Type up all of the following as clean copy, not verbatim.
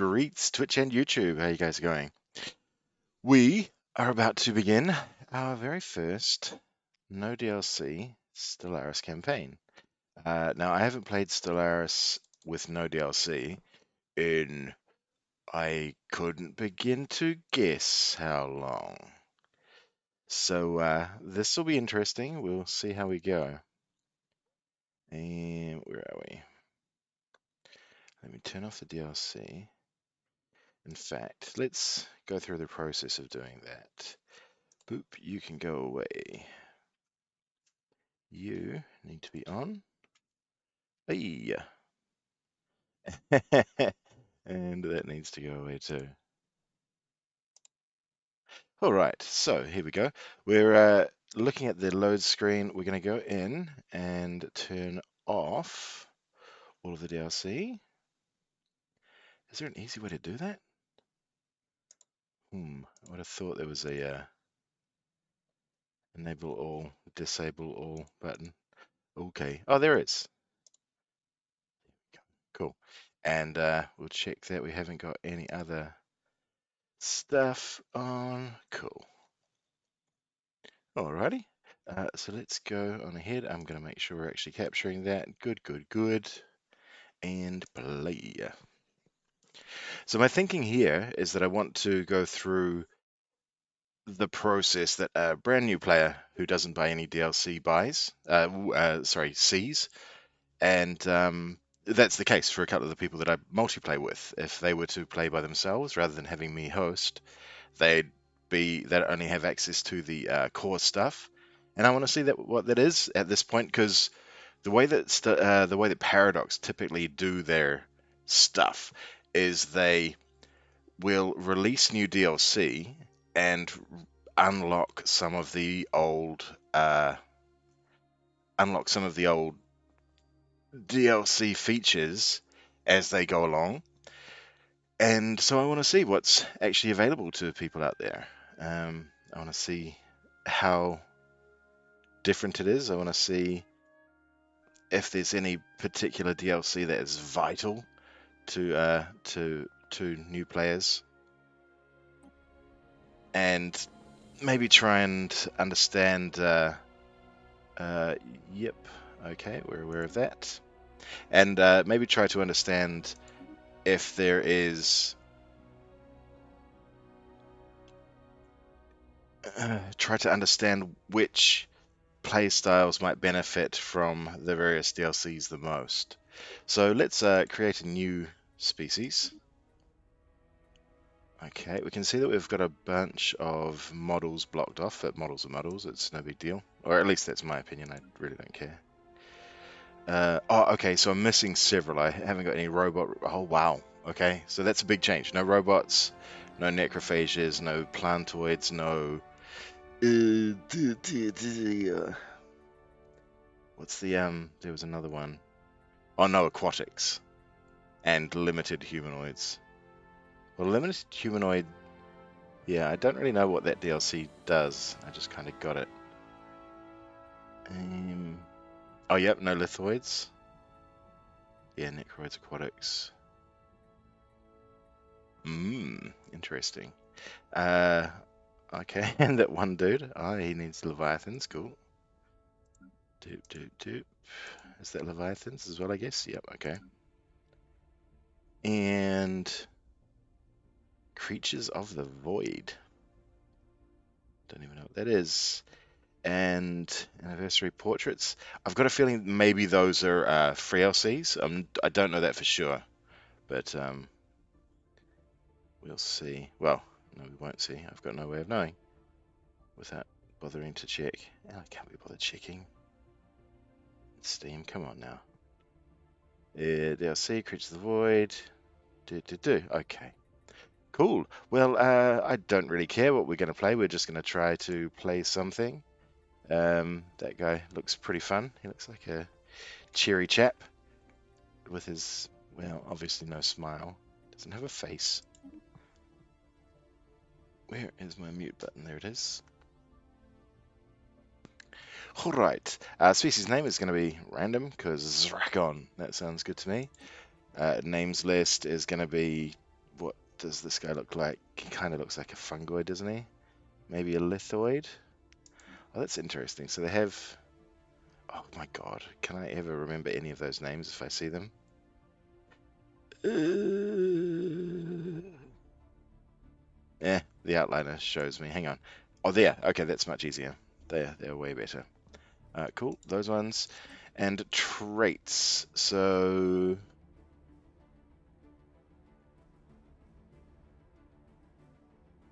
Greets Twitch and YouTube. How you guys going? We are about to begin our very first no DLC Stellaris campaign. Now, I haven't played Stellaris with no DLC in I couldn't begin to guess how long. So this will be interesting. We'll see how we go. And where are we? Let me turn off the DLC. In fact, let's go through the process of doing that. Boop, you can go away. You need to be on. Hey. And that needs to go away too. All right, so here we go. We're looking at the load screen. We're going to go in and turn off all of the DLC. Is there an easy way to do that? I would have thought there was a enable all, disable all button. Okay. Oh, there it is. Cool. And we'll check that we haven't got any other stuff on. Cool. Alrighty. So let's go on ahead. I'm going to make sure we're actually capturing that. Good, good, good. And play. So my thinking here is that I want to go through the process that a brand new player who doesn't buy any DLC sees. And that's the case for a couple of the people that I multiplayer with. If they were to play by themselves rather than having me host, they'd only have access to the core stuff. And I want to see what that is at this point, because the way that Paradox typically do their stuff is they will release new DLC and unlock some of the old DLC features as they go along. And so I want to see what's actually available to people out there. I want to see how different it is. I want to see if there's any particular DLC that is vital to new players, and maybe try and understand. Yep, okay, we're aware of that, and maybe try to understand if there is. Try to understand which play styles might benefit from the various DLCs the most. So let's create a new species. Okay, we can see that we've got a bunch of models blocked off, but models are models, it's no big deal. Or at least that's my opinion, I really don't care. Okay, so I'm missing several. I haven't got any robot. Oh, wow. Okay, so that's a big change. No robots, no necrophages, no plantoids, no what's the there was another one. Oh no, aquatics and limited humanoids. Well, limited humanoid, yeah, I don't really know what that DLC does. I just kind of got it. Oh yep, no lithoids. Yeah, necroids, aquatics. Interesting. Okay, and that one dude, he needs leviathans, cool. Doop, doop, doop. Is that leviathans as well, I guess? Yep, okay. And creatures of the void. Don't even know what that is. And anniversary portraits. I've got a feeling maybe those are free LCs. I don't know that for sure, but we'll see. Well, no, we won't see. I've got no way of knowing without bothering to check. And I can't be bothered checking. Steam, come on now. DLC, Creatures of the Void. Okay. Cool. Well, I don't really care what we're going to play. We're just going to try to play something. That guy looks pretty fun. He looks like a cheery chap with his, well, obviously no smile. Doesn't have a face. Where is my mute button? There it is. Alright, species name is going to be random because Zrakon. That sounds good to me. Names list is going to be does this guy look like? He kind of looks like a fungoid, doesn't he? Maybe a lithoid? Oh, that's interesting. So they have... Oh my god, can I ever remember any of those names if I see them? The outliner shows me. Hang on. Oh, there. Okay, that's much easier. They're way better. Cool, those ones. And traits. So...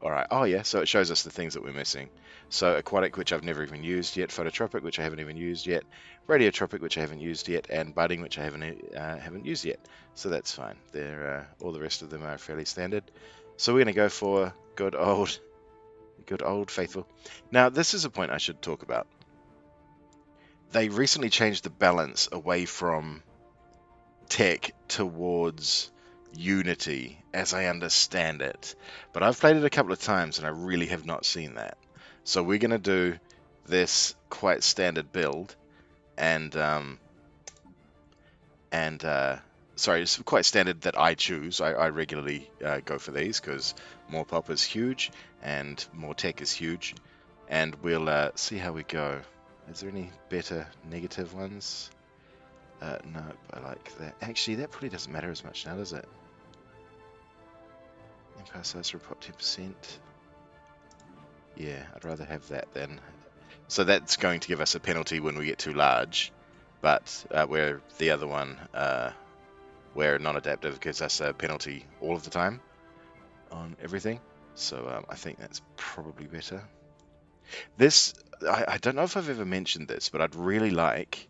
Alright, oh yeah, so it shows us the things that we're missing. So aquatic, which I've never even used yet, phototropic, which I haven't even used yet, radiotropic, which I haven't used yet, and budding, which I haven't used yet. So that's fine. They're all the rest of them are fairly standard. So we're gonna go for good old faithful. Now this is a point I should talk about. They recently changed the balance away from tech towards Unity, as I understand it. But I've played it a couple of times and I really have not seen that. So we're going to do this quite standard build, and sorry, it's quite standard that I choose. I regularly go for these because more pop is huge and more tech is huge, and we'll see how we go. Is there any better negative ones? No, I like that. Actually, that probably doesn't matter as much now, does it? Empire size report 10%. Yeah, I'd rather have that then. So that's going to give us a penalty when we get too large, but where the other one, where non-adaptive gives us a penalty all of the time on everything. So I think that's probably better. This, I don't know if I've ever mentioned this, but I'd really like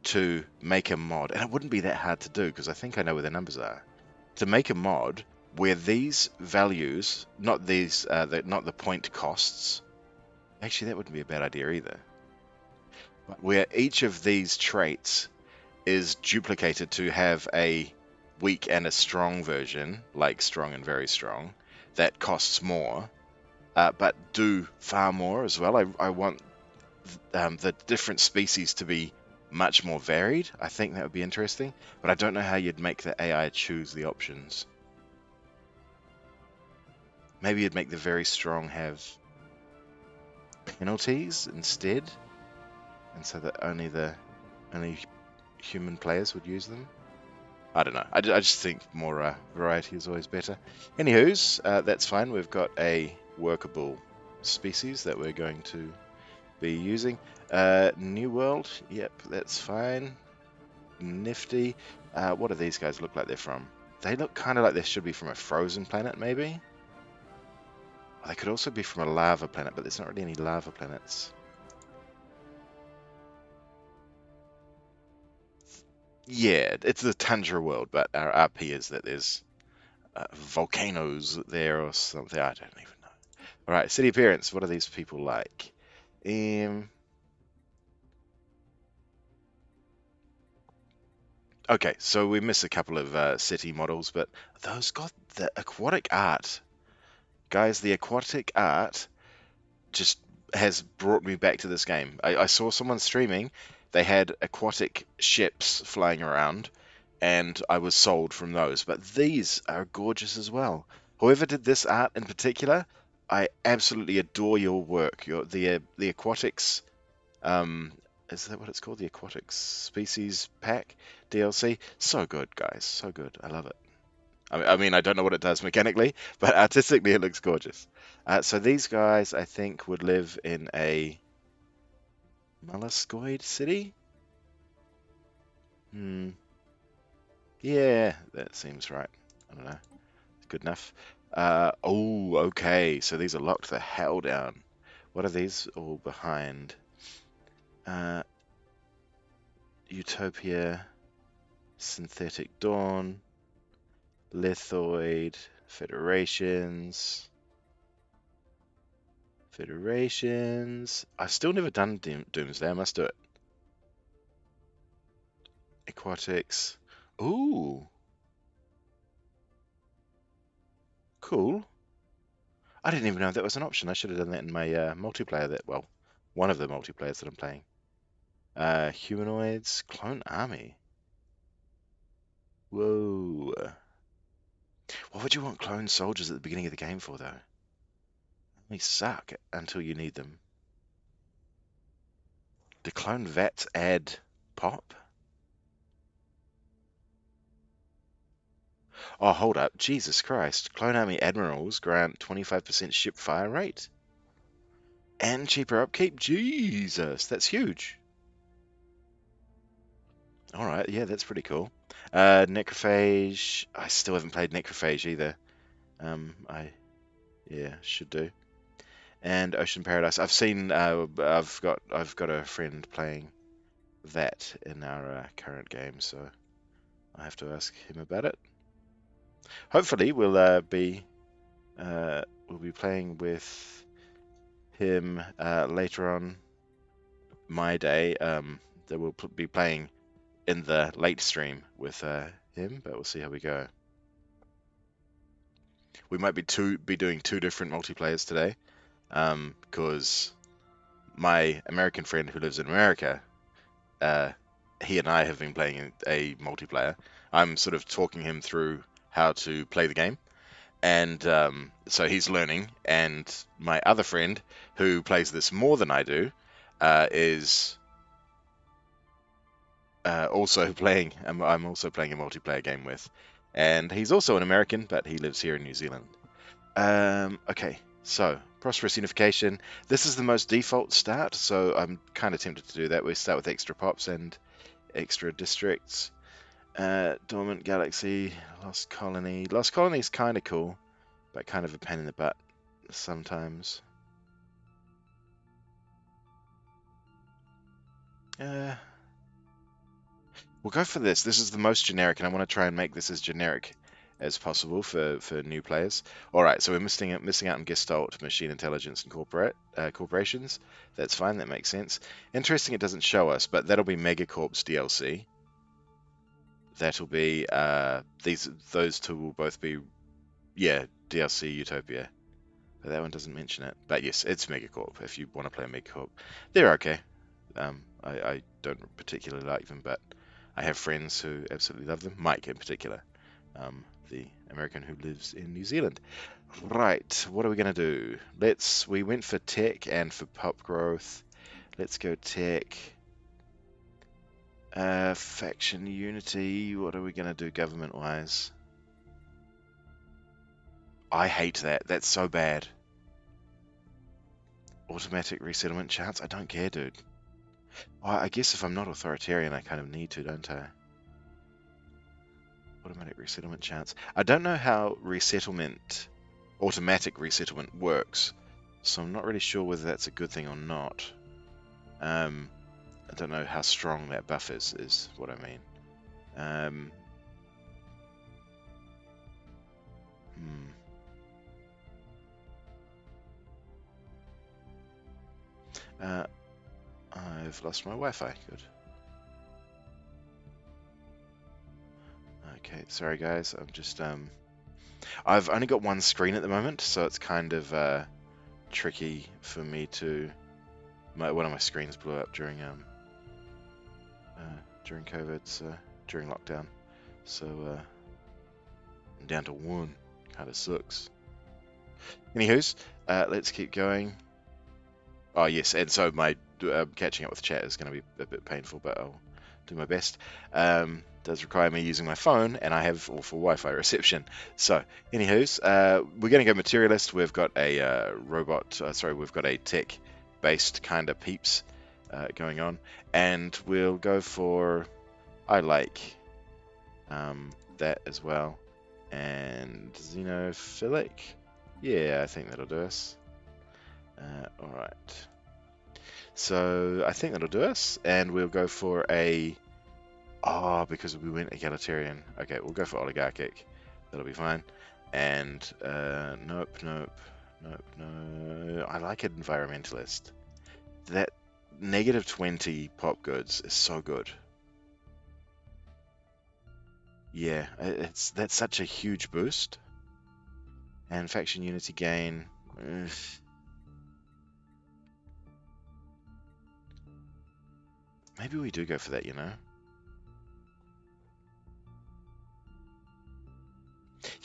to make a mod, and it wouldn't be that hard to do because I think I know where the numbers are, to make a mod where these values, not these, not the point costs, actually that wouldn't be a bad idea either, but where each of these traits is duplicated to have a weak and a strong version, like strong and very strong, that costs more, but do far more as well. I want the different species to be much more varied. I think that would be interesting, but I don't know how you'd make the AI choose the options. Maybe you'd make the very strong have penalties instead, and so that only human players would use them. I don't know. I just think more variety is always better. Anywho's, that's fine. We've got a workable species that we're going to be using. New World, yep, that's fine. Nifty. What do these guys look like they're from? They look kind of like they should be from a frozen planet, maybe? They could also be from a lava planet, but there's not really any lava planets. Yeah, it's the tundra world, but our RP is that there's volcanoes there or something. I don't even know. All right, city appearance. What are these people like? Okay, so we missed a couple of city models, but those got the aquatic art. Guys, the aquatic art just has brought me back to this game. I saw someone streaming, they had aquatic ships flying around, and I was sold from those. But these are gorgeous as well. Whoever did this art in particular, I absolutely adore your work. The aquatics, um, is that what it's called? The aquatics species pack DLC. So good, guys. So good. I love it. I mean, I don't know what it does mechanically, but artistically it looks gorgeous. So these guys, I think, would live in a molluscoid city? Hmm. Yeah, that seems right. I don't know. Good enough. Oh, okay. So these are locked the hell down. What are these all behind? Uh, Utopia, Synthetic Dawn, Lithoid, Federations. I've still never done Doomsday. I must do it. Aquatics. Ooh, cool. I didn't even know that was an option. I should have done that in my multiplayer. Well, one of the multiplayers that I'm playing. Humanoids, clone army. Whoa. Well, What would you want clone soldiers at the beginning of the game for, though? They suck until you need them. Do clone vats add pop? Oh, hold up. Jesus Christ. Clone Army Admirals grant 25% ship fire rate? And cheaper upkeep? Jesus, that's huge. Alright, yeah, that's pretty cool. Necrophage. I still haven't played Necrophage either. Yeah, should do. And Ocean Paradise. I've seen. I've got a friend playing that in our current game, so I have to ask him about it. Hopefully, we'll be playing with him later on my day. That we'll be playing in the late stream with him, but we'll see how we go. We might be doing two different multiplayers today, because my American friend who lives in America, he and I have been playing a multiplayer. I'm sort of talking him through how to play the game, and so he's learning. And my other friend, who plays this more than I do, is also playing. I'm also playing a multiplayer game with, and he's also an American, but he lives here in New Zealand. Okay, so prosperous unification. This is the most default start, so I'm kind of tempted to do that. We start with extra pops and extra districts. Dormant Galaxy, Lost Colony. Lost Colony is kind of cool, but kind of a pain in the butt sometimes. We'll go for this. This is the most generic, and I want to try and make this as generic as possible for new players. All right, so we're missing out on Gestalt, Machine Intelligence, and corporations. That's fine. That makes sense. Interesting. It doesn't show us, but that'll be Megacorp's DLC. That'll be those two will both be, yeah, DLC Utopia. But that one doesn't mention it. But yes, it's Megacorp. If you want to play a Megacorp, they're okay. I don't particularly like them, but I have friends who absolutely love them. Mike in particular, the American who lives in New Zealand. Right, what are we going to do? We went for tech and for pop growth. Let's go tech. Faction unity. What are we going to do government-wise? I hate that. That's so bad. Automatic resettlement chance? I don't care, dude. I guess if I'm not authoritarian, I kind of need to, don't I? Automatic resettlement chance. I don't know how automatic resettlement works, so I'm not really sure whether that's a good thing or not. I don't know how strong that buff is what I mean. I've lost my Wi-Fi. Good. Okay, sorry guys. I'm just I've only got one screen at the moment, so it's kind of tricky for me to. One of my screens blew up during COVID, so during lockdown. So I'm down to one. Kind of sucks. Anywho's, let's keep going. Oh yes, and so my catching up with chat is going to be a bit painful, but I'll do my best. Does require me using my phone, and I have awful Wi-Fi reception. So, anywho's, we're going to go materialist. We've got a we've got a tech-based kind of peeps going on, and we'll go for. I like that as well, and xenophilic. Yeah, I think that'll do us. All right. So I think that'll do us, and we'll go for a. Oh, because we went egalitarian. Okay, we'll go for oligarchic. That'll be fine. And nope. I like an environmentalist. That -20 pop goods is so good. Yeah, that's such a huge boost. And faction unity gain. Maybe we do go for that,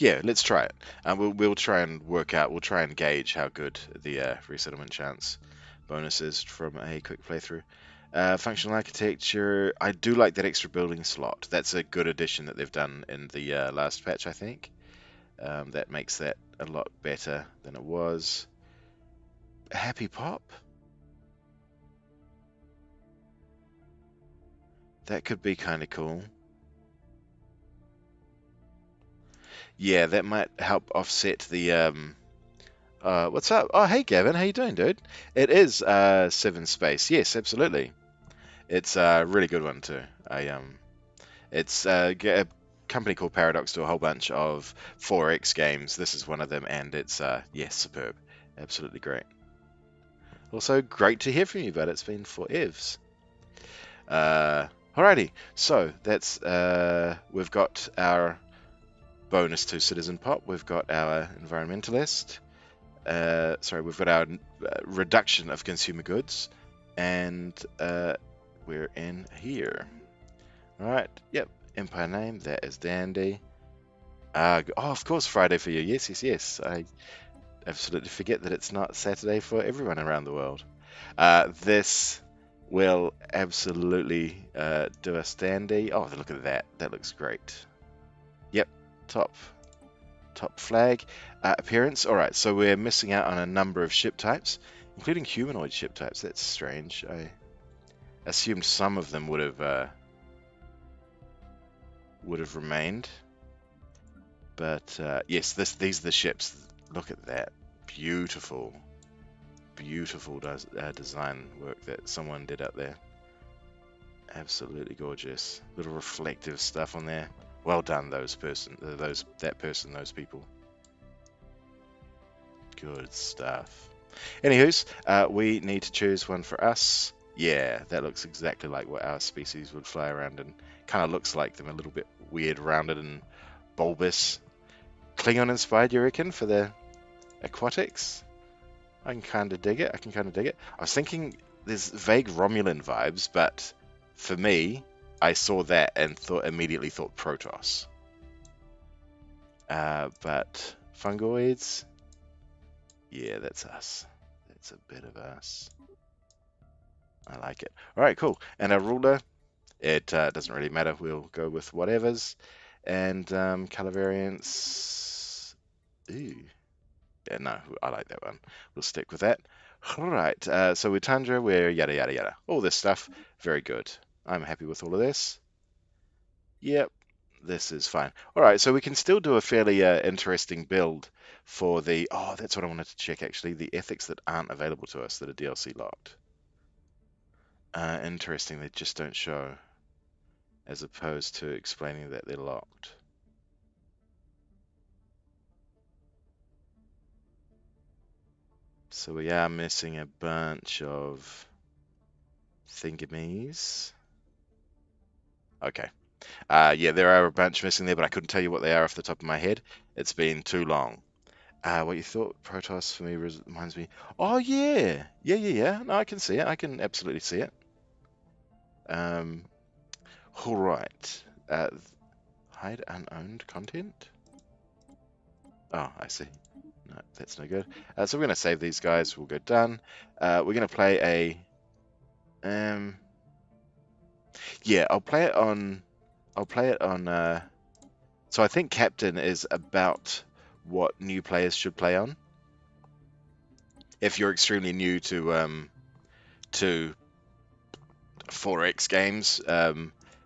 Yeah, let's try it. We'll try and work out. We'll try and gauge how good the resettlement chance bonus is from a quick playthrough. Functional architecture. I do like that extra building slot. That's a good addition that they've done in the last patch, I think. That makes that a lot better than it was. Happy Pop. That could be kind of cool. Yeah, that might help offset the what's up? Oh, hey Gavin, how you doing, dude? It is Seven Space. Yes, absolutely. It's a really good one too. It's a company called Paradox do a whole bunch of 4X games. This is one of them, and it's yes, superb, absolutely great. Also, great to hear from you, but it's been for Evs. Alrighty, so that's we've got our bonus to Citizen Pop. We've got our environmentalist. Sorry, we've got our reduction of consumer goods, and we're in here. All right. Yep. Empire name. That is dandy. Oh, of course, Friday for you. Yes, yes, yes. I absolutely forget that it's not Saturday for everyone around the world. This will absolutely do us dandy. Oh, look at that. That looks great. Yep. Top flag. Appearance. All right. So we're missing out on a number of ship types, including humanoid ship types. That's strange. I assumed some of them would have remained. But yes, these are the ships. Look at that. Beautiful, beautiful design work that someone did up there. Absolutely gorgeous. Little reflective stuff on there. Well done, those people. Good stuff. Anywho's, we need to choose one for us. Yeah, that looks exactly like what our species would fly around in. Kind of looks like them, a little bit weird, rounded and bulbous. Klingon inspired, you reckon, for the aquatics? I can kind of dig it. I was thinking there's vague Romulan vibes, but for me, I saw that and immediately thought Protoss. But fungoids, yeah, that's us. That's a bit of us. I like it. All right, cool. And our ruler, it doesn't really matter. We'll go with whatever's. And color variants. Ooh. Yeah, no, I like that one. We'll stick with that. All right, so with Tundra, we're yada yada yada. All this stuff, very good. I'm happy with all of this. Yep, this is fine. All right, so we can still do a fairly interesting build for the... Oh, that's what I wanted to check, actually. The ethics that aren't available to us that are DLC locked. Interesting, they just don't show, as opposed to explaining that they're locked. So we are missing a bunch of thingamies. Okay. Yeah, there are a bunch missing there, but I couldn't tell you what they are off the top of my head. It's been too long. What you thought Protoss for me reminds me. Oh yeah, yeah. No, I can see it. I can absolutely see it. Um, all right. Hide unowned content. Oh, I see. No, that's no good. So we're gonna save these guys. We'll go done. We're gonna play a. Yeah, I'll play it on. So I think Captain is about what new players should play on. If you're extremely new to 4X games,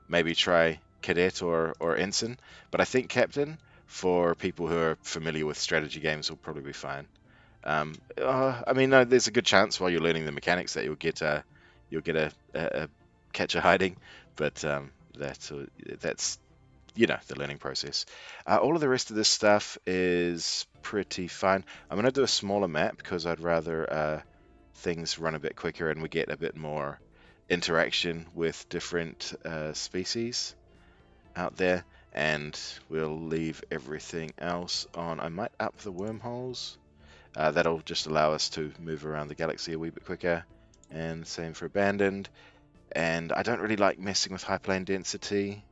maybe try Cadet or Ensign. But I think Captain, for people who are familiar with strategy games, will probably be fine. I mean, no, there's a good chance while you're learning the mechanics that you'll get a catcher hiding, but that's the learning process. All of the rest of this stuff is pretty fine. I'm going to do a smaller map because I'd rather things run a bit quicker and we get a bit more interaction with different species out there. And we'll leave everything else on. I might up the wormholes. That'll just allow us to move around the galaxy a wee bit quicker. And same for abandoned. And I don't really like messing with high plane density.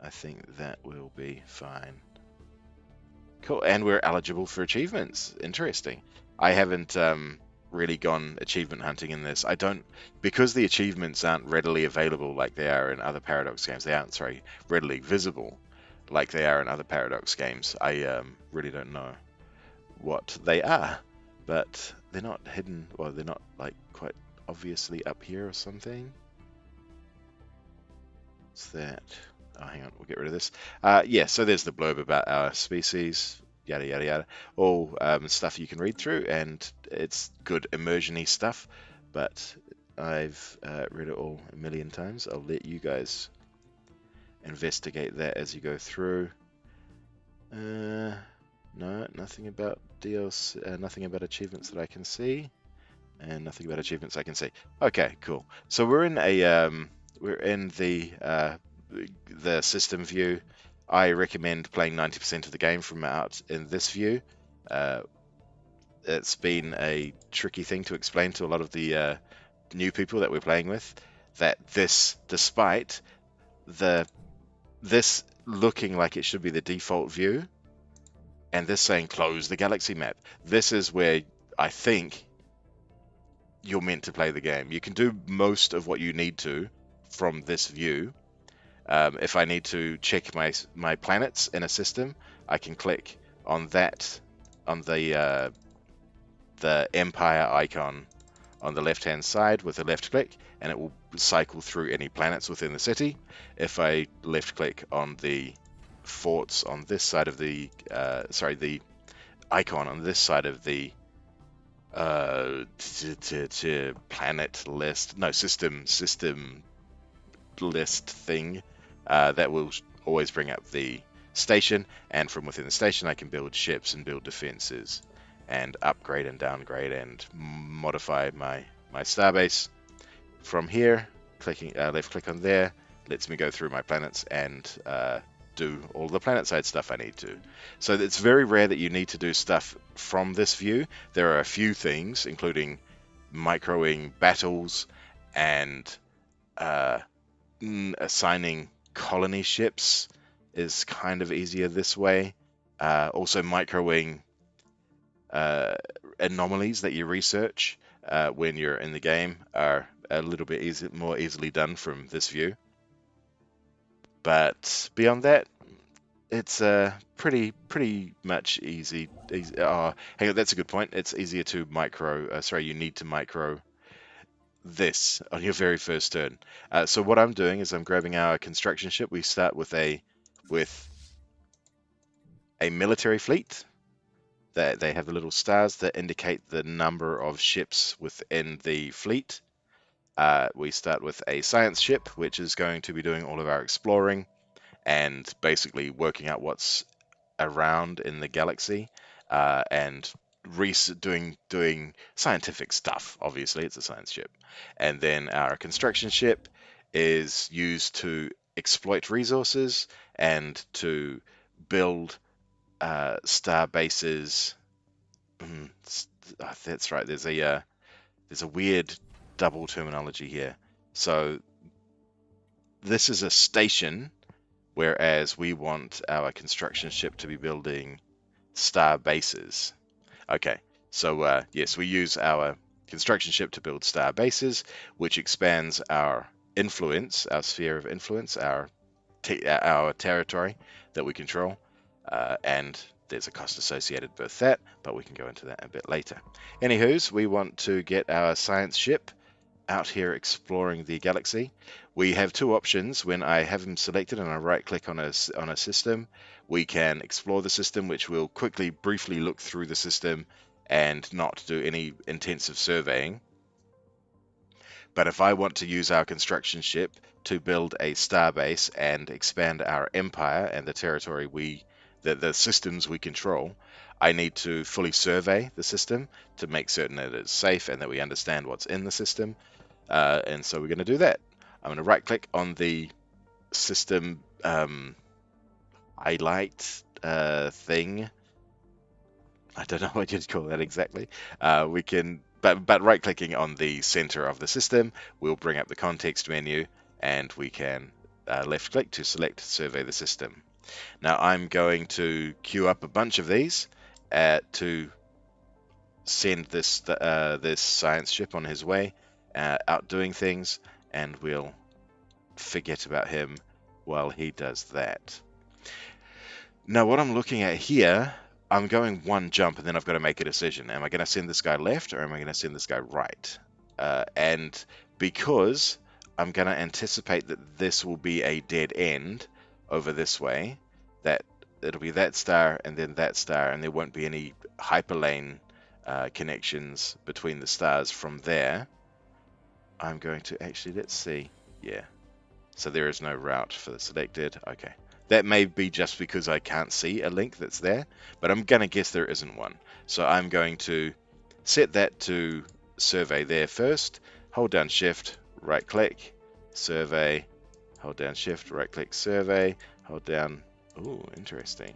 I think that will be fine. Cool. And we're eligible for achievements. Interesting. I haven't really gone achievement hunting in this. I don't, because the achievements aren't readily available like they are in other Paradox games. They aren't, sorry, readily visible like they are in other Paradox games. I really don't know what they are, but they're not hidden. Well, they're not like quite obviously up here or something. What's that? Oh, hang on, we'll get rid of this. Yeah, so there's the blurb about our species, yada yada yada. All stuff you can read through, and it's good immersion-y stuff. But I've read it all a million times. I'll let you guys investigate that as you go through. No, nothing about DLC, nothing about achievements that I can see, and nothing about achievements I can see. Okay, cool. So we're in the system view. I recommend playing 90% of the game from out in this view. It's been a tricky thing to explain to a lot of the new people that we're playing with, that despite this looking like it should be the default view, and this saying close the galaxy map, this is where I think you're meant to play the game. You can do most of what you need to from this view. If I need to check my planets in a system, I can click on that, on the Empire icon on the left hand side with a left click, and it will cycle through any planets within the city. If I left click on the forts on this side of the the icon on this side of the planet list, no, system list thing, that will always bring up the station, and from within the station I can build ships and build defenses and upgrade and downgrade and modify my starbase. From here, clicking left click on there lets me go through my planets and do all the planet side stuff I need to. So it's very rare that you need to do stuff from this view. There are a few things, including microing battles and assigning colony ships is kind of easier this way. Also microing anomalies that you research when you're in the game are a little bit more easily done from this view. But beyond that, it's pretty much easy. Hang on, that's a good point. It's easier to micro. You need to micro this on your very first turn. So what I'm doing is I'm grabbing our construction ship. We start with a military fleet. They have the little stars that indicate the number of ships within the fleet. We start with a science ship, which is going to be doing all of our exploring and basically working out what's around in the galaxy, and doing scientific stuff. Obviously, it's a science ship. And then our construction ship is used to exploit resources and to build star bases. That's right. There's a weird double terminology here. So this is a station, whereas we want our construction ship to be building star bases. Okay, so yes, we use our construction ship to build star bases, which expands our influence, our sphere of influence, our territory that we control, and there's a cost associated with that, but we can go into that a bit later. Anywho's, we want to get our science ship out here exploring the galaxy. We have two options. When I have them selected and I right click on a system, we can explore the system, which will briefly look through the system and not do any intensive surveying. But if I want to use our construction ship to build a starbase and expand our empire and the territory the systems we control, I need to fully survey the system to make certain that it's safe and that we understand what's in the system. And so we're going to do that. I'm going to right click on the system highlight thing. I don't know what you'd call that exactly. We can, but right clicking on the center of the system will bring up the context menu, and we can left click to select survey the system. Now I'm going to queue up a bunch of these to send this science ship on his way, out doing things, and we'll forget about him while he does that. Now what I'm looking at here, I'm going one jump and then I've got to make a decision. Am I going to send this guy left or am I going to send this guy right? And because I'm going to anticipate that this will be a dead end over this way, that it'll be that star and then that star, and there won't be any hyperlane connections between the stars from there. I'm going to actually, let's see. Yeah. So there is no route for the selected. Okay. That may be just because I can't see a link that's there, but I'm going to guess there isn't one. So I'm going to set that to survey there first, hold down shift, right click, survey, hold down shift, right click, survey, hold down. Ooh, interesting.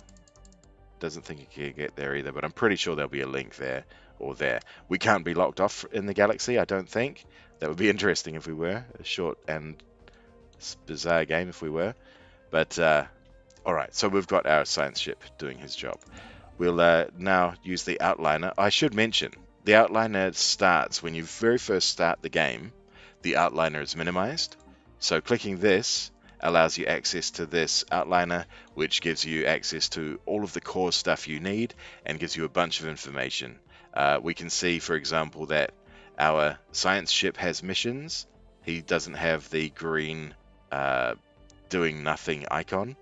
Doesn't think it can get there either, but I'm pretty sure there'll be a link there or there. We can't be locked off in the galaxy, I don't think. That would be interesting if we were. A short and bizarre game if we were. But, alright, so we've got our science ship doing his job. We'll now use the outliner. I should mention, the outliner starts, when you very first start the game, the outliner is minimized. So clicking this allows you access to this outliner, which gives you access to all of the core stuff you need and gives you a bunch of information. We can see, for example, that our science ship has missions. He doesn't have the green doing nothing icon.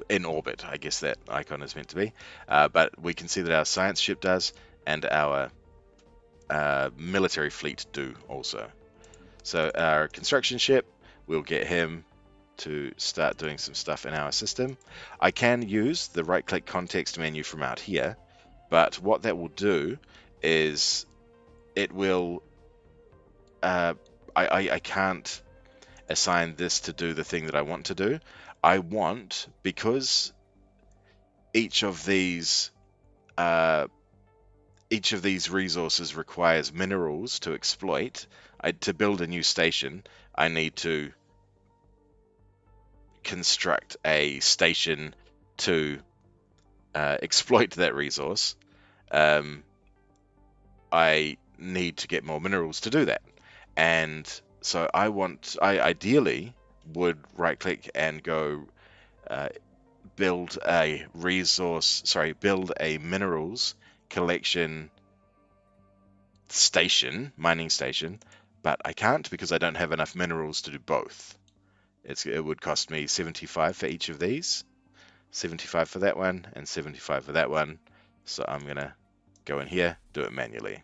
In orbit, I guess that icon is meant to be. But we can see that our science ship does, and our military fleet do also. So our construction ship, we'll get him to start doing some stuff in our system. I can use the right-click context menu from out here, but what that will do is it will... I can't assign this to do the thing that I want to do. I want, because each of these resources requires minerals to exploit. To build a new station, I need to construct a station to exploit that resource. I need to get more minerals to do that. And so I ideally would right click and go build a minerals collection station, mining station, but I can't because I don't have enough minerals to do both. It would cost me 75 for each of these, 75 for that one, and 75 for that one. So I'm gonna go in here, do it manually.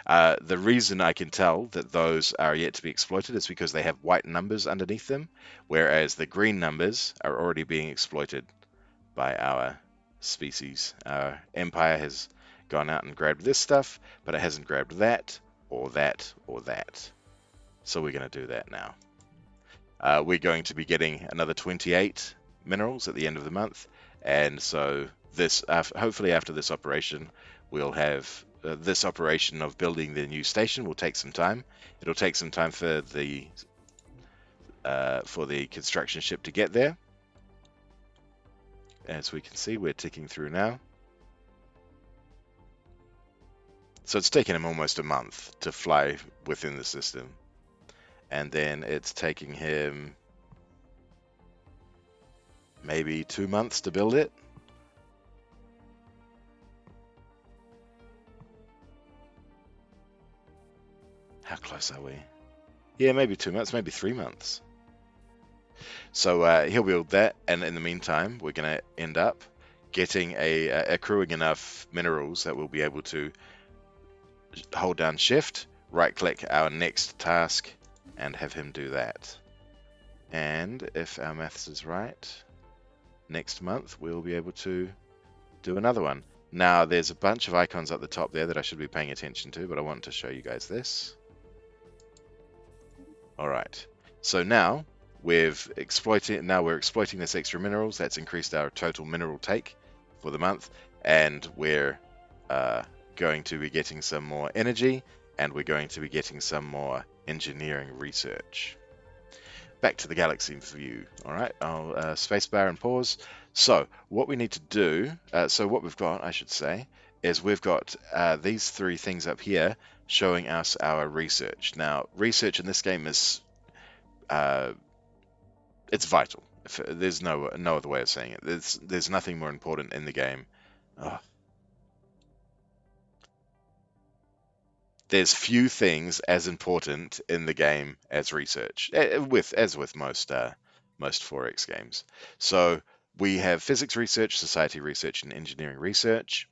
The reason I can tell that those are yet to be exploited is because they have white numbers underneath them, whereas the green numbers are already being exploited by our species. Our empire has gone out and grabbed this stuff, but it hasn't grabbed that, or that, or that. So we're going to do that now. We're going to be getting another 28 minerals at the end of the month, and so hopefully after this operation, we'll have this operation of building the new station will take some time. It'll take some time for the construction ship to get there. As we can see, we're ticking through now. So it's taken him almost a month to fly within the system. And then it's taking him maybe 2 months to build it. How close are we? Yeah, maybe 2 months, maybe 3 months. So he'll build that, and in the meantime, we're going to end up getting accruing enough minerals that we'll be able to hold down shift, right click our next task, and have him do that. And if our maths is right, next month we'll be able to do another one. Now there's a bunch of icons at the top there that I should be paying attention to, but I want to show you guys this. Alright, so now we're exploiting this extra minerals. That's increased our total mineral take for the month, and we're going to be getting some more energy, and we're going to be getting some more engineering research. back to the galaxy view. All right, I'll spacebar and pause. So what we need to do, so what we've got, I should say, is we've got these three things up here showing us our research. Now, research in this game is it's vital. There's no other way of saying it. There's nothing more important in the game. Oh, there's few things as important in the game as research, as with most 4X games. So we have physics research, society research, and engineering research.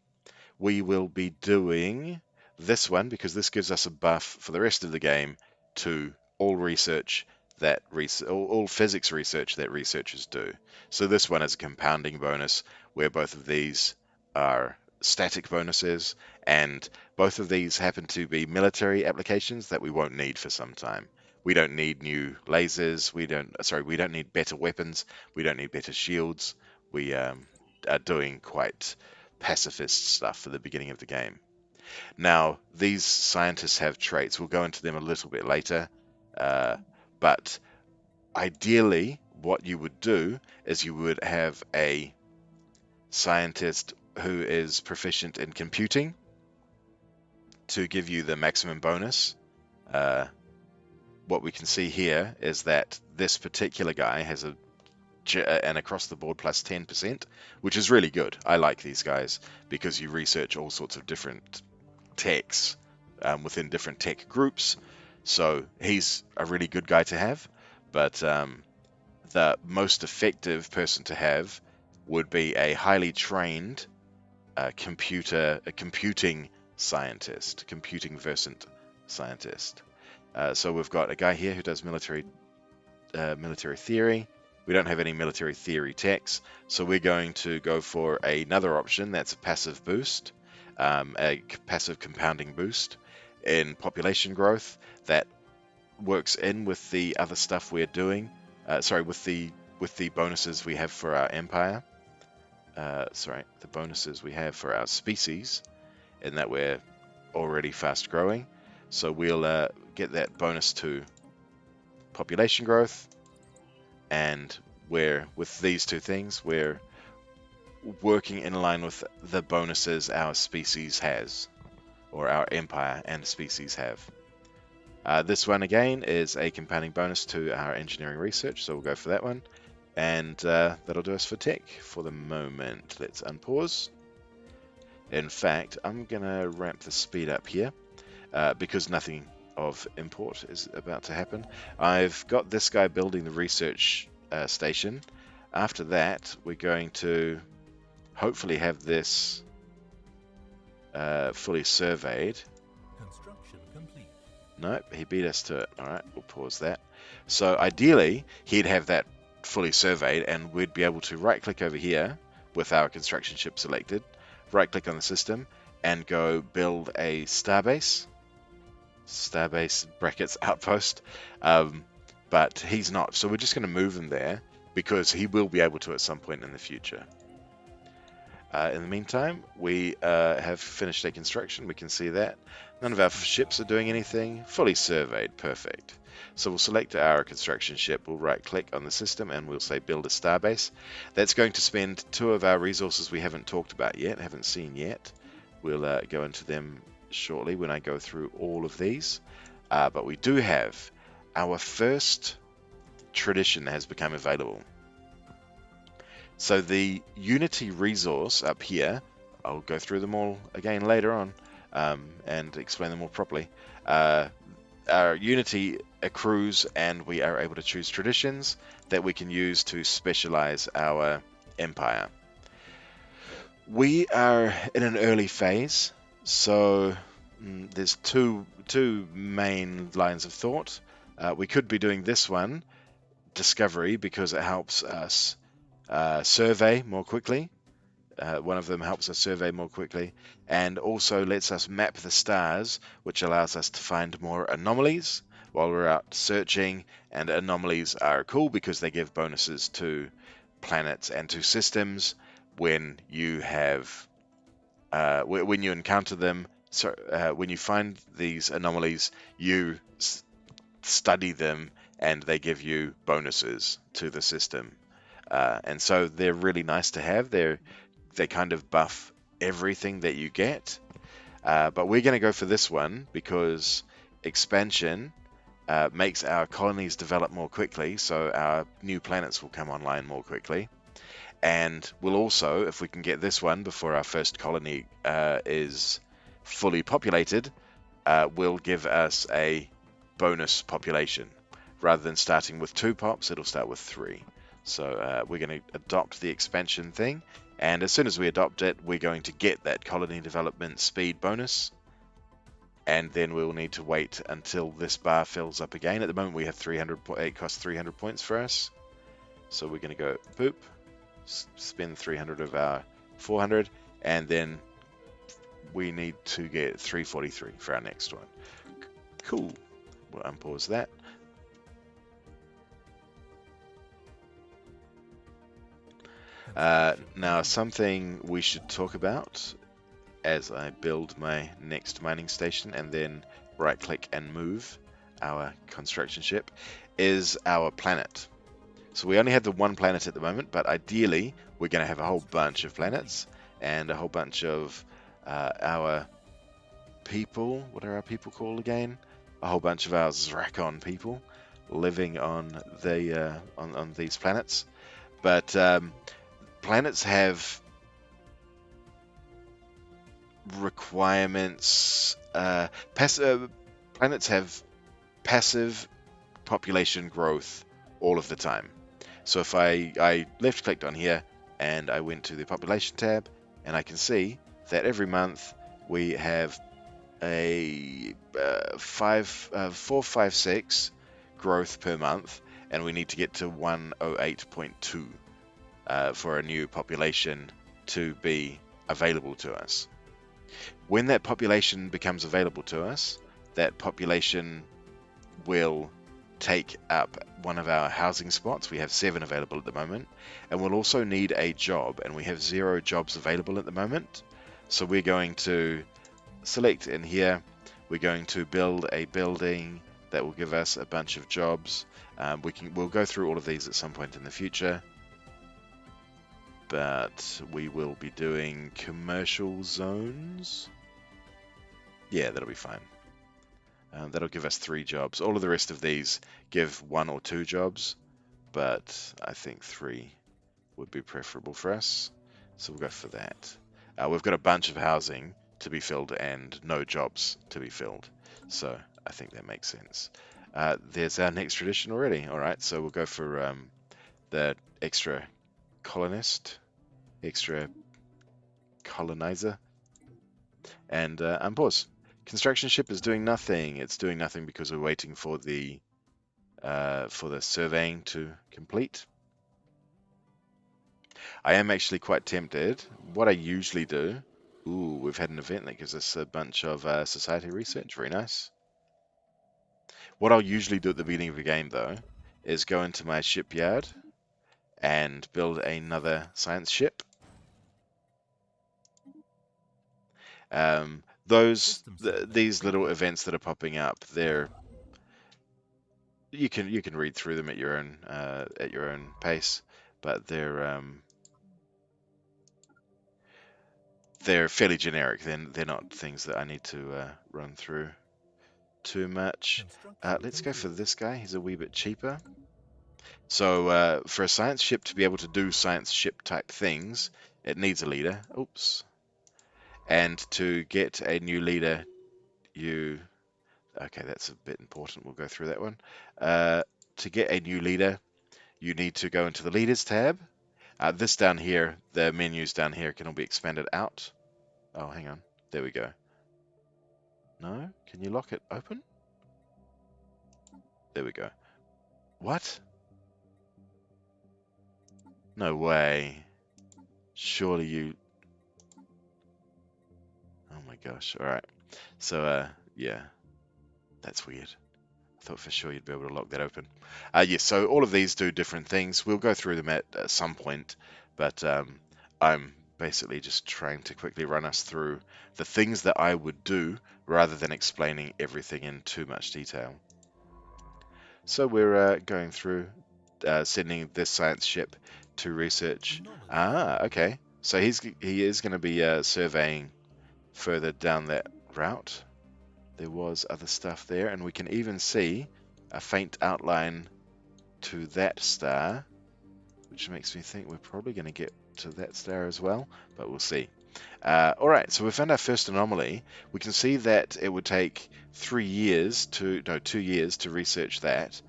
We will be doing this one because this gives us a buff for the rest of the game to all research all physics research that researchers do. So this one is a compounding bonus where both of these are static bonuses, and both of these happen to be military applications that we won't need for some time. We don't need new lasers. We don't need better weapons. We don't need better shields. We are doing quite pacifist stuff for the beginning of the game. Now, these scientists have traits. We'll go into them a little bit later. But ideally, what you would do is you would have a scientist who is proficient in computing to give you the maximum bonus. What we can see here is that this particular guy has an across the board plus 10%, which is really good. I like these guys because you research all sorts of different techs within different tech groups. So he's a really good guy to have, but the most effective person to have would be a highly trained computing scientist, computing versant scientist. So we've got a guy here who does military theory. We don't have any military theory techs, so we're going to go for another option that's a passive boost, a passive compounding boost in population growth that works in with the other stuff we're doing. With the bonuses we have for our empire. The bonuses we have for our species, in that we're already fast growing. So we'll get that bonus to population growth, and with these two things, we're working in line with the bonuses our species has, or our empire and species have. This one again is a compounding bonus to our engineering research, so we'll go for that one. And that'll do us for tech for the moment. Let's unpause. In fact, I'm going to ramp the speed up here because nothing of import is about to happen. I've got this guy building the research station. After that, we're going to hopefully have this fully surveyed. Construction complete. Nope, he beat us to it. Alright, we'll pause that. So ideally, he'd have that fully surveyed, and we'd be able to right-click over here with our construction ship selected, right-click on the system, and go build a starbase brackets outpost. But he's not, so we're just going to move him there because he will be able to at some point in the future. In the meantime, we have finished a construction. We can see that none of our ships are doing anything. Fully surveyed, perfect. So we'll select our construction ship, we'll right click on the system, and we'll say build a starbase. That's going to spend 2 of our resources we haven't talked about yet, haven't seen yet. We'll go into them shortly when I go through all of these. But we do have our first tradition has become available. So the Unity resource up here, I'll go through them all again later on and explain them more properly. Our Unity accrues, and we are able to choose traditions that we can use to specialize our empire. We are in an early phase, so there's two main lines of thought. We could be doing this one, discovery, because it helps us survey more quickly. One of them helps us survey more quickly, and also lets us map the stars, which allows us to find more anomalies while we're out searching. And anomalies are cool because they give bonuses to planets and to systems when you have when you encounter them. So when you find these anomalies, you study them and they give you bonuses to the system. And so they're really nice to have. They kind of buff everything that you get. But we're going to go for this one because expansion makes our colonies develop more quickly, so our new planets will come online more quickly. And we'll also, if we can get this one before our first colony is fully populated, will give us a bonus population. Rather than starting with 2 pops, it'll start with 3. So we're going to adopt the expansion thing, and as soon as we adopt it, we're going to get that colony development speed bonus, and then we'll need to wait until this bar fills up again. At the moment we have 300, it costs 300 points for us, so we're going to go boop, spend 300 of our 400, and then we need to get 343 for our next one. Cool. We'll unpause that. Now, something we should talk about as I build my next mining station and then right click and move our construction ship is our planet. So we only have the one planet at the moment, but ideally we're going to have a whole bunch of planets and a whole bunch of our people. What are our people called again? A whole bunch of our Zrakon people living on the on these planets. But planets have requirements. Planets have passive population growth all of the time. So if I left clicked on here and I went to the population tab, and I can see that every month we have a 456 growth per month, and we need to get to 108.2 for a new population to be available to us. When that population becomes available to us, that population will take up one of our housing spots. We have 7 available at the moment, and we'll also need a job, and we have 0 jobs available at the moment. So we're going to select in here, we're going to build a building that will give us a bunch of jobs. We'll go through all of these at some point in the future, but we will be doing commercial zones. Yeah, that'll be fine. That'll give us 3 jobs. All of the rest of these give 1 or 2 jobs, but I think 3 would be preferable for us, so we'll go for that. We've got a bunch of housing to be filled and no jobs to be filled, so I think that makes sense. There's our next tradition already. Alright, so we'll go for the extra colonist, extra colonizer, and unpause. Construction ship is doing nothing. It's doing nothing because we're waiting for the surveying to complete. I am actually quite tempted. What I usually do... Ooh, we've had an event that gives us a bunch of society research. Very nice. What I'll usually do at the beginning of a game, though, is go into my shipyard and build another science ship. These little events that are popping up, you can read through them at your own pace, but they're fairly generic. They're not things that I need to run through too much. Let's go for this guy. He's a wee bit cheaper. So for a science ship to be able to do science ship type things, it needs a leader. Oops. And to get a new leader, okay, that's a bit important. We'll go through that one. To get a new leader, you need to go into the leaders tab. This down here, the menus down here can all be expanded out. Oh, hang on. There we go. No? Can you lock it open? There we go. What? No way. Surely you... Oh my gosh. Alright. So, yeah. That's weird. I thought for sure you'd be able to lock that open. Yes, so all of these do different things. We'll go through them at some point, but I'm basically just trying to quickly run us through the things that I would do rather than explaining everything in too much detail. So we're going through sending this science ship to research. Anomaly Ah, found. okay. So he is going to be surveying further down that route. There was other stuff there, and we can even see a faint outline to that star, which makes me think we're probably going to get to that star as well, but we'll see. All right, so we found our first anomaly. We can see that it would take 3 years to, no, 2 years to research that,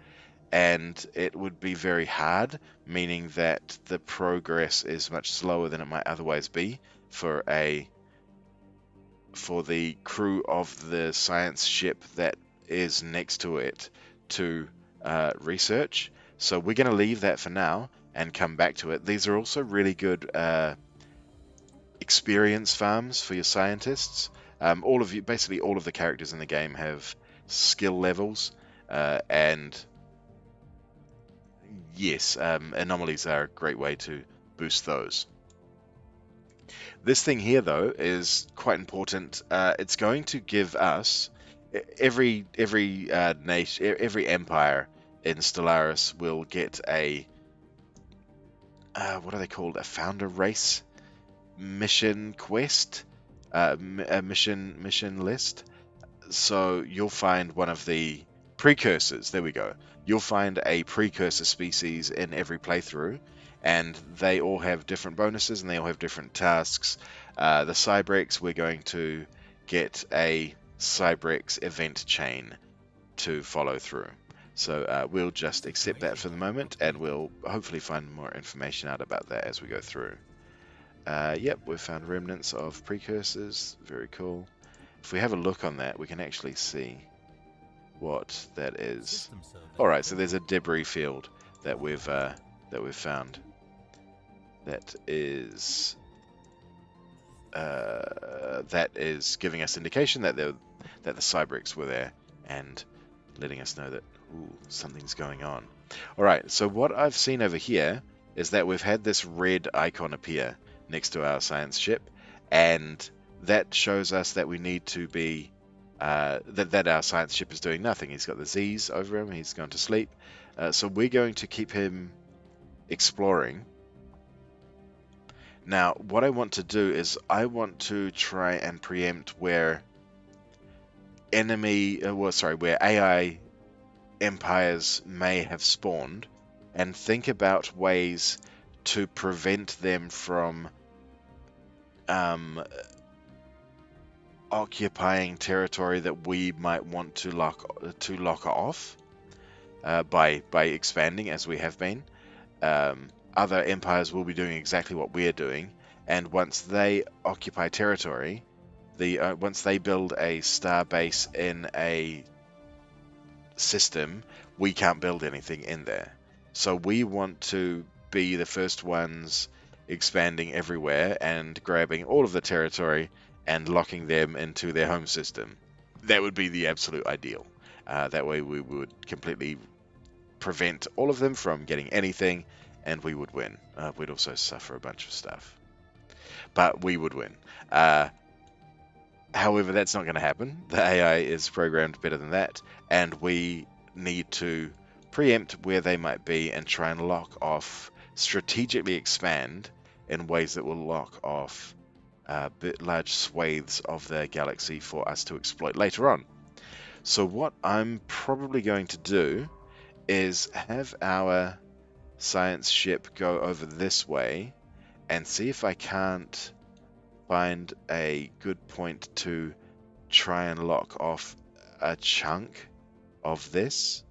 and it would be very hard, meaning that the progress is much slower than it might otherwise be for a for the crew of the science ship that is next to it to research. So we're going to leave that for now and come back to it. These are also really good experience farms for your scientists. All of you, basically all of the characters in the game have skill levels, and yes, anomalies are a great way to boost those. This thing here, though, is quite important. It's going to give us every nation, every empire in Stellaris will get a what are they called? A founder race mission quest, a mission list. So you'll find one of the precursors. There we go. You'll find a precursor species in every playthrough, and they all have different bonuses and they all have different tasks. The Cybrex, we're going to get a Cybrex event chain to follow through. So we'll just accept that for the Specialization moment, and complete. we'll hopefully find more information out about that as we go through. Yep, we've found remnants of precursors. Very cool. If we have a look on that, we can actually see what that is. System survey All right, so there's a complete. debris field that we've found. That is giving us indication that the Cybrex were there and letting us know that something's going on. All right, so what I've seen over here is that we've had this red icon appear next to our science ship, and that shows us that we need to be that our science ship is doing nothing. He's got the Z's over him. He's gone to sleep. So we're going to keep him exploring. Now, what I want to do is I want to try and preempt where where AI empires may have spawned, and think about ways to prevent them from um, occupying territory that we might want to lock off by expanding as we have been. Other empires will be doing exactly what we're doing, and once they occupy territory, once they build a star base in a system, we can't build anything in there. So we want to be the first ones expanding everywhere and grabbing all of the territory and locking them into their home system. That would be the absolute ideal. That way we would completely prevent all of them from getting anything, and we would win. We'd also suffer a bunch of stuff, but we would win. However, that's not going to happen. The AI is programmed better than that, and we need to preempt where they might be and try and lock off, strategically expand in ways that will lock off large swathes of the galaxy for us to exploit later on. So what I'm probably going to do is have our science ship go over this way and see if I can't find a good point to try and lock off a chunk of this.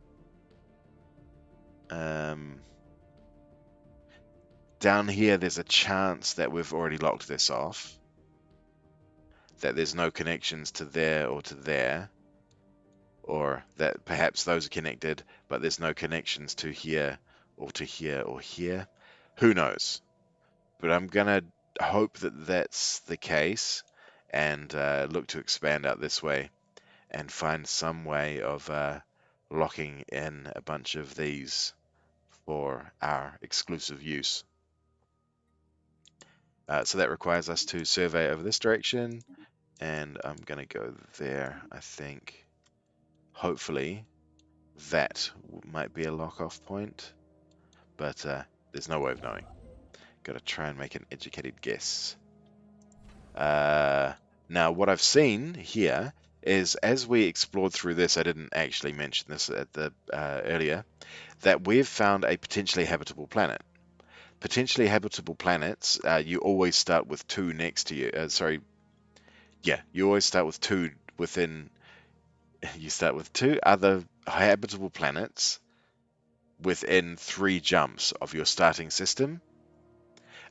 Down here, there's a chance that we've already locked this off, that there's no connections to there or to there, or that perhaps those are connected, but there's no connections to here or to here or here. Who knows? But I'm gonna hope that that's the case and look to expand out this way and find some way of locking in a bunch of these for our exclusive use. So that requires us to survey over this direction, and I'm going to go there, I think. Hopefully that might be a lock-off point, but there's no way of knowing. Got to try and make an educated guess. Now, what I've seen here is, as we explored through this, I didn't actually mention this at the earlier, that we've found a potentially habitable planet. Potentially habitable planets, you always start with two next to you. You always start with two within. You start with two other habitable planets within 3 jumps of your starting system.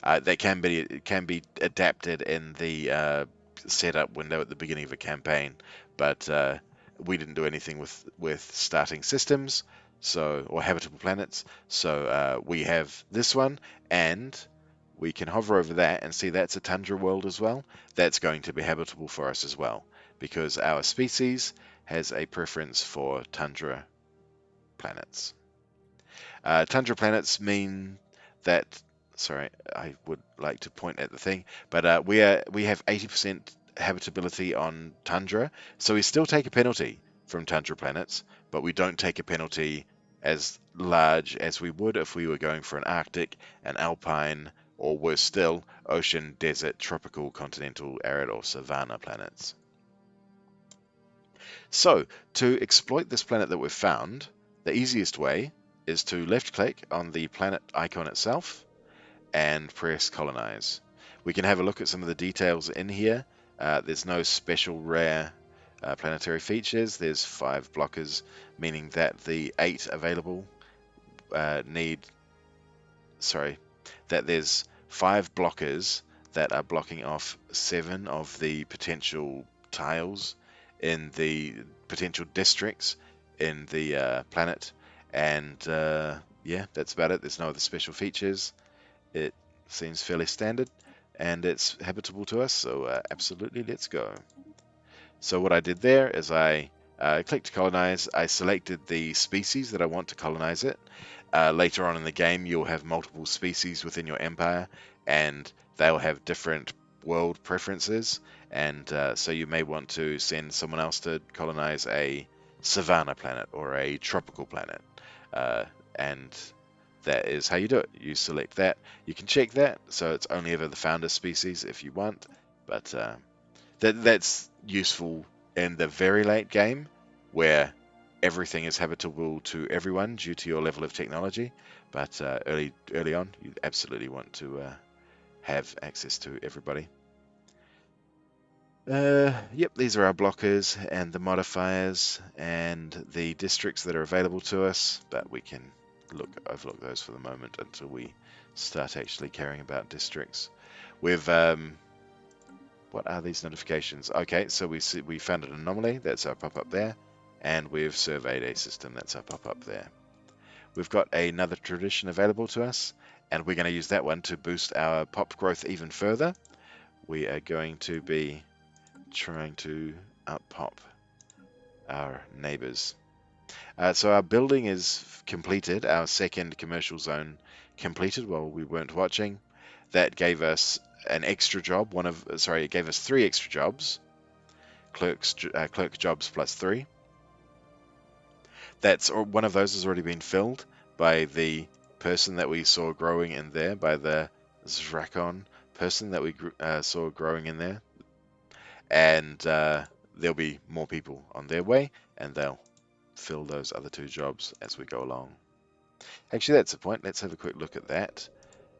That can be adapted in the setup window at the beginning of a campaign, but we didn't do anything with starting systems, or habitable planets. So we have this one, and we can hover over that and see that's a tundra world as well. That's going to be habitable for us as well, because our species has a preference for tundra planets. Tundra planets mean that. Sorry, I would like to point at the thing, but we have 80% habitability on tundra, so we still take a penalty from tundra planets, but we don't take a penalty as large as we would if we were going for an Arctic, an Alpine, or worse still, ocean, desert, tropical, continental, arid, or savanna planets. So, to exploit this planet that we've found, the easiest way is to left click on the planet icon itself and press colonize. We can have a look at some of the details in here. There's no special rare planetary features. There's 5 blockers, meaning that the 8 available that there's 5 blockers that are blocking off 7 of the potential tiles in the potential districts in the planet, and yeah, that's about it. There's no other special features. It seems fairly standard, and it's habitable to us, so absolutely, let's go. So what I did there is I clicked colonize. I selected the species that I want to colonize it. Later on in the game, you'll have multiple species within your empire, and they'll have different world preferences, and so you may want to send someone else to colonize a savanna planet or a tropical planet, and that is how you do it. You select that. You can check that, so it's only ever the founder species if you want, but that's useful in the very late game, where everything is habitable to everyone due to your level of technology. But early on, you absolutely want to have access to everybody. Yep, these are our blockers and the modifiers and the districts that are available to us, but we can overlook those for the moment until we start actually caring about districts. We've what are these notifications? Okay, so we found an anomaly, that's our pop-up there, and we've surveyed a system, that's our pop-up there. We've got another tradition available to us, and we're going to use that one to boost our pop growth even further. We are going to be trying to out-pop our neighbors. So our building is completed, our second commercial zone completed while we weren't watching. That gave us an extra job. It gave us 3 extra jobs. Clerk jobs plus 3. One of those has already been filled by the person that we saw growing in there, by the Zrakon person that we saw growing in there. And there'll be more people on their way, and they'll fill those other 2 jobs as we go along. Actually, that's the point. Let's have a quick look at that.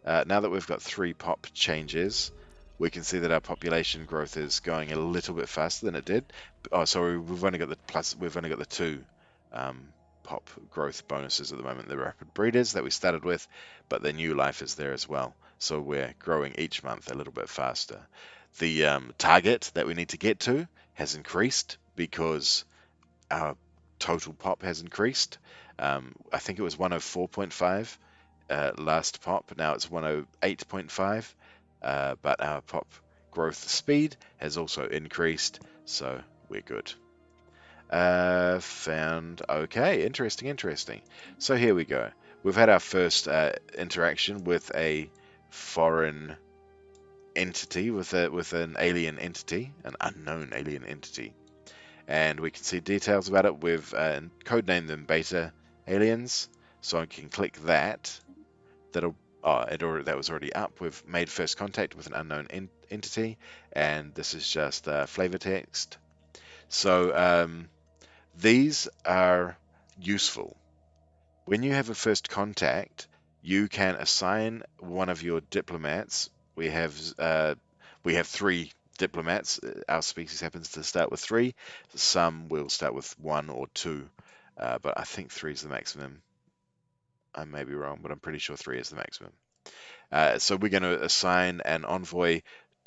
Now that we've got 3 pop changes, we can see that our population growth is going a little bit faster than it did. Oh, sorry, we've only got the 2 pop growth bonuses at the moment. The rapid breeders that we started with, but the new life is there as well. So we're growing each month a little bit faster. The target that we need to get to has increased because our total pop has increased. I think it was 104.5 last pop. Now it's 108.5, but our pop growth speed has also increased, so we're good. Okay, interesting. So here we go. We've had our first interaction with a foreign entity, with an alien entity, an unknown alien entity. and we can see details about it. We've codenamed them beta aliens, so I can click that. That'll that was already up. We've made first contact with an unknown entity, and this is just flavor text. So these are useful. When you have a first contact, you can assign one of your diplomats. We have 3 diplomats. Our species happens to start with 3. Some will start with 1 or 2, but I think 3 is the maximum. I may be wrong, but I'm pretty sure 3 is the maximum. So we're going to assign an envoy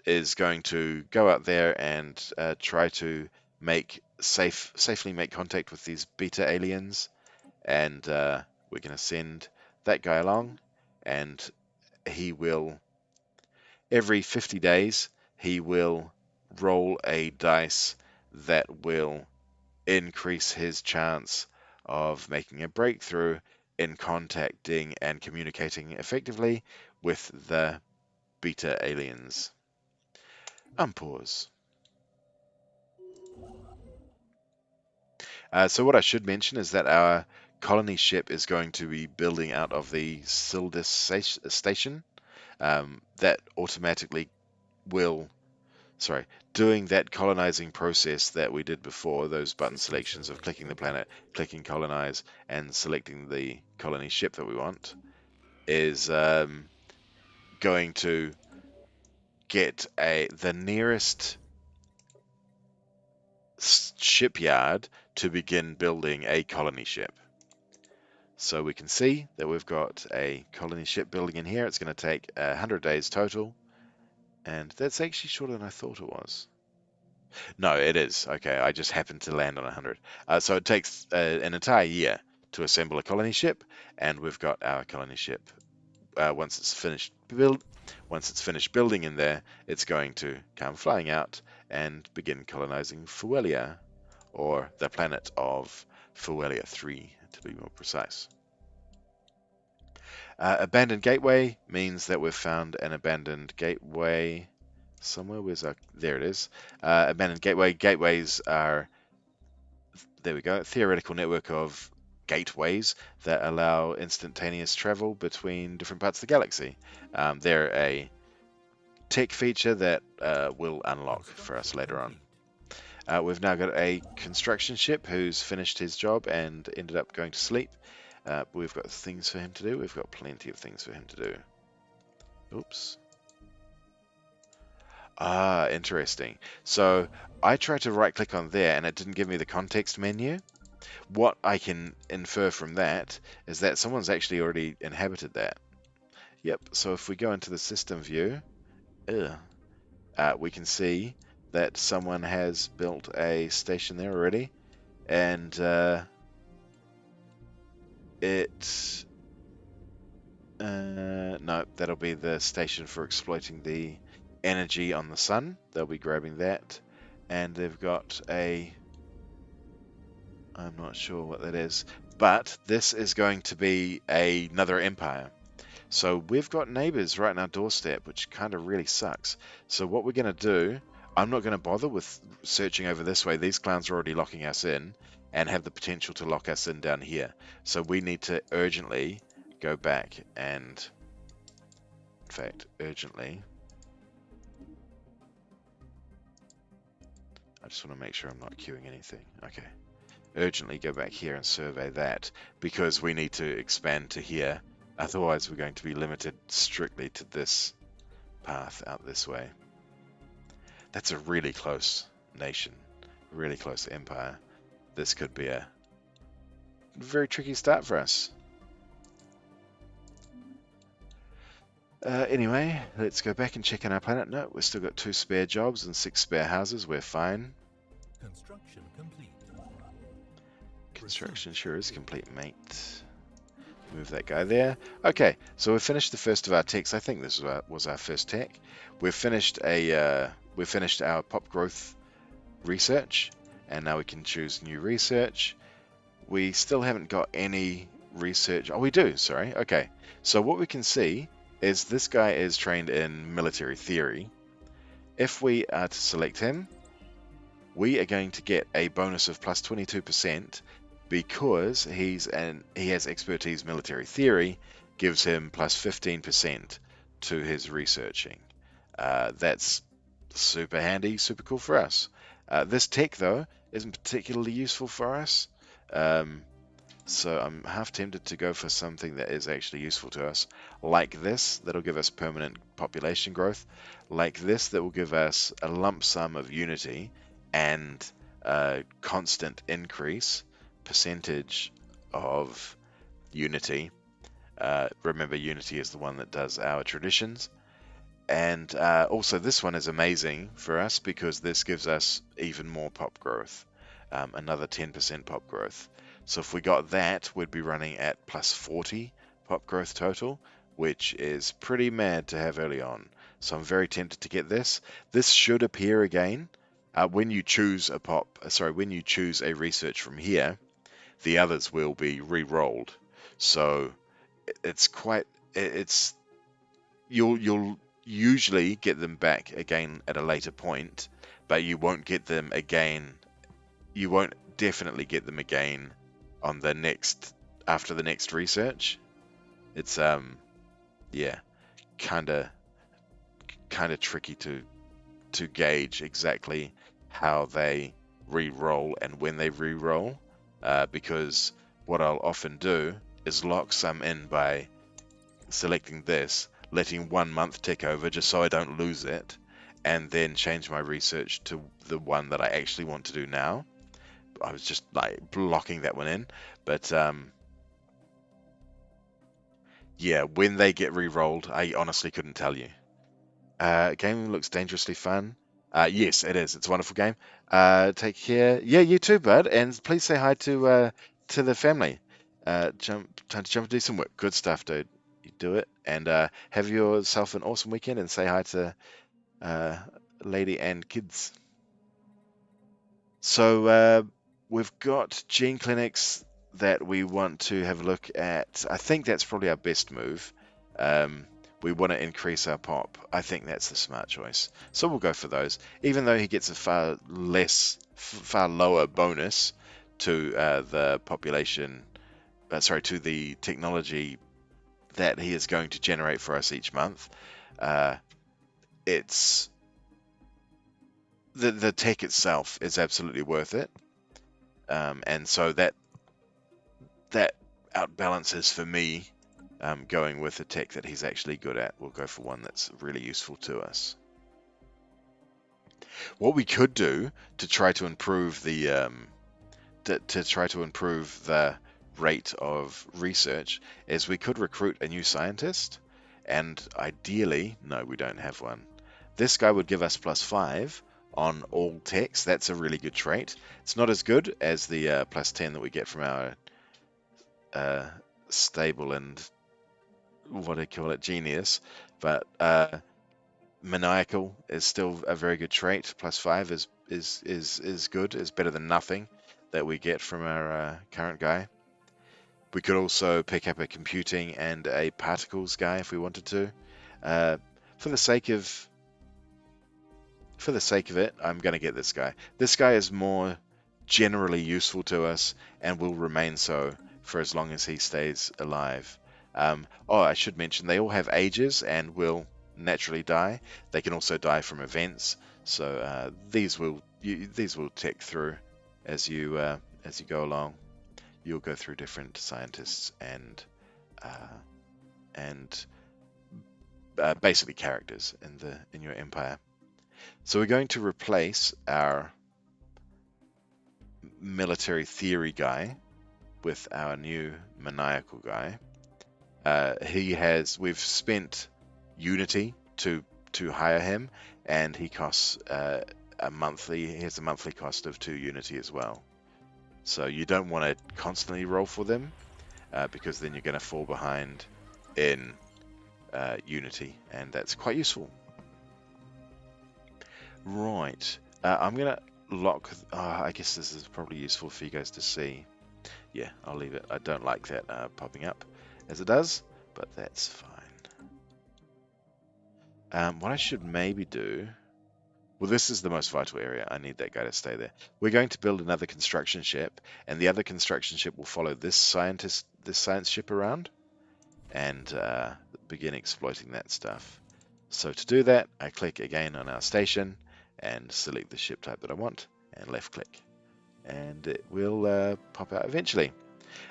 is going to go out there and try to safely make contact with these beta aliens, and we're going to send that guy along, and he will, every 50 days, he will roll a dice that will increase his chance of making a breakthrough in contacting and communicating effectively with the beta aliens. Unpause. So what I should mention is that our colony ship is going to be building out of the Sildis station. That automatically will, doing that colonizing process that we did before, those button selections of clicking the planet, clicking colonize, and selecting the colony ship that we want, is going to get the nearest shipyard to begin building a colony ship. So we can see that we've got a colony ship building in here. It's going to take 100 days total, and that's actually shorter than I thought it was. No, it is. Okay, I just happened to land on 100. So it takes an entire year to assemble a colony ship, and we've got our colony ship. Once it's finished building in there, it's going to come flying out and begin colonizing Fuelia, or the planet of Fuelia 3, to be more precise. Abandoned gateway means that we've found an abandoned gateway somewhere. There it is. Abandoned gateway. Gateways are, there we go, theoretical network of gateways that allow instantaneous travel between different parts of the galaxy. They're a tech feature that will unlock for us later on. We've now got a construction ship who's finished his job and ended up going to sleep. We've got things for him to do. We've got plenty of things for him to do. Oops. Ah, interesting. So I tried to right click on there and it didn't give me the context menu. What I can infer from that is that someone's actually already inhabited that. Yep, so if we go into the system view, we can see that someone has built a station there already, and no, that'll be the station for exploiting the energy on the sun. They'll be grabbing that, and they've got I'm not sure what that is, but this is going to be another empire. So we've got neighbors right on our doorstep, which kind of really sucks. So what we're going to do, I'm not going to bother with searching over this way. These clowns are already locking us in and have the potential to lock us in down here. So we need to urgently go back and, in fact, urgently, I just want to make sure I'm not queuing anything. Okay. Urgently go back here and survey that, because we need to expand to here. Otherwise, we're going to be limited strictly to this path out this way. That's a really close nation, really close empire. This could be a very tricky start for us. Anyway, let's go back and check on our planet. No, we've still got 2 spare jobs and 6 spare houses. We're fine. Construction complete. Construction sure is complete, mate. Move that guy there. Okay, so we've finished the first of our techs. I think this was our first tech. We've finished our pop growth research, and now we can choose new research. We still haven't got any research. Oh, we do. Sorry. Okay. So what we can see is this guy is trained in military theory. If we are to select him, we are going to get a bonus of plus 22% because he has expertise military theory, gives him plus 15% to his researching. That's super handy, super cool for us. This tech, though, isn't particularly useful for us. So I'm half tempted to go for something that is actually useful to us, like this, that'll give us permanent population growth, like this, that will give us a lump sum of unity and a constant increase percentage of unity. Remember, unity is the one that does our traditions. And also, this one is amazing for us because this gives us even more pop growth, another 10% pop growth. So if we got that, we'd be running at plus 40 pop growth total, which is pretty mad to have early on. So I'm very tempted to get this. This should appear again when you choose when you choose a research from here. The others will be re-rolled. So it's you'll usually get them back again at a later point, but you won't get them again. You won't definitely get them again on the next after the next research. It's yeah, kind of tricky to gauge exactly how they re-roll and when they re-roll, because what I'll often do is lock some in by selecting this, letting 1 month tick over just so I don't lose it, and then change my research to the one that I actually want to do now. I was just like blocking that one in, but yeah, when they get re-rolled, I honestly couldn't tell you. Game looks dangerously fun. Yes, it is. It's a wonderful game. Take care. Yeah, you too, bud. And please say hi to the family. Time to jump and do some work. Good stuff, dude. You do it, and have yourself an awesome weekend. And say hi to uh, lady and kids. So we've got gene clinics that we want to have a look at. I think that's probably our best move. We want to increase our pop. I think that's the smart choice. So we'll go for those. Even though he gets a far lower bonus to the population, to the technology that he is going to generate for us each month. It's the tech itself is absolutely worth it. And so that outbalances for me going with a tech that he's actually good at. We'll go for one that's really useful to us. What we could do to try to improve the rate of research is we could recruit a new scientist, and ideally, no, we don't have one. This guy would give us +5 on all techs. That's a really good trait. It's not as good as the +10 that we get from our stable and what do you call it, genius, but maniacal is still a very good trait. +5 is good, is better than nothing that we get from our current guy. We could also pick up a computing and a particles guy if we wanted to. For the sake of it, I'm going to get this guy. This guy is more generally useful to us and will remain so for as long as he stays alive. I should mention they all have ages and will naturally die. They can also die from events, so these will tick through as you go along. You'll go through different scientists and basically characters in your empire. So we're going to replace our military theory guy with our new maniacal guy. We've spent unity to hire him, and he costs he has a monthly cost of 2 unity as well. So you don't want to constantly roll for them, because then you're going to fall behind in unity, and that's quite useful. Right, I'm going to lock. I guess this is probably useful for you guys to see. Yeah, I'll leave it. I don't like that popping up as it does, but that's fine. What I should maybe do Well, this is the most vital area. I need that guy to stay there. We're going to build another construction ship, and the other construction ship will follow this science ship around and begin exploiting that stuff. So to do that, I click again on our station and select the ship type that I want, and left click, and it will pop out eventually.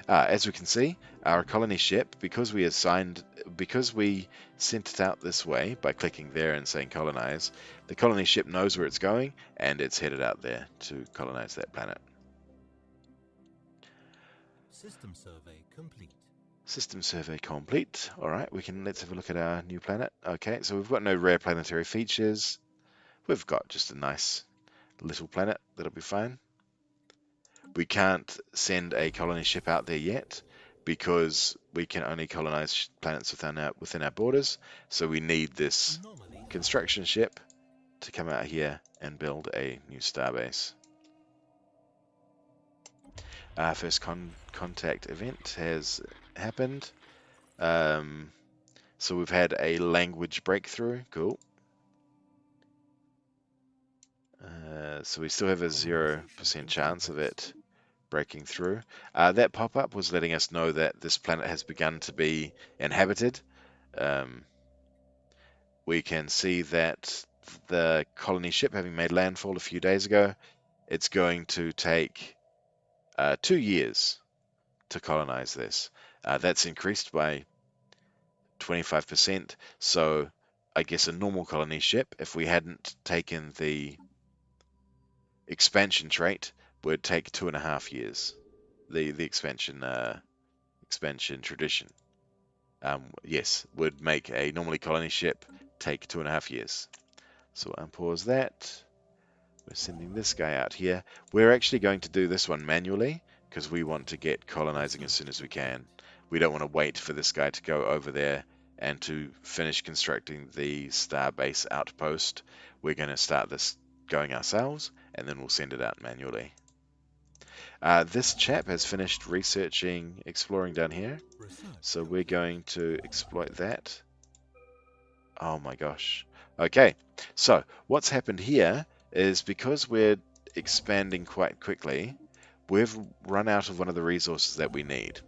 As we can see, our colony ship, because we sent it out this way by clicking there and saying colonize, the colony ship knows where it's going and it's headed out there to colonize that planet. System survey complete. System survey complete. All right, let's have a look at our new planet. Okay, so we've got no rare planetary features. We've got just a nice little planet that'll be fine. We can't send a colony ship out there yet because we can only colonize planets within our borders. So we need this construction ship to come out here and build a new starbase. Our first contact event has happened. So we've had a language breakthrough. Cool. So we still have a 0% chance of it breaking through. That pop-up was letting us know that this planet has begun to be inhabited. We can see that the colony ship, having made landfall a few days ago, it's going to take 2 years to colonize this. That's increased by 25%. So I guess a normal colony ship, if we hadn't taken the expansion trait, would take 2.5 years. The expansion tradition, yes, would make a normally colony ship take 2.5 years. So I'll unpause that. We're sending this guy out here. We're actually going to do this one manually because we want to get colonizing as soon as we can. We don't want to wait for this guy to go over there and to finish constructing the starbase outpost. We're going to start this going ourselves and then we'll send it out manually. This chap has finished exploring down here. So we're going to exploit that. Oh my gosh. Okay, so what's happened here is because we're expanding quite quickly, we've run out of one of the resources that we need.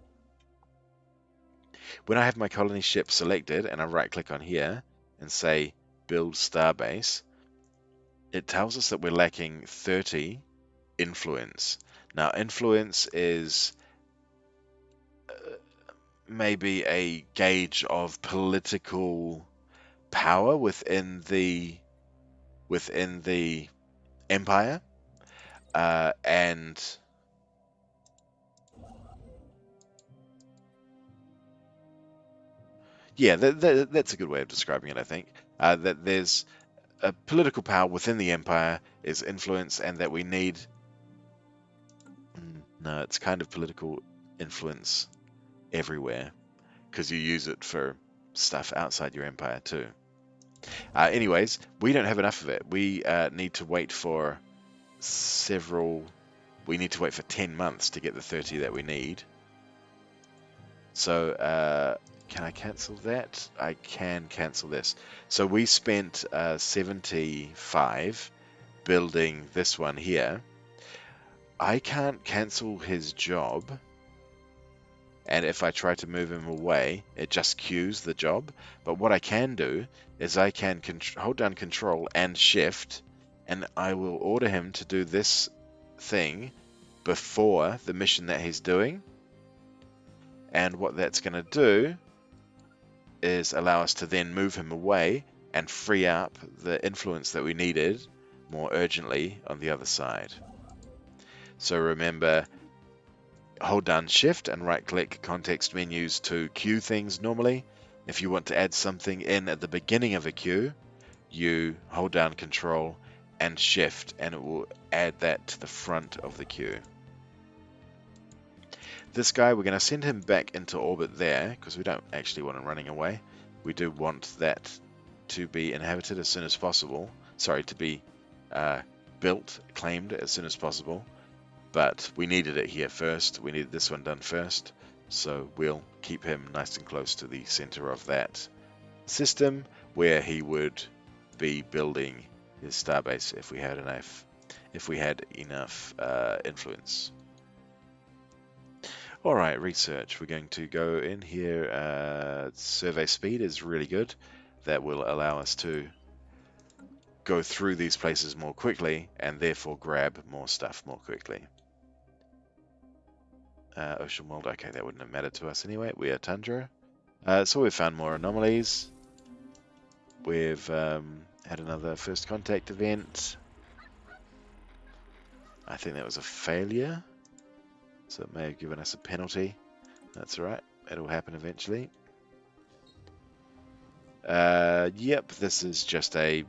When I have my colony ship selected and I right click on here and say build starbase, it tells us that we're lacking 30 influence. Now influence is maybe a gauge of political power within the empire, and yeah, that's a good way of describing it. I think that there's a political power within the empire is influence, and that we need. No, it's kind of political influence everywhere because you use it for stuff outside your empire too. Anyways, we don't have enough of it. We need to wait for we need to wait for 10 months to get the 30 that we need. So can I cancel that? I can cancel this. So we spent 75 building this one here. I can't cancel his job. And if I try to move him away, it just queues the job. But what I can do is I can hold down Control and Shift, and I will order him to do this thing before the mission that he's doing. And what that's going to do is allow us to then move him away and free up the influence that we needed more urgently on the other side. So remember, hold down Shift and right click context menus to queue things normally. If you want to add something in at the beginning of a queue, you hold down Control and Shift and it will add that to the front of the queue. This guy, we're going to send him back into orbit there because we don't actually want him running away. We do want that to be inhabited as soon as possible. Sorry, to be claimed as soon as possible. But we needed it here first. We needed this one done first. So we'll keep him nice and close to the center of that system where he would be building his starbase if we had enough influence. All right, research. We're going to go in here. Survey speed is really good. That will allow us to go through these places more quickly and therefore grab more stuff more quickly. Ocean world, okay, that wouldn't have mattered to us anyway. We are tundra. So we've found more anomalies. We've had another first contact event. I think that was a failure. So it may have given us a penalty. That's alright. It'll happen eventually. Yep, this is just a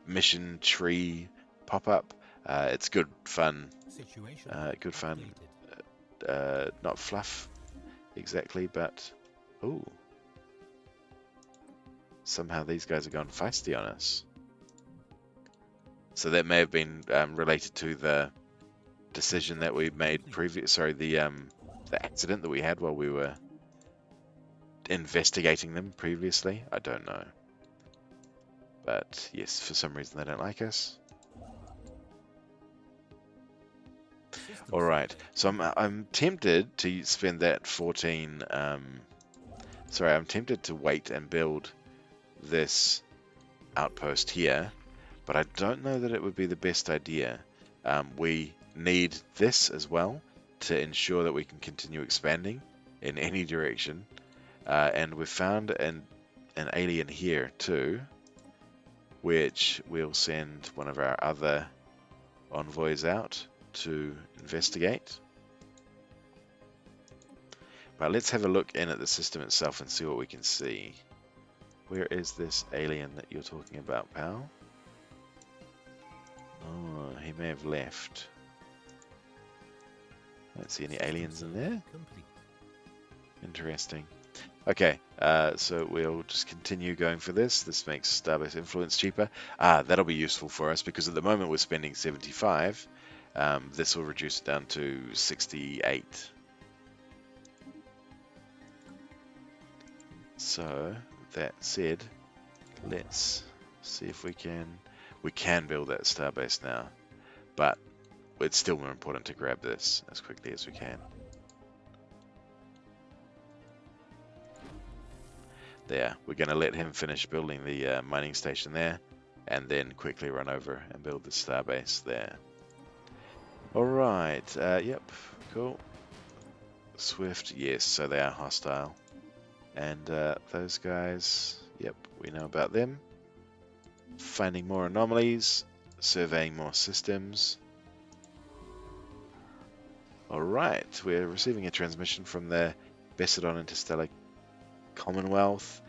mission tree pop-up. It's good fun. Situation Good fun. completed. Not fluff exactly, but ooh, somehow these guys are gone feisty on us. So that may have been related to the decision that we made previous. Sorry, the accident that we had while we were investigating them previously. I don't know, but yes, for some reason they don't like us. All right, so I'm tempted to spend that 14. Sorry, I'm tempted to wait and build this outpost here, but I don't know that it would be the best idea. We need this as well to ensure that we can continue expanding in any direction. And we've found an alien here too, which we'll send one of our other envoys out to investigate. But let's have a look in at the system itself and see what we can see. Where is this alien that you're talking about, pal? Oh, he may have left. I don't see any aliens in there. Interesting. Okay, so we'll just continue going for this. This makes Starbase influence cheaper. That'll be useful for us because at the moment we're spending 75. This will reduce it down to 68. So, that said, let's see if we can build that starbase now, but it's still more important to grab this as quickly as we can. There, we're going to let him finish building the mining station there, and then quickly run over and build the starbase there. Alright, yep, cool. Swift, yes, so they are hostile. And those guys, yep, we know about them. Finding more anomalies, surveying more systems. Alright, we're receiving a transmission from the Bessidon Interstellar Commonwealth.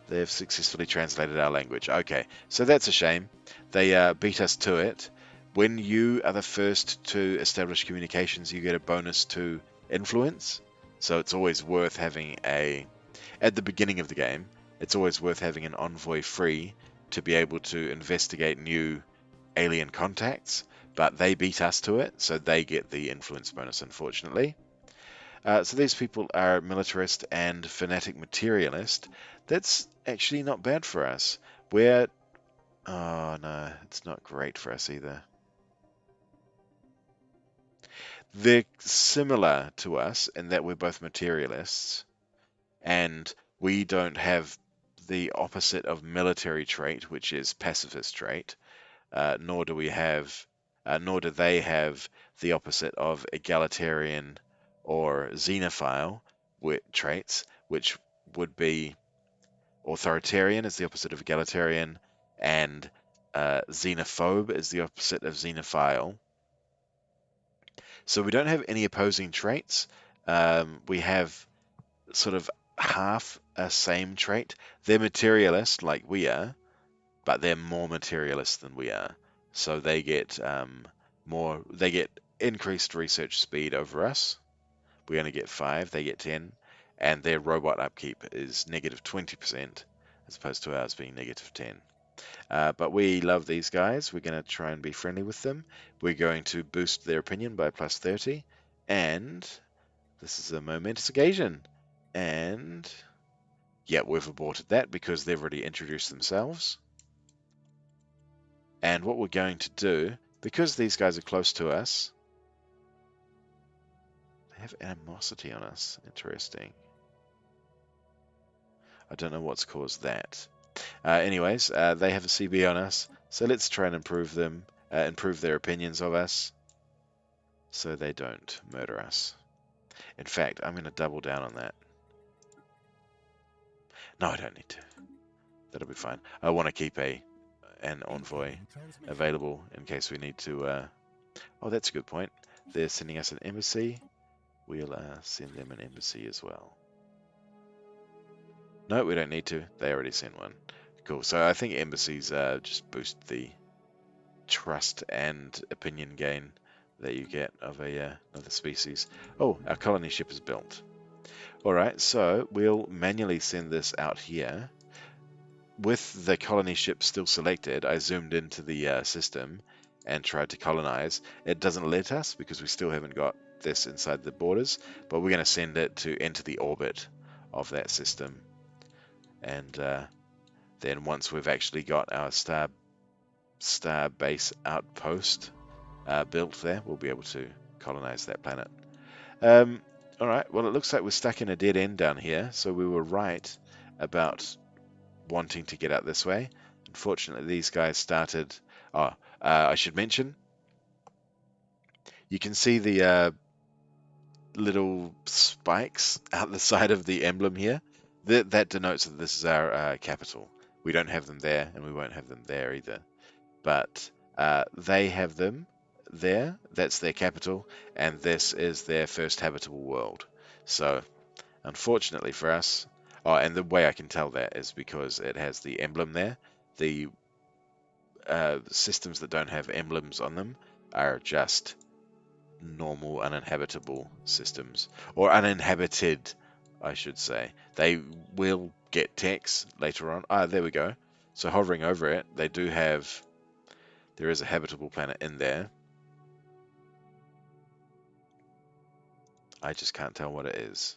They've successfully translated our language. Okay, so that's a shame. They beat us to it. When you are the first to establish communications, you get a bonus to influence. So it's always worth having at the beginning of the game, it's always worth having an envoy free to be able to investigate new alien contacts. But they beat us to it, so they get the influence bonus, unfortunately. So these people are militarist and fanatic materialist. That's actually not bad for us. Oh no, it's not great for us either. They're similar to us in that we're both materialists, and we don't have the opposite of military trait, which is pacifist trait, nor do they have the opposite of egalitarian or xenophile traits, which would be authoritarian is the opposite of egalitarian, and xenophobe is the opposite of xenophile. So we don't have any opposing traits. We have sort of half a same trait. They're materialist like we are, but they're more materialist than we are. So they get they get increased research speed over us. We only get 5, they get 10, and their robot upkeep is negative 20% as opposed to ours being negative 10. But we love these guys. We're going to try and be friendly with them. We're going to boost their opinion by plus 30, and this is a momentous occasion. And yeah, we've aborted that because they've already introduced themselves. And what we're going to do, because these guys are close to us, they have animosity on us. Interesting. I don't know what's caused that. Anyways, they have a CB on us, so let's try and improve their opinions of us, so they don't murder us. In fact, I'm going to double down on that. No, I don't need to. That'll be fine. I want to keep an envoy available in case we need to. Oh, that's a good point. They're sending us an embassy. We'll send them an embassy as well. No, we don't need to. They already sent one. Cool. So I think embassies just boost the trust and opinion gain that you get of another species. Oh, our colony ship is built. Alright, so we'll manually send this out here. With the colony ship still selected, I zoomed into the system and tried to colonize. It doesn't let us because we still haven't got this inside the borders, but we're going to send it to enter the orbit of that system. And then once we've actually got our star base outpost built there, we'll be able to colonize that planet. Alright, well it looks like we're stuck in a dead end down here, so we were right about wanting to get out this way. Unfortunately, these guys started... I should mention, you can see the little spikes out the side of the emblem here. That denotes that this is our capital. We don't have them there, and we won't have them there either. But they have them there. That's their capital, and this is their first habitable world. So, unfortunately for us, and the way I can tell that is because it has the emblem there. The systems that don't have emblems on them are just normal uninhabitable systems, or uninhabited, I should say. They will get text later on. There we go. So hovering over it, there is a habitable planet in there. I just can't tell what it is.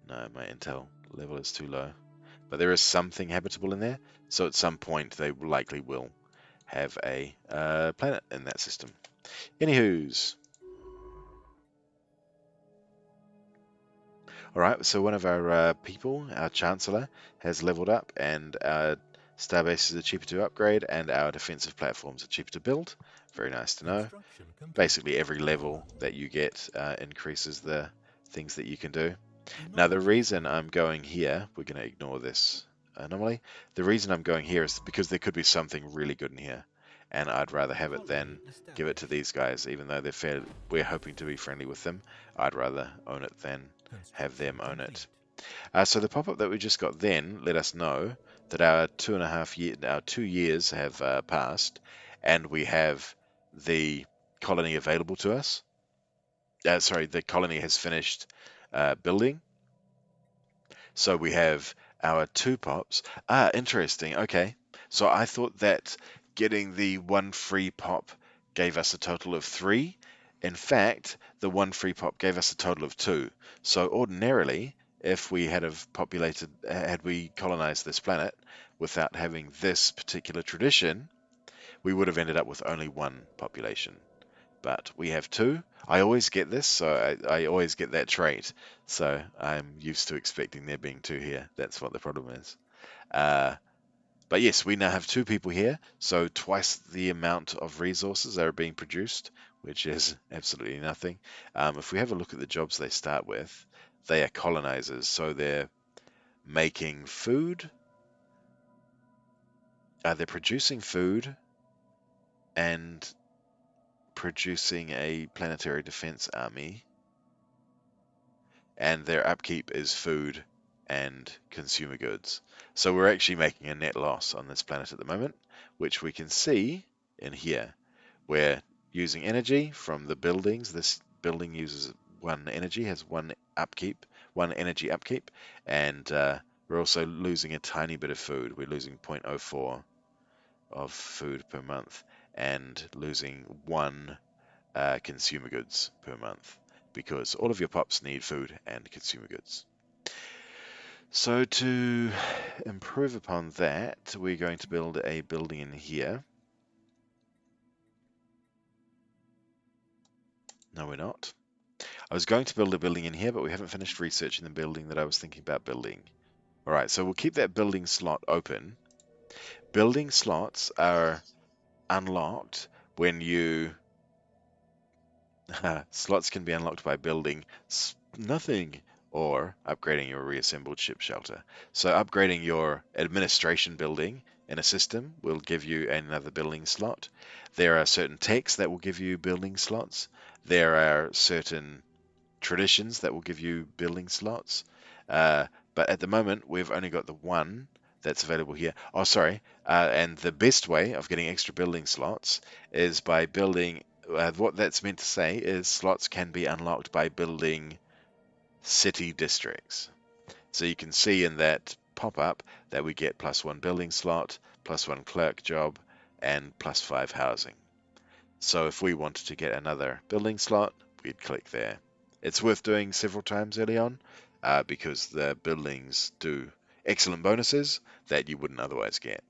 No, my intel level is too low. But there is something habitable in there, so at some point they likely will have a planet in that system. Anywho's. Alright, so one of our people, our Chancellor, has leveled up, and our starbases are cheaper to upgrade, and our defensive platforms are cheaper to build. Very nice to know. Basically every level that you get increases the things that you can do. Now the reason I'm going here, we're going to ignore this anomaly. The reason I'm going here is because there could be something really good in here, and I'd rather have it than give it to these guys, even though we're hoping to be friendly with them. I'd rather own it than have them own it. So the pop-up that we just got then let us know that our 2 years have passed, and we have the colony available to us. The colony has finished building. So we have our 2 pops. Interesting. Okay. So I thought that getting the 1 free pop gave us a total of 3. In fact, the 1 free pop gave us a total of 2. So ordinarily, if we had we colonized this planet without having this particular tradition, we would have ended up with only 1 population. But we have 2. I always get this, so I always get that trait. So I'm used to expecting there being 2 here. That's what the problem is. But yes, we now have 2 people here, so twice the amount of resources that are being produced, which is absolutely nothing. If we have a look at the jobs they start with, they are colonizers, so they're making food. They're producing food and producing a planetary defense army, and their upkeep is food and consumer goods. So we're actually making a net loss on this planet at the moment, which we can see in here. We're using energy from the buildings. This building uses 1 energy, has 1 energy upkeep, and we're also losing a tiny bit of food. We're losing 0.04 of food per month, and losing 1 consumer goods per month, because all of your pops need food and consumer goods. So to improve upon that, we're going to build a building in here. No, we're not. I was going to build a building in here, but we haven't finished researching the building that I was thinking about building. All right, so we'll keep that building slot open. Building slots are unlocked when you... slots can be unlocked by building nothing or upgrading your reassembled ship shelter. So upgrading your administration building in a system will give you another building slot. There are certain techs that will give you building slots. There are certain traditions that will give you building slots. But at the moment, we've only got the one that's available here. Oh, sorry. And the best way of getting extra building slots is by building. What that's meant to say is slots can be unlocked by building city districts. So you can see in that pop-up that we get +1 building slot, +1 clerk job, and +5 housing. So if we wanted to get another building slot, we'd click there. It's worth doing several times early on because the buildings do excellent bonuses that you wouldn't otherwise get.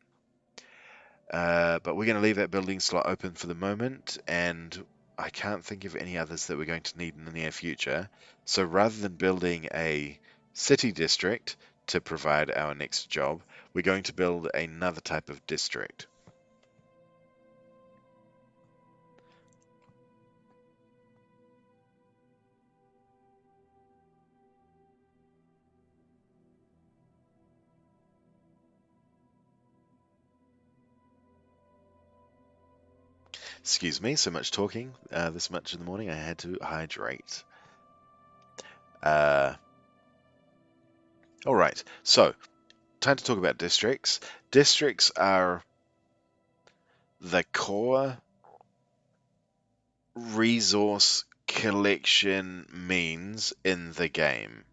But we're going to leave that building slot open for the moment, and I can't think of any others that we're going to need in the near future. So rather than building a city district to provide our next job, we're going to build another type of district. Excuse me, so much talking this much in the morning. I had to hydrate. All right, so time to talk about districts. Districts are the core resource collection means in the game.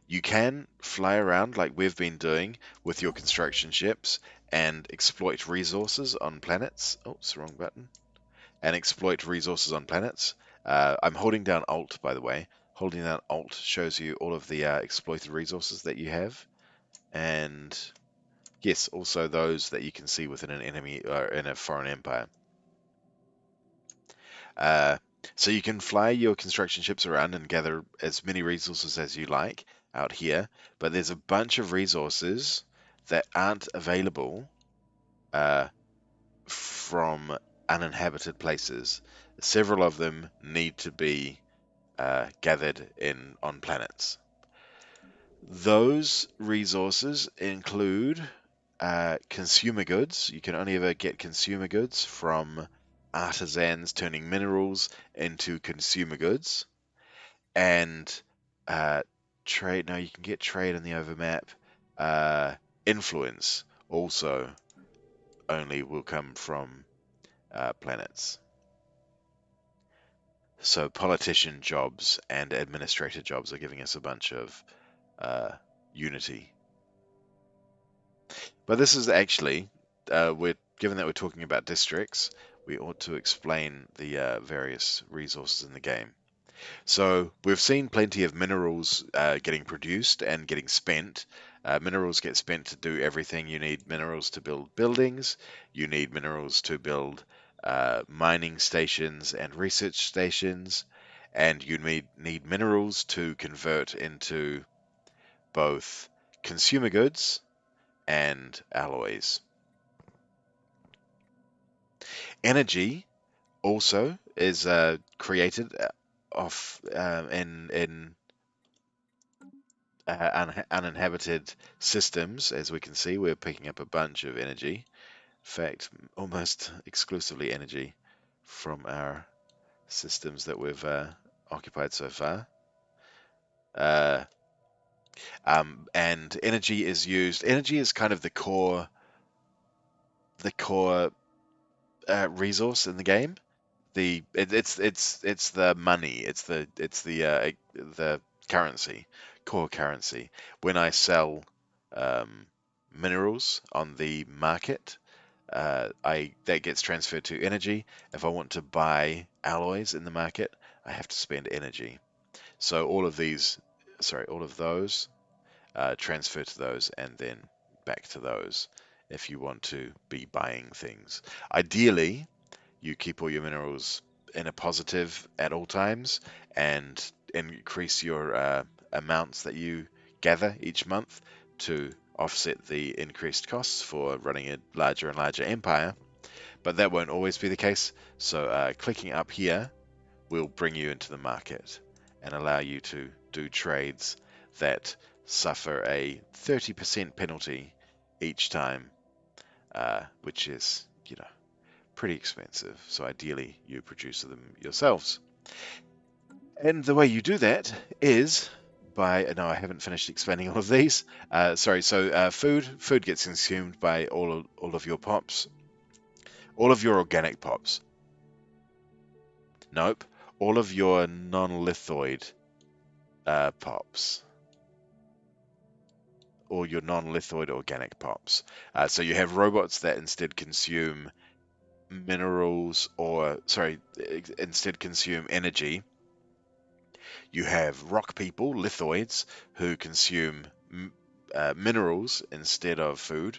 You can fly around like we've been doing with your construction ships and exploit resources on planets. Oh, it's the wrong button. And exploit resources on planets. I'm holding down Alt, by the way. Holding down Alt shows you all of the exploited resources that you have. And yes, also those that you can see within an enemy or in a foreign empire. Uh, so you can fly your construction ships around and gather as many resources as you like out here, but there's a bunch of resources that aren't available from uninhabited places. Several of them need to be gathered in on planets. Those resources include consumer goods. You can only ever get consumer goods from artisans turning minerals into consumer goods. And trade. No, you can get trade in the overmap. Influence also only will come from planets. So politician jobs and administrator jobs are giving us a bunch of unity. But this is actually, given that we're talking about districts, we ought to explain the various resources in the game. So we've seen plenty of minerals getting produced and getting spent. Minerals get spent to do everything. You need minerals to build buildings. You need minerals to build mining stations and research stations. And you need minerals to convert into both consumer goods and alloys. Energy also is created off in uninhabited systems. As we can see, we're picking up a bunch of energy. In fact, almost exclusively energy from our systems that we've occupied so far. And energy is used. Energy is kind of the core resource in the game. It's the money. It's the currency, core currency. When I sell um, minerals on the market, I that gets transferred to energy. If I want to buy alloys in the market, I have to spend energy. So all of those transfer to those, and then back to those if you want to be buying things. Ideally, you keep all your minerals in a positive at all times and increase your amounts that you gather each month to offset the increased costs for running a larger and larger empire. But that won't always be the case. So clicking up here will bring you into the market and allow you to do trades that suffer a 30% penalty each time, which is, pretty expensive. So ideally, you produce them yourselves. And the way you do that is by, no, I haven't finished explaining all of these. Sorry, so food gets consumed by all of your pops, all of your organic pops. Nope, all of your non-lithoid pops, or your non-lithoid organic pops. So you have robots that instead consume minerals, or sorry, instead consume energy. You have rock people, lithoids, who consume minerals instead of food.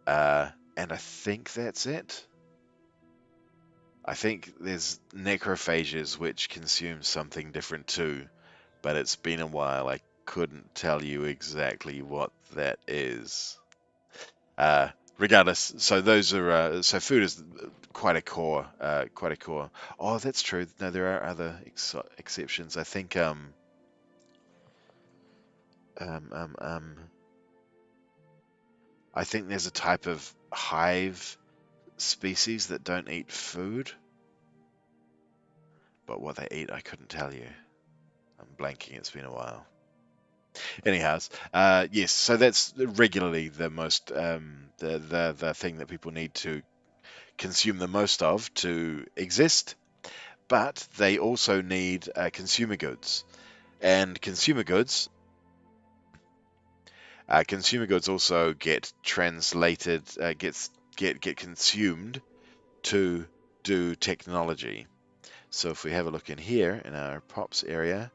And I think that's it. I think there's necrophages which consume something different too, but it's been a while. I couldn't tell you exactly what that is. Regardless, so those are so food is quite a core, quite a core. Oh, that's true. No, there are other exceptions. Um, um, um, I think there's a type of hive species that don't eat food, but what they eat, I couldn't tell you. I'm blanking. It's been a while. Anyhow, yes. So that's regularly the most the thing that people need to consume the most of to exist. But they also need consumer goods, and consumer goods also get translated, get consumed to do technology. So if we have a look in here in our pops area,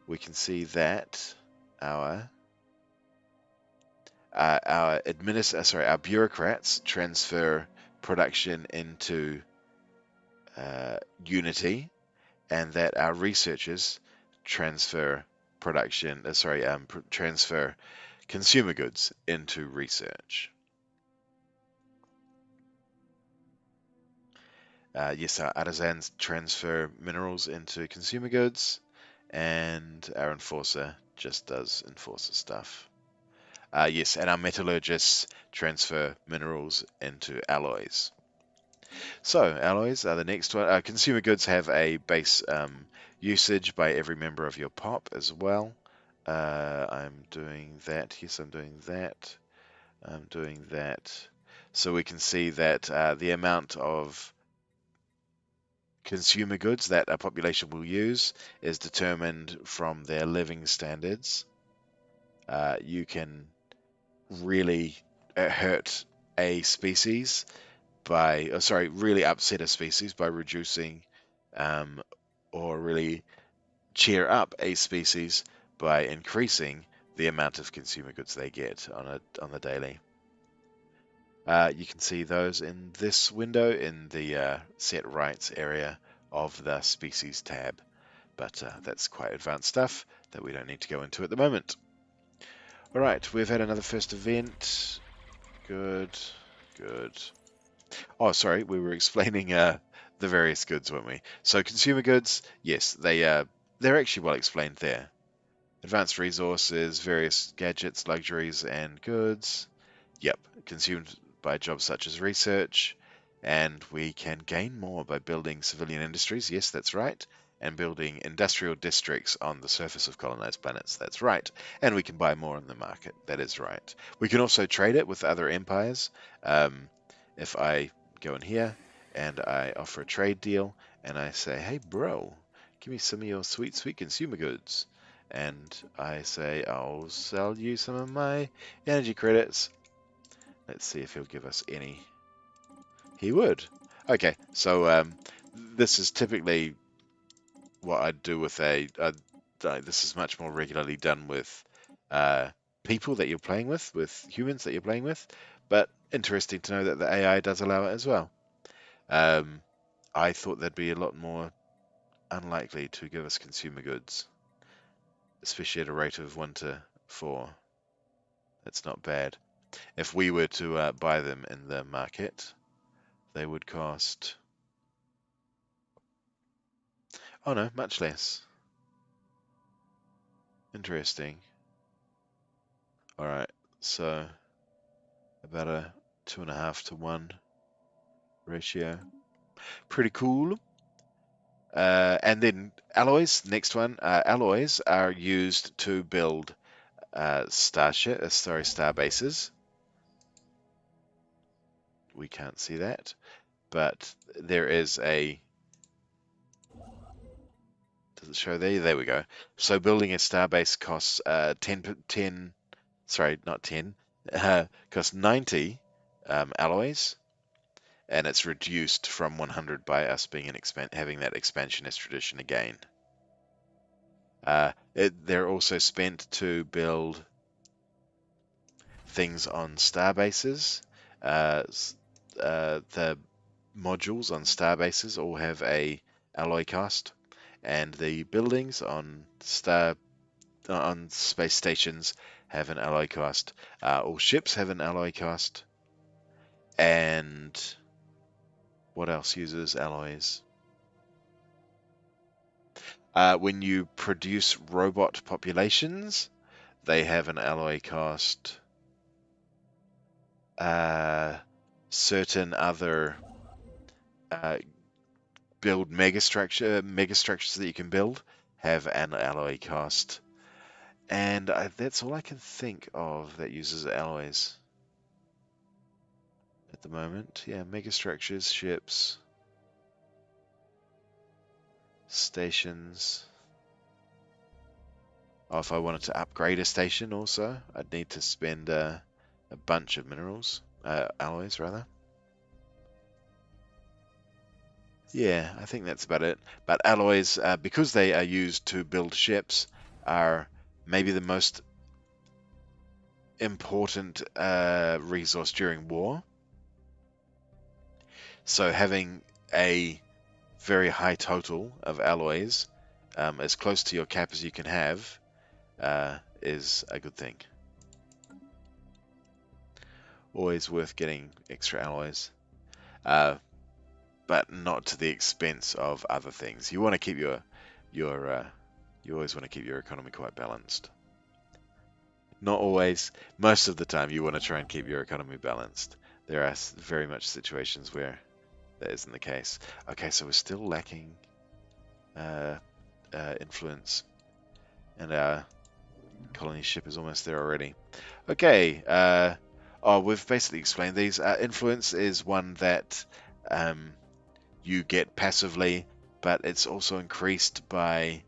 we can see that our our bureaucrats transfer production into Unity, and that our researchers transfer transfer consumer goods into research. Yes, our artisans transfer minerals into consumer goods, and our enforcer just does enforcer stuff. Yes, and our metallurgists transfer minerals into alloys. So, alloys are the next one. Consumer goods have a base usage by every member of your POP as well. I'm doing that. Yes, I'm doing that. I'm doing that. So we can see that the amount of consumer goods that a population will use is determined from their living standards. You can really hurt a species really upset a species by reducing, um, or really cheer up a species by increasing the amount of consumer goods they get on the daily. You can see those in this window in the set rights area of the species tab, but that's quite advanced stuff that we don't need to go into at the moment. Alright, we've had another first event. Good, good. Oh, sorry, we were explaining the various goods, weren't we? So consumer goods, yes, they're actually well explained there. Advanced resources, various gadgets, luxuries, and goods. Yep, consumed by jobs such as research, and we can gain more by building civilian industries. Yes, that's right. And building industrial districts on the surface of colonized planets. That's right. And we can buy more on the market. That is right. We can also trade it with other empires. If I go in here and I offer a trade deal and I say, hey, bro, give me some of your sweet, sweet consumer goods. And I say, I'll sell you some of my energy credits. Let's see if he'll give us any. He would. Okay, so this is typically what I'd do with this is much more regularly done with people that you're playing with humans that you're playing with. But interesting to know that the AI does allow it as well. Um, I thought that'd be a lot more unlikely to give us consumer goods, especially at a rate of 1 to 4. That's not bad. If we were to buy them in the market, they would cost, oh no, much less. Interesting. All right, so about a 2.5 to 1 ratio. Pretty cool. And then alloys, next one. Alloys are used to build star bases. We can't see that, but there is a. Does it show there? There we go. So building a star base costs 10. Sorry, not 10. Costs 90 alloys, and it's reduced from 100 by us being having that expansionist tradition again. They're also spent to build things on star bases. The modules on star bases all have a alloy cost, and the buildings on space stations have an alloy cost. All ships have an alloy cost, and what else uses alloys? When you produce robot populations, they have an alloy cost. Certain other megastructures that you can build have an alloy cost, and that's all I can think of that uses alloys at the moment. Yeah, megastructures, ships, stations. Oh, if I wanted to upgrade a station also, I'd need to spend a bunch of alloys rather. Yeah, I think that's about it. But alloys, because they are used to build ships, are maybe the most important resource during war. So having a very high total of alloys, as close to your cap as you can have, is a good thing. Always worth getting extra alloys. But not to the expense of other things. You want to keep you always want to keep your economy quite balanced. Not always. Most of the time, you want to try and keep your economy balanced. There are very much situations where that isn't the case. Okay, so we're still lacking influence, and our colony ship is almost there already. Okay. We've basically explained these. Influence is one that you get passively, but it's also increased by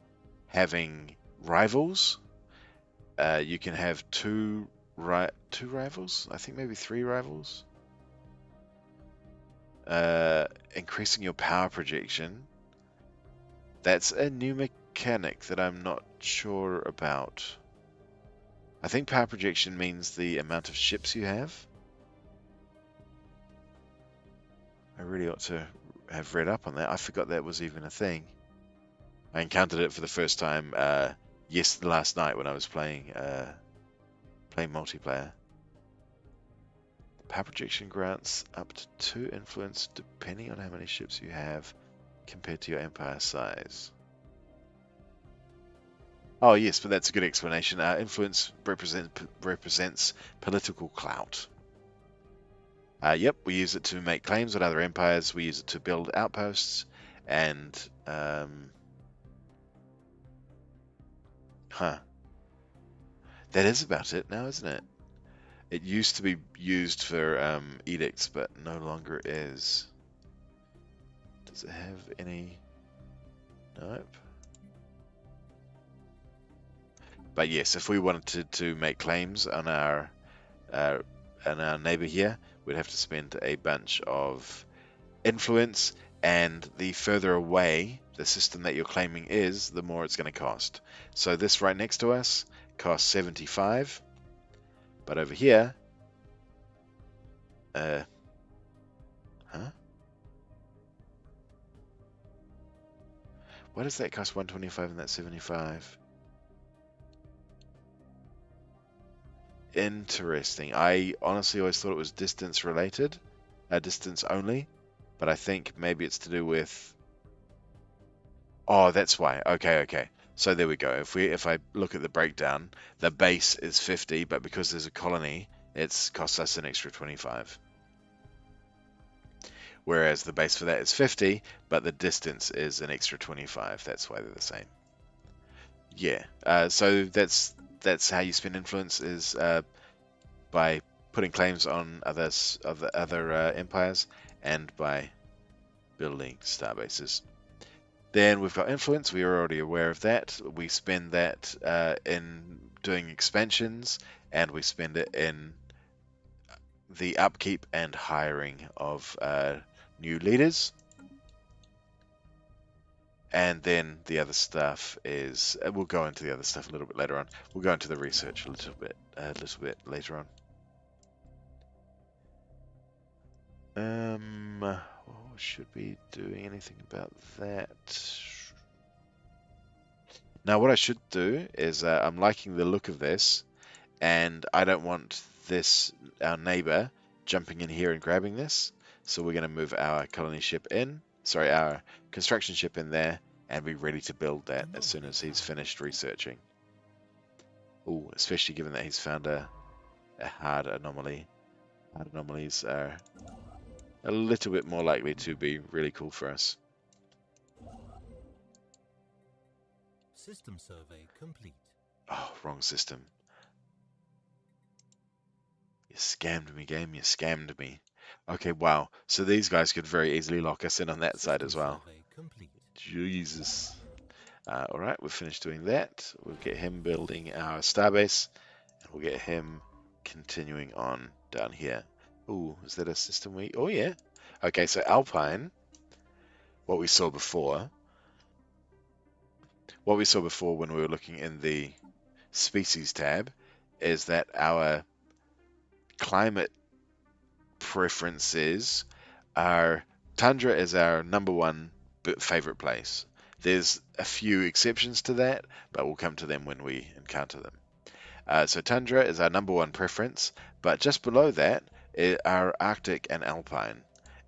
having rivals. You can have two rivals, I think maybe 3 rivals. Increasing your power projection. That's a new mechanic that I'm not sure about. I think power projection means the amount of ships you have. I really ought to have read up on that. I forgot that was even a thing. I encountered it for the first time last night when I was playing multiplayer. Power projection grants up to 2 influence depending on how many ships you have compared to your empire size. Oh yes, but that's a good explanation. Influence represents political clout. Yep, we use it to make claims on other empires. We use it to build outposts, and that is about it now, isn't it? It used to be used for edicts, but no longer is. Does it have any? Nope. But yes, if we wanted to make claims on our neighbor here, we'd have to spend a bunch of influence, and the further away the system that you're claiming is, the more it's going to cost. So this right next to us costs 75, But over here, huh? Why does that cost 125 and that's 75? Interesting. I honestly always thought it was distance related, distance only, but I think maybe it's to do with. Oh, that's why. Okay, okay. So there we go. If I look at the breakdown, the base is 50, but because there's a colony, it's costs us an extra 25. Whereas the base for that is 50, but the distance is an extra 25. That's why they're the same. Yeah. So that's how you spend influence is by putting claims on other empires and by building star bases. Then we've got influence. We are already aware of that. We spend that in doing expansions, and we spend it in the upkeep and hiring of new leaders. And then the other stuff is we'll go into the other stuff a little bit later on. We'll go into the research a little bit later on. Should we do anything about that? Now, what I should do is I'm liking the look of this, and I don't want our neighbor, jumping in here and grabbing this. So we're going to move our colony ship in, sorry, our construction ship in there, and be ready to build that as soon as he's finished researching. Oh, especially given that he's found a hard anomaly. Hard anomalies are a little bit more likely to be really cool for us. System survey complete. Oh, wrong system. You scammed me, game. You scammed me. Okay, wow. So these guys could very easily lock us in on that side as well. Jesus. Alright, we've finished doing that. We'll get him building our starbase, and we'll get him continuing on down here. Ooh, is that a system we... Oh, yeah. Okay, so Alpine, what we saw before when we were looking in the species tab, is that our climate preferences are... Tundra is our number one favorite place. There's a few exceptions to that, but we'll come to them when we encounter them. So Tundra is our number one preference, but just below that are Arctic and Alpine.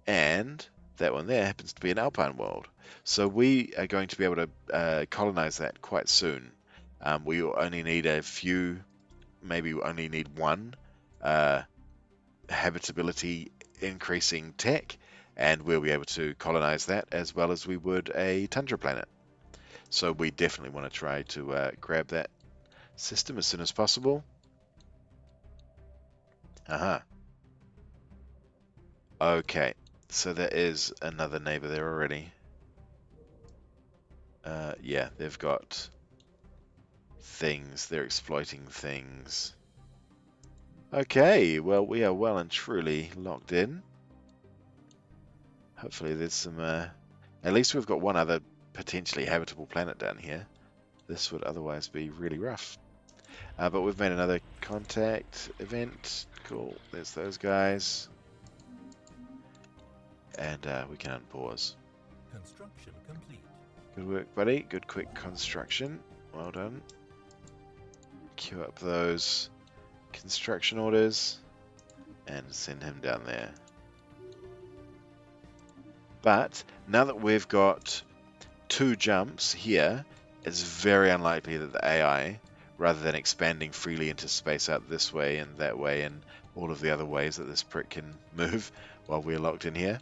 And that one there happens to be an Alpine world. So we are going to be able to colonize that quite soon. We will only need a few, maybe we only need one habitability increasing tech, and we'll be able to colonize that as well as we would a tundra planet. So we definitely want to try to grab that system as soon as possible. Aha. Okay, so there is another neighbor there already. Yeah, they've got things. They're exploiting things. Okay, well, we are well and truly locked in. Hopefully there's some... at least we've got one other potentially habitable planet down here. This would otherwise be really rough. But we've made another contact event. Cool, there's those guys. And we can unpause. Construction complete. Good work, buddy. Good quick construction. Well done. Queue up those construction orders and send him down there. But now that we've got 2 jumps here, it's very unlikely that the AI, rather than expanding freely into space out this way and that way and all of the other ways that this prick can move while we're locked in here,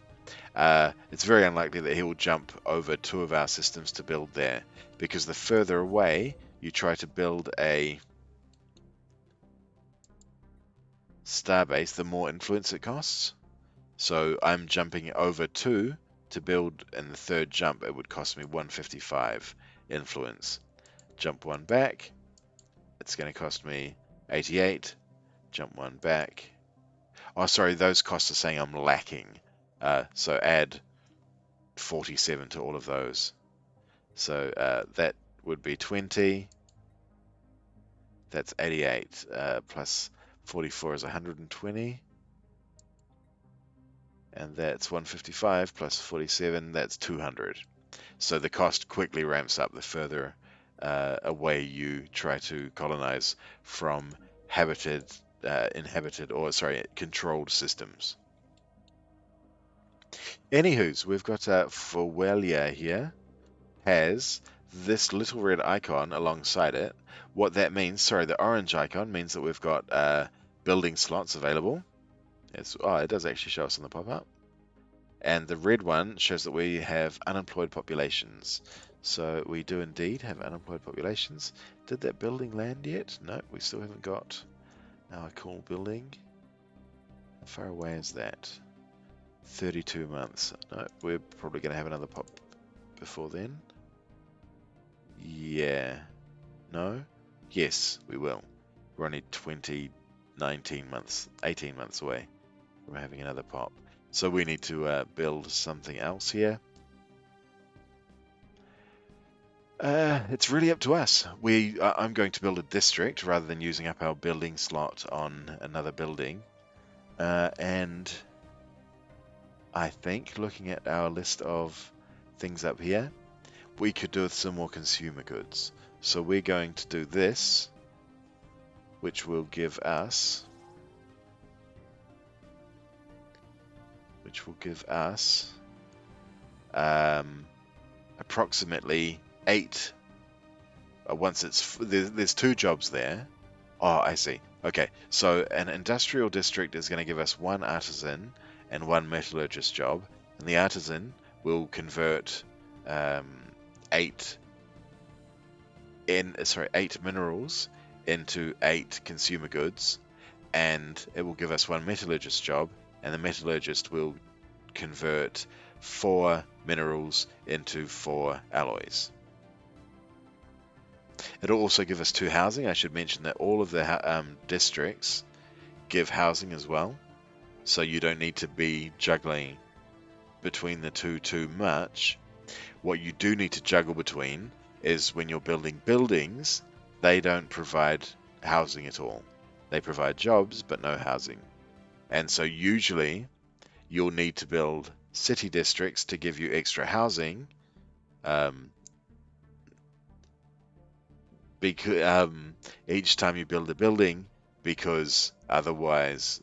it's very unlikely that he will jump over 2 of our systems to build there, because the further away you try to build a starbase, the more influence it costs. So I'm jumping over 2 to build, and the 3rd jump it would cost me 155 influence. Jump 1 back, it's going to cost me 88. Jump 1 back. Oh, sorry, those costs are saying I'm lacking. So add 47 to all of those. So that would be 20. That's 88 plus 44 is 120. And that's 155 plus 47, that's 200. So the cost quickly ramps up the further away you try to colonize from controlled systems. Anywho's, we've got Fowelia here, has this little red icon alongside it. What that means, sorry, the orange icon means that we've got building slots available. It does actually show us on the pop-up. And the red one shows that we have unemployed populations. So we do indeed have unemployed populations. Did that building land yet? No, we still haven't got our cool building. How far away is that? 32 months. No, we're probably going to have another pop before then. Yeah. No? Yes, we will. We're only 19 months, 18 months away from having another pop. So we need to build something else here. It's really up to us. I'm going to build a district rather than using up our building slot on another building. And I think looking at our list of things up here, we could do with some more consumer goods. So we're going to do this, which will give us approximately 8. There's 2 jobs there. Oh, I see. Okay, so an industrial district is going to give us 1 artisan and 1 metallurgist job, and the artisan will convert 8 minerals into 8 consumer goods, and it will give us 1 metallurgist job, and the metallurgist will convert 4 minerals into 4 alloys. It'll also give us 2 housing. I should mention that all of the districts give housing as well, so you don't need to be juggling between the two too much. What you do need to juggle between is when you're building buildings, they don't provide housing at all. They provide jobs, but no housing. And so usually you'll need to build city districts to give you extra housing, because each time you build a building, because otherwise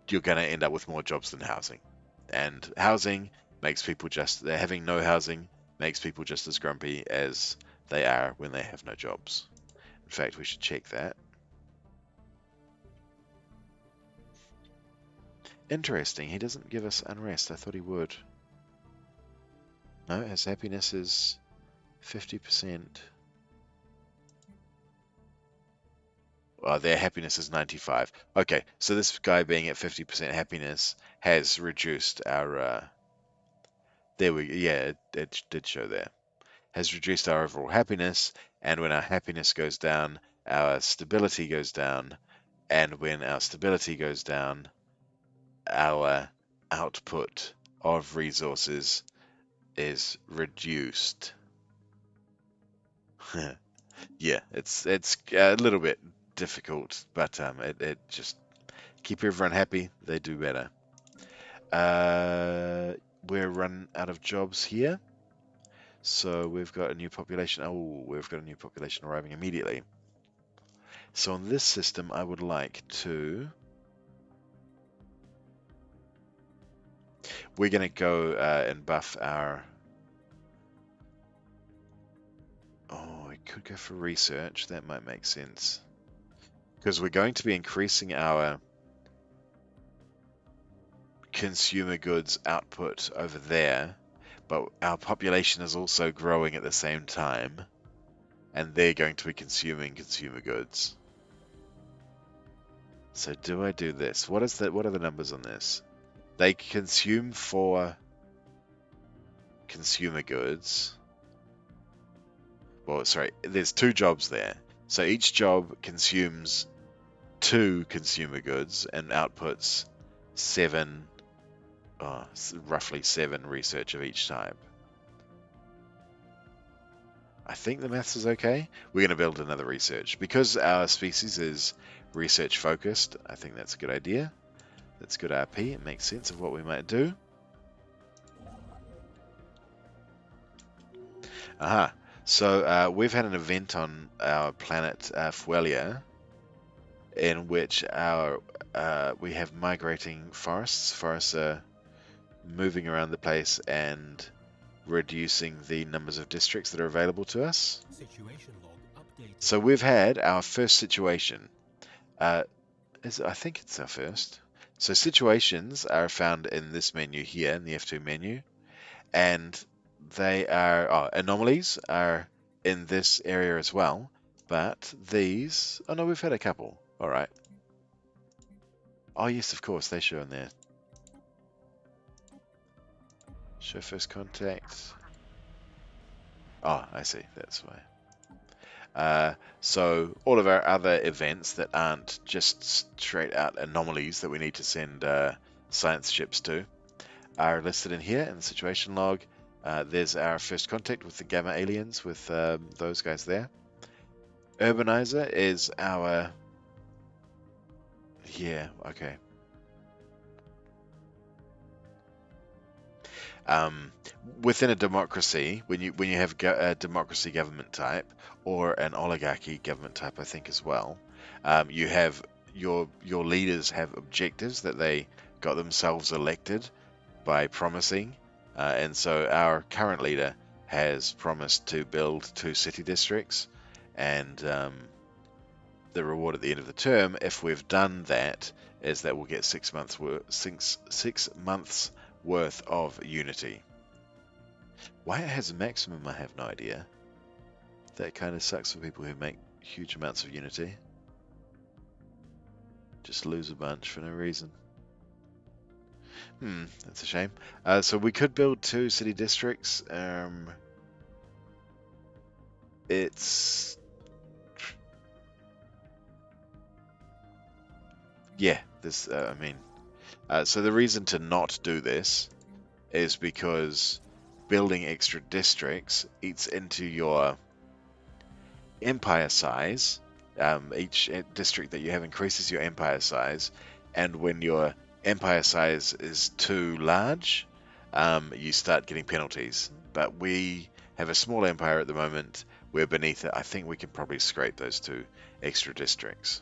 you're going to end up with more jobs than housing. And housing makes people having no housing makes people just as grumpy as they are when they have no jobs. In fact, we should check that. Interesting, he doesn't give us unrest. I thought he would. No, his happiness is 50%. Their happiness is 95. Okay, so this guy being at 50% happiness has reduced our... it did show there. Has reduced our overall happiness, and when our happiness goes down, our stability goes down, and when our stability goes down, our output of resources is reduced. Yeah, it's a little bit difficult, but it just keep everyone happy. They do better. We're run out of jobs here, so we've got a new population. Oh, we've got a new population arriving immediately. So on this system, I would like to. We're going to go and buff our. Oh, I could go for research. That might make sense. Because we're going to be increasing our consumer goods output over there, but our population is also growing at the same time, and they're going to be consuming consumer goods. So do I do this? What are the numbers on this? They consume 4 consumer goods. Well, sorry, there's 2 jobs there. So each job consumes 2 consumer goods and outputs roughly 7 research of each type. I think the maths is okay. We're going to build another research. Because our species is research focused, I think that's a good idea. That's good RP. It makes sense of what we might do. Aha. So we've had an event on our planet Fuelia in which we have migrating forests. Forests are moving around the place and reducing the numbers of districts that are available to us. Situation log updated. So we've had our first situation. I think it's our first. So situations are found in this menu here, in the F2 menu, and they are anomalies are in this area as well. But these, oh no, we've had a couple. All right. Oh yes, of course they show in there. Show first contact. Oh, I see. That's why. So all of our other events that aren't just straight out anomalies that we need to send science ships to are listed in here in the situation log. There's our first contact with the Gamma aliens with those guys there. Urbanizer is our... Yeah, okay. Um, Within a democracy, when you have a democracy government type or an oligarchy government type, I think as well, you have your leaders have objectives that they got themselves elected by promising, and so our current leader has promised to build 2 city districts, and the reward at the end of the term, if we've done that, is that we'll get 6 months worth of unity. Why it has a maximum, I have no idea. That kind of sucks for people who make huge amounts of unity. Just lose a bunch for no reason. That's a shame. So we could build 2 city districts. It's... Yeah, this, so the reason to not do this is because building extra districts eats into your empire size. Each district that you have increases your empire size, and when your empire size is too large, you start getting penalties. But we have a small empire at the moment. We're beneath it. I think we can probably scrape those 2 extra districts.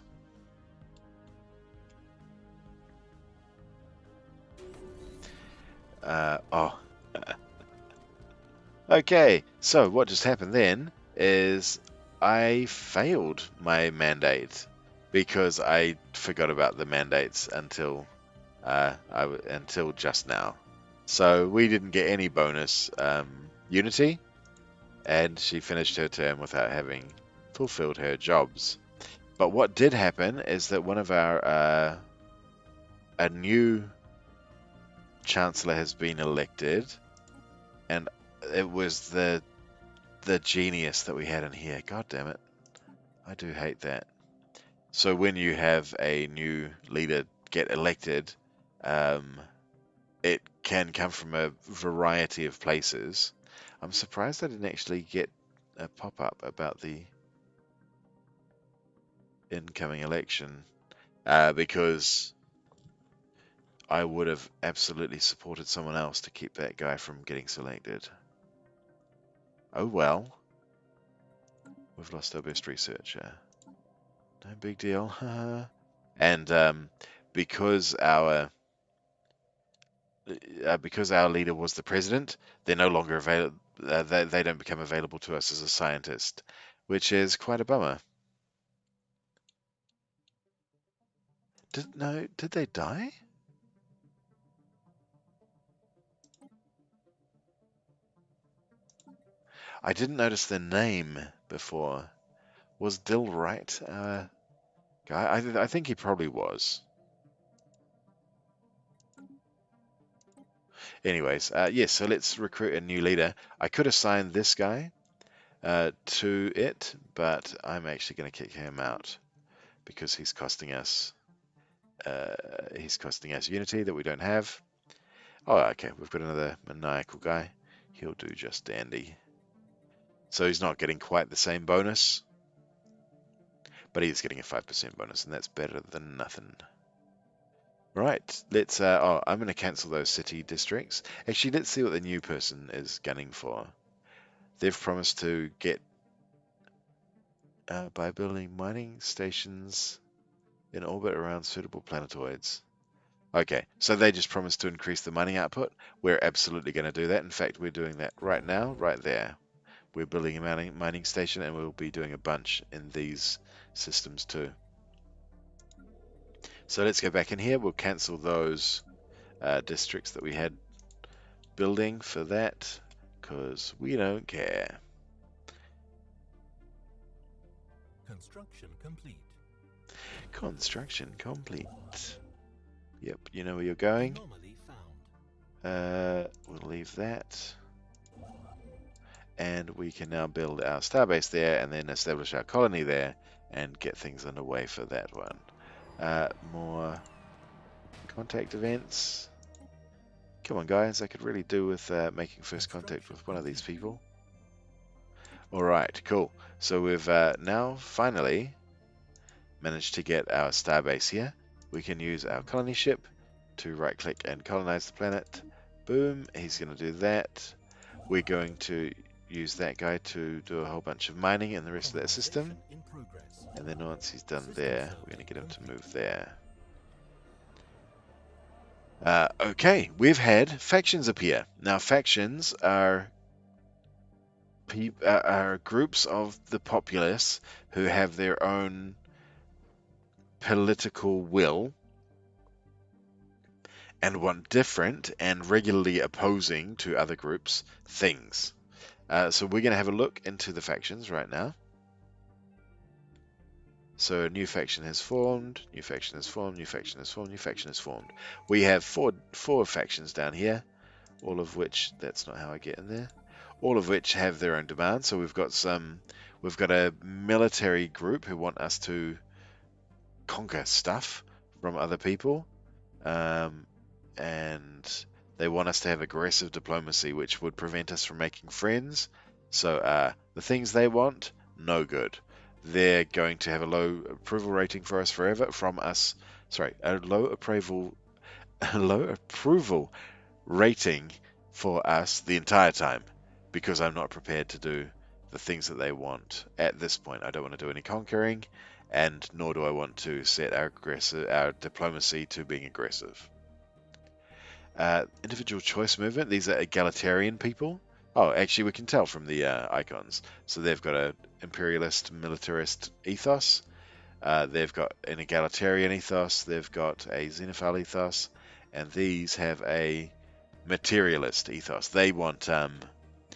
Oh. Okay, so what just happened then is I failed my mandate because I forgot about the mandates until until just now. So we didn't get any bonus unity, and she finished her term without having fulfilled her jobs. But what did happen is that one of our a new chancellor has been elected, and it was the genius that we had in here. God damn it. I do hate that. So when you have a new leader get elected, it can come from a variety of places. I'm surprised I didn't actually get a pop-up about the incoming election, because I would have absolutely supported someone else to keep that guy from getting selected. Oh well. We've lost our best researcher. No big deal. And because our leader was the president, they're no longer available. They don't become available to us as a scientist, which is quite a bummer. Did they die? I didn't notice their name before. Was Dill right? Guy, I think he probably was. Anyways, yes. So let's recruit a new leader. I could assign this guy to it, but I'm actually going to kick him out because he's costing us. He's costing us unity that we don't have. Oh, okay. We've got another maniacal guy. He'll do just dandy. So he's not getting quite the same bonus, but he's getting a 5% bonus, and that's better than nothing. Right, let's, oh, I'm going to cancel those city districts. Actually, let's see what the new person is gunning for. They've promised to get, by building mining stations in orbit around suitable planetoids. Okay, so they just promised to increase the mining output. We're absolutely going to do that. In fact, we're doing that right now, right there. We're building a mining station, and we'll be doing a bunch in these systems too. So let's go back in here. We'll cancel those districts that we had building for that, because we don't care. Construction complete. Construction complete. Yep, you know where you're going. Anomaly found. We'll leave that. And we can now build our starbase there and then establish our colony there and get things underway for that one. More contact events. Come on, guys, I could really do with making first contact with one of these people. Alright, cool. So we've now finally managed to get our starbase here. We can use our colony ship to right click and colonize the planet. Boom, he's going to do that. We're going to use that guy to do a whole bunch of mining in the rest of that system. And then once he's done there, we're going to get him to move there. Okay, we've had factions appear. Now, factions are groups of the populace who have their own political will and want different and regularly opposing to other groups things. So we're going to have a look into the factions right now. So a new faction has formed, new faction has formed, new faction has formed, new faction has formed. We have four factions down here, all of which, that's not how I get in there, all of which have their own demands. So we've got a military group who want us to conquer stuff from other people, and they want us to have aggressive diplomacy, which would prevent us from making friends. So the things they want, no good. They're going to have a low approval rating for us forever from us. Sorry, a low approval rating for us the entire time, because I'm not prepared to do the things that they want at this point. I don't want to do any conquering, and nor do I want to set our diplomacy to being aggressive. Individual choice movement. These are egalitarian people. Oh, actually, we can tell from the icons. So they've got an imperialist, militarist ethos. They've got an egalitarian ethos. They've got a xenophile ethos, and these have a materialist ethos. They want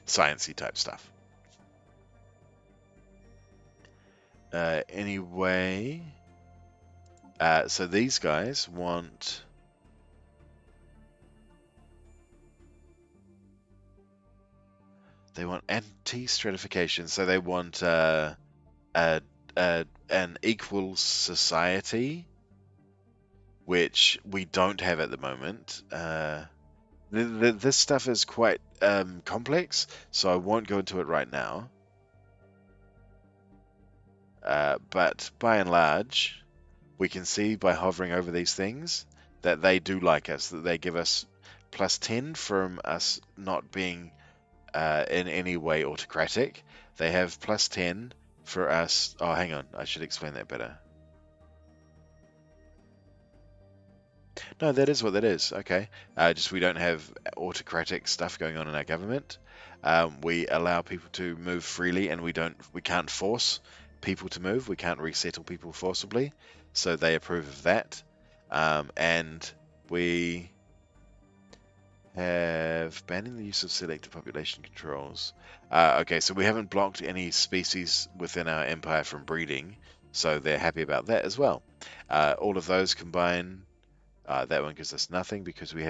sciencey type stuff. Anyway, so these guys want. They want anti-stratification, so they want an equal society, which we don't have at the moment. This stuff is quite complex, so I won't go into it right now. But by and large, we can see by hovering over these things that they do like us, that they give us plus 10 from us not being in any way autocratic. They have plus 10 for us. Oh, hang on. I should explain that better. No, that is what that is. Okay. Just we don't have autocratic stuff going on in our government. We allow people to move freely, and we can't force people to move. We can't resettle people forcibly. So they approve of that. And we have banning the use of selective population controls. Okay, so we haven't blocked any species within our empire from breeding, so they're happy about that as well. All of those combine. That one gives us nothing because we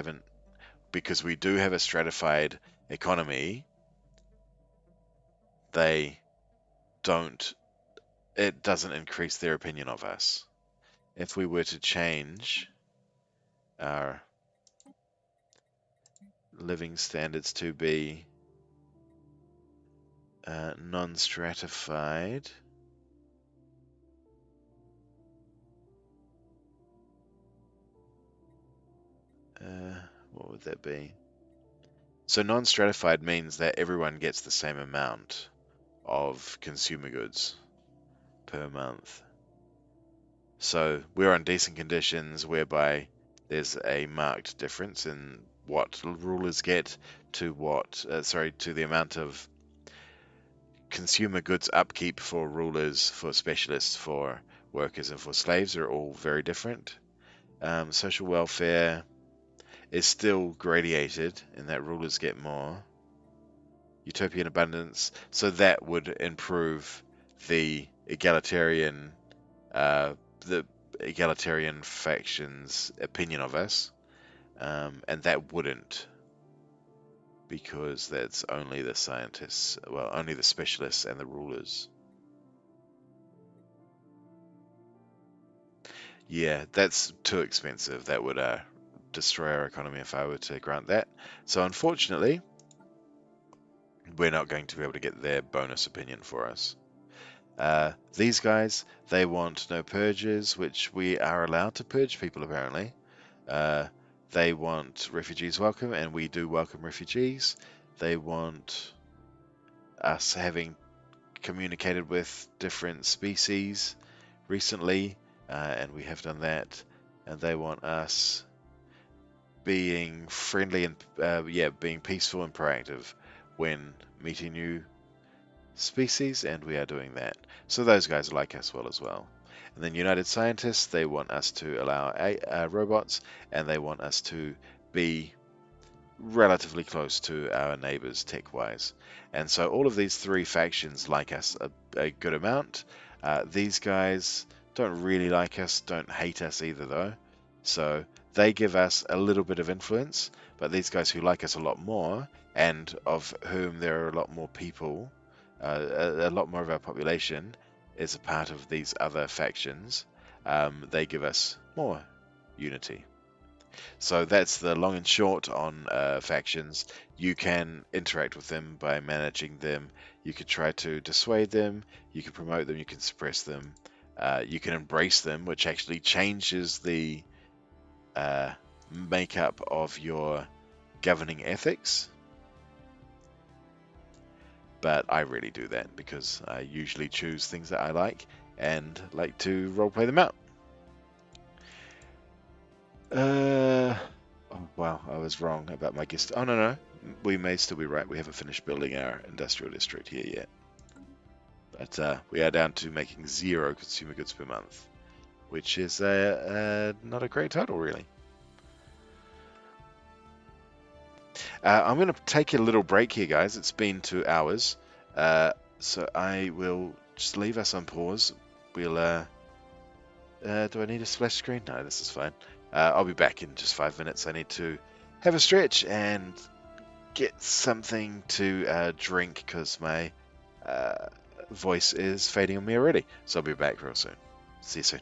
do have a stratified economy. It doesn't increase their opinion of us. If we were to change our living standards to be Non-stratified. What would that be? So non-stratified means that everyone gets the same amount of consumer goods per month. So we're on decent conditions whereby there's a marked difference in what rulers get to to the amount of consumer goods upkeep for rulers, for specialists, for workers, and for slaves are all very different. Social welfare is still gradated in that rulers get more. Utopian abundance, so that would improve the egalitarian uh, the egalitarian faction's opinion of us, and that wouldn't, because that's only the scientists, well, only the specialists and the rulers. Yeah, that's too expensive. That would destroy our economy if I were to grant that. So unfortunately, we're not going to be able to get their bonus opinion for us. These guys, they want no purges, which we are allowed to purge people apparently. Uh, they want refugees welcome, and we do welcome refugees. They want us having communicated with different species recently, and we have done that. And they want us being friendly and being peaceful and proactive when meeting new species, and we are doing that. So those guys like us well as well. And then United Scientists, they want us to allow robots, and they want us to be relatively close to our neighbors tech-wise. And so all of these three factions like us a good amount. These guys don't really like us, don't hate us either though. So they give us a little bit of influence, but these guys who like us a lot more, and of whom there are a lot more people, a lot more of our population is a part of these other factions, they give us more unity. So that's the long and short on factions. You can interact with them by managing them. You can try to dissuade them. You can promote them. You can suppress them. You can embrace them, which actually changes the makeup of your governing ethics. But I really do that because I usually choose things that I like and like to roleplay them out. Oh, wow, I was wrong about my guest. Oh, no. We may still be right. We haven't finished building our industrial district here yet. But we are down to making 0 consumer goods per month, which is not a great total, really. I'm going to take a little break here, guys. It's been 2 hours. So I will just leave us on pause. We'll. Do I need a splash screen? No, this is fine. I'll be back in just 5 minutes. I need to have a stretch and get something to drink because my voice is fading on me already. So I'll be back real soon. See you soon.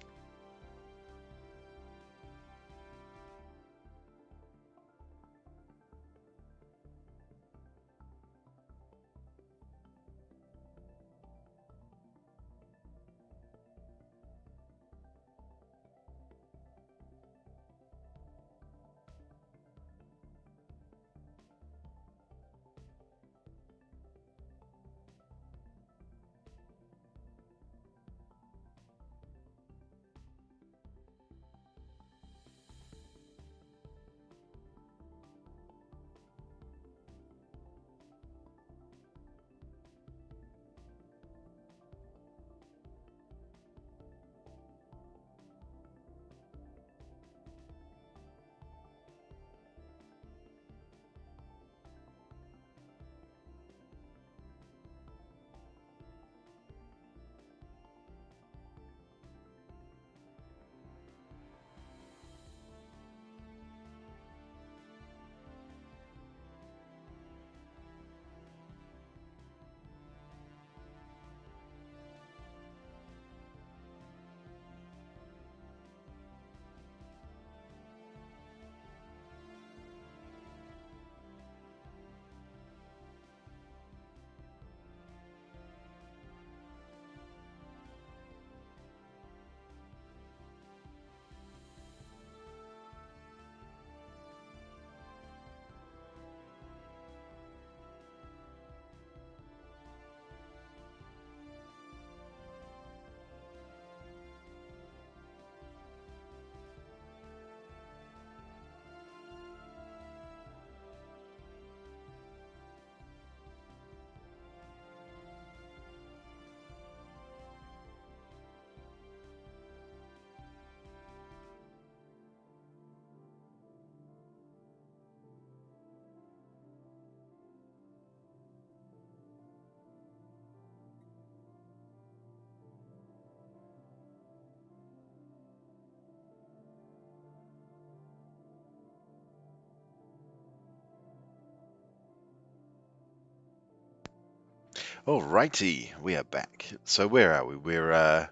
Alrighty, we are back. So where are we? We're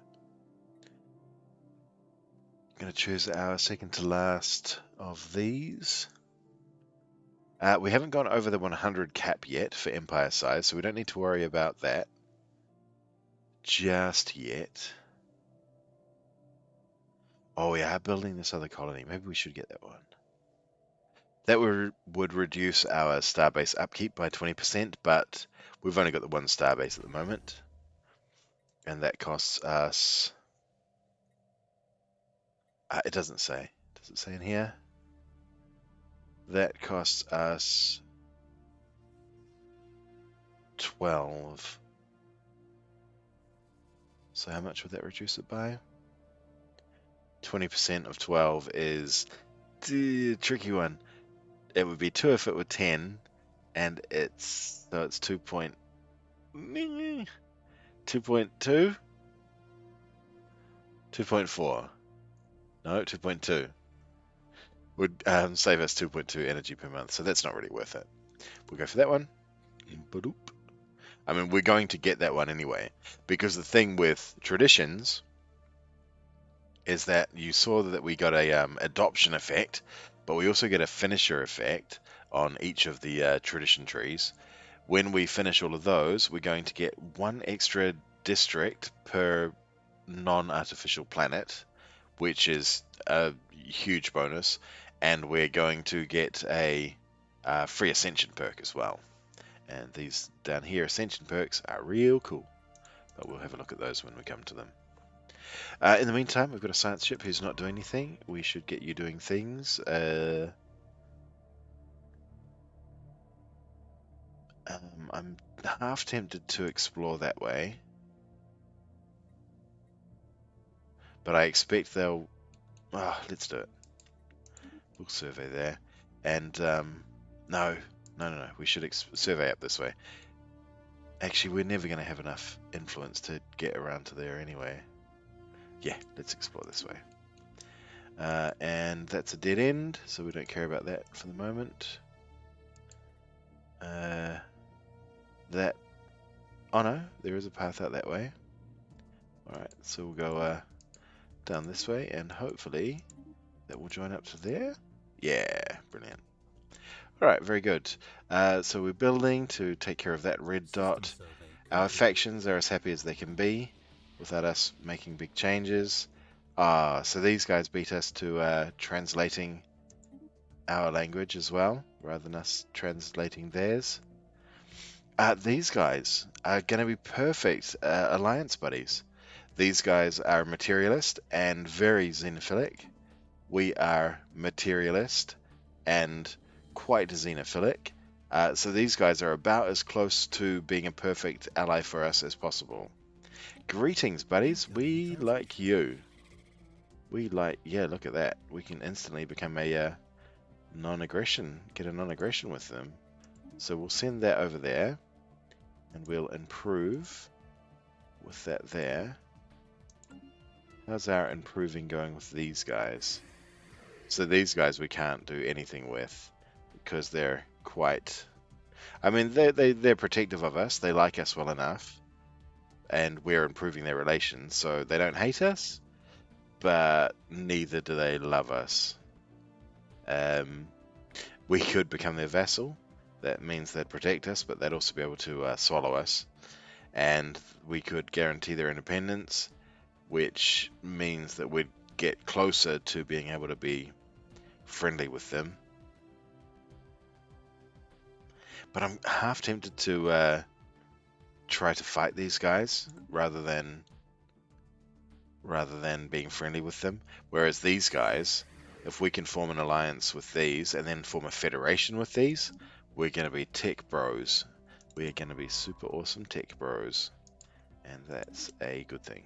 going to choose our second to last of these. We haven't gone over the 100 cap yet for empire size, so we don't need to worry about that just yet. Oh, we are building this other colony. Maybe we should get that one. That would reduce our starbase upkeep by 20%, but we've only got the one starbase at the moment. And that costs us... it doesn't say. Does it say in here? That costs us 12. So how much would that reduce it by? 20% of 12 is a tricky one. It would be 2 if it were 10, and it's 2.2? 2.4. No, 2.2. Would save us 2.2 energy per month, so that's not really worth it. We'll go for that one. I mean, we're going to get that one anyway, because the thing with traditions is that you saw that we got a adoption effect, but we also get a finisher effect on each of the tradition trees. When we finish all of those, we're going to get one extra district per non-artificial planet, which is a huge bonus, and we're going to get a free ascension perk as well. And these down here ascension perks are real cool, but we'll have a look at those when we come to them. In the meantime, we've got a science ship who's not doing anything. We should get you doing things. I'm half tempted to explore that way, but I expect they'll... let's do it. We'll survey there. And, no. We should survey up this way. Actually, we're never going to have enough influence to get around to there anyway. Yeah, let's explore this way. And that's a dead end, so we don't care about that for the moment. That... Oh no, there is a path out that way. Alright, so we'll go down this way, and hopefully that will join up to there. Yeah, brilliant. Alright, very good. So we're building to take care of that red dot. Our factions are as happy as they can be without us making big changes. So these guys beat us to translating our language as well, rather than us translating theirs. These guys are going to be perfect alliance buddies. These guys are materialist and very xenophilic. We are materialist and quite xenophilic. So these guys are about as close to being a perfect ally for us as possible. Greetings, buddies. We like you. Yeah, look at that. We can instantly become a non-aggression, get a non-aggression with them. So we'll send that over there, and we'll improve with that there. How's our improving going with these guys? So these guys we can't do anything with because they're quite... I mean, they're protective of us. They like us well enough, and we're improving their relations, so they don't hate us, but neither do they love us. We could become their vassal. That means they'd protect us, but they'd also be able to swallow us. And we could guarantee their independence, which means that we'd get closer to being able to be friendly with them. But I'm half tempted to try to fight these guys rather than being friendly with them. Whereas these guys, if we can form an alliance with these and then form a federation with these, we're going to be tech bros. We're going to be super awesome tech bros. And that's a good thing.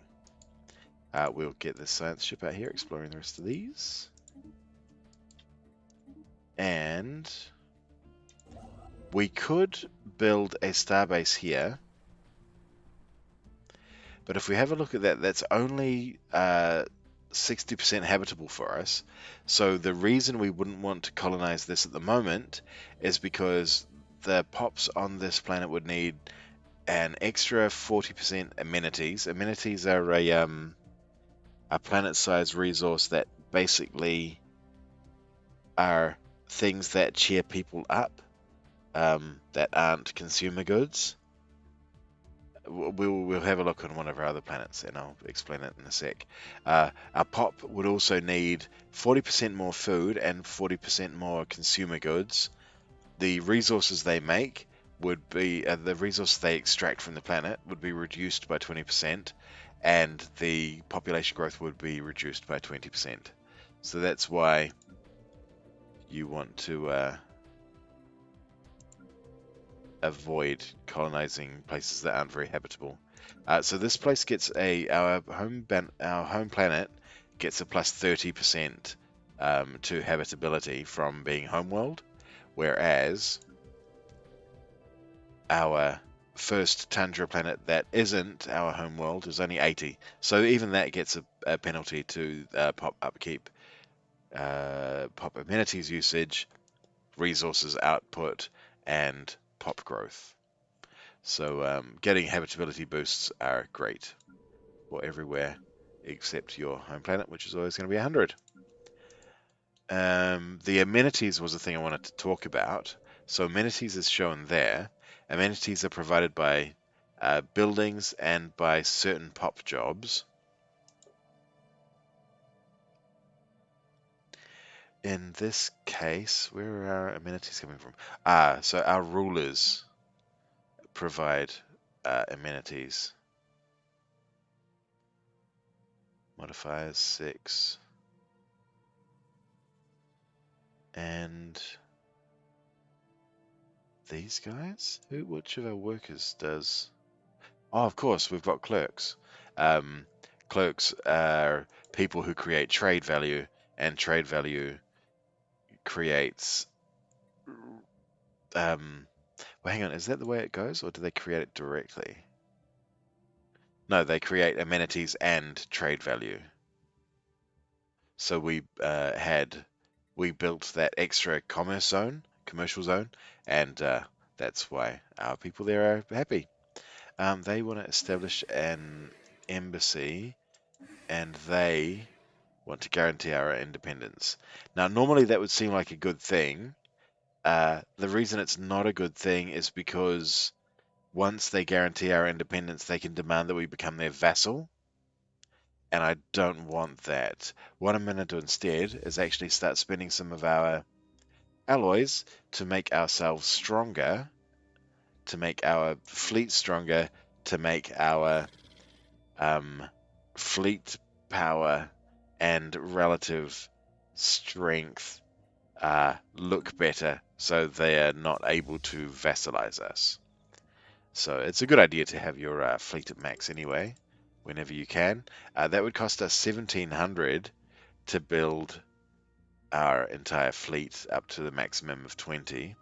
We'll get the science ship out here, exploring the rest of these. And we could build a starbase here. But if we have a look at that, that's only 60% habitable for us. So the reason we wouldn't want to colonize this at the moment is because the pops on this planet would need an extra 40% amenities. Amenities are a planet-sized resource that basically are things that cheer people up, that aren't consumer goods. We'll have a look on one of our other planets, and I'll explain it in a sec. Our pop would also need 40% more food and 40% more consumer goods. The resources they make would be the resources they extract from the planet would be reduced by 20%, and the population growth would be reduced by 20%. So that's why you want to avoid colonizing places that aren't very habitable. So this place gets our home planet gets a plus 30% to habitability from being homeworld, whereas our first tundra planet that isn't our homeworld is only 80. So even that gets a penalty to pop upkeep, pop amenities usage, resources output, and pop growth. So getting habitability boosts are great for everywhere except your home planet, which is always going to be 100. The amenities was the thing I wanted to talk about. So amenities is shown there. Amenities are provided by buildings and by certain pop jobs. In this case, where are our amenities coming from? So our rulers provide amenities. Modifiers 6. And these guys? Which of our workers does? Oh, of course, we've got clerks. Um, Clerks are people who create trade value, and trade value creates. Well, hang on, is that the way it goes, or do they create it directly? No, they create amenities and trade value. So we built that extra commercial zone, and that's why our people there are happy. They want to establish an embassy, and they want to guarantee our independence. Now, normally that would seem like a good thing. The reason it's not a good thing is because once they guarantee our independence, they can demand that we become their vassal, and I don't want that. What I'm going to do instead is actually start spending some of our alloys to make ourselves stronger, to make our fleet stronger, to make our fleet power and relative strength look better so they are not able to vassalize us. So it's a good idea to have your fleet at max anyway, whenever you can. That would cost us 1700 to build our entire fleet up to the maximum of 20,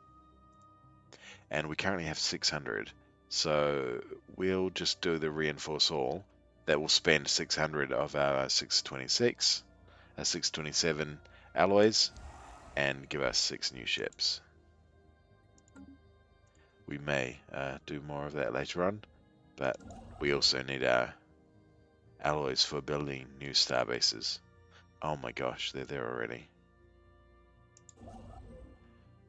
and we currently have 600. So we'll just do the reinforce all. That will spend 600 of our 626, 627 alloys, and give us 6 new ships. We may do more of that later on, but we also need our alloys for building new star bases. Oh my gosh, they're there already.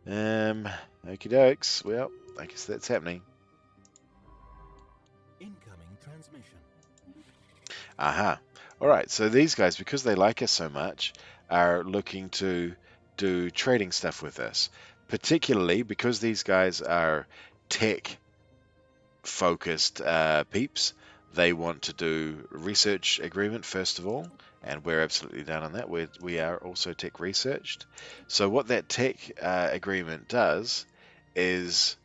Okie dokes. Well, I guess that's happening. Incoming transmission. Aha. Alright, so these guys, because they like us so much, are looking to do trading stuff with us. Particularly because these guys are tech focused peeps. They want to do research agreement first of all, and we're absolutely down on that. We are also tech researched. So what that tech agreement does is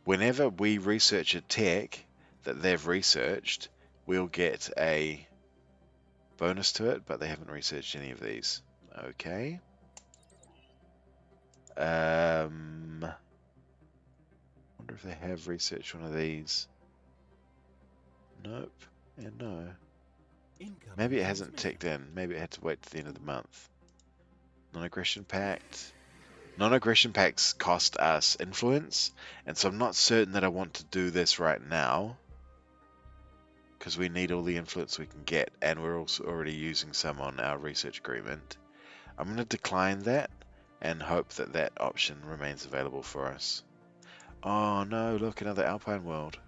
whenever we research a tech that they've researched, we'll get a bonus to it, but they haven't researched any of these. Okay. Wonder if they have researched one of these. Nope. And no. Incoming Maybe it hasn't transmission. ticked in. Maybe it had to wait to the end of the month. Non-aggression pact. Non-aggression pacts cost us influence, and so I'm not certain that I want to do this right now, because we need all the influence we can get, and we're also already using some on our research agreement. I'm going to decline that and hope that that option remains available for us. Oh no, look, another Alpine world.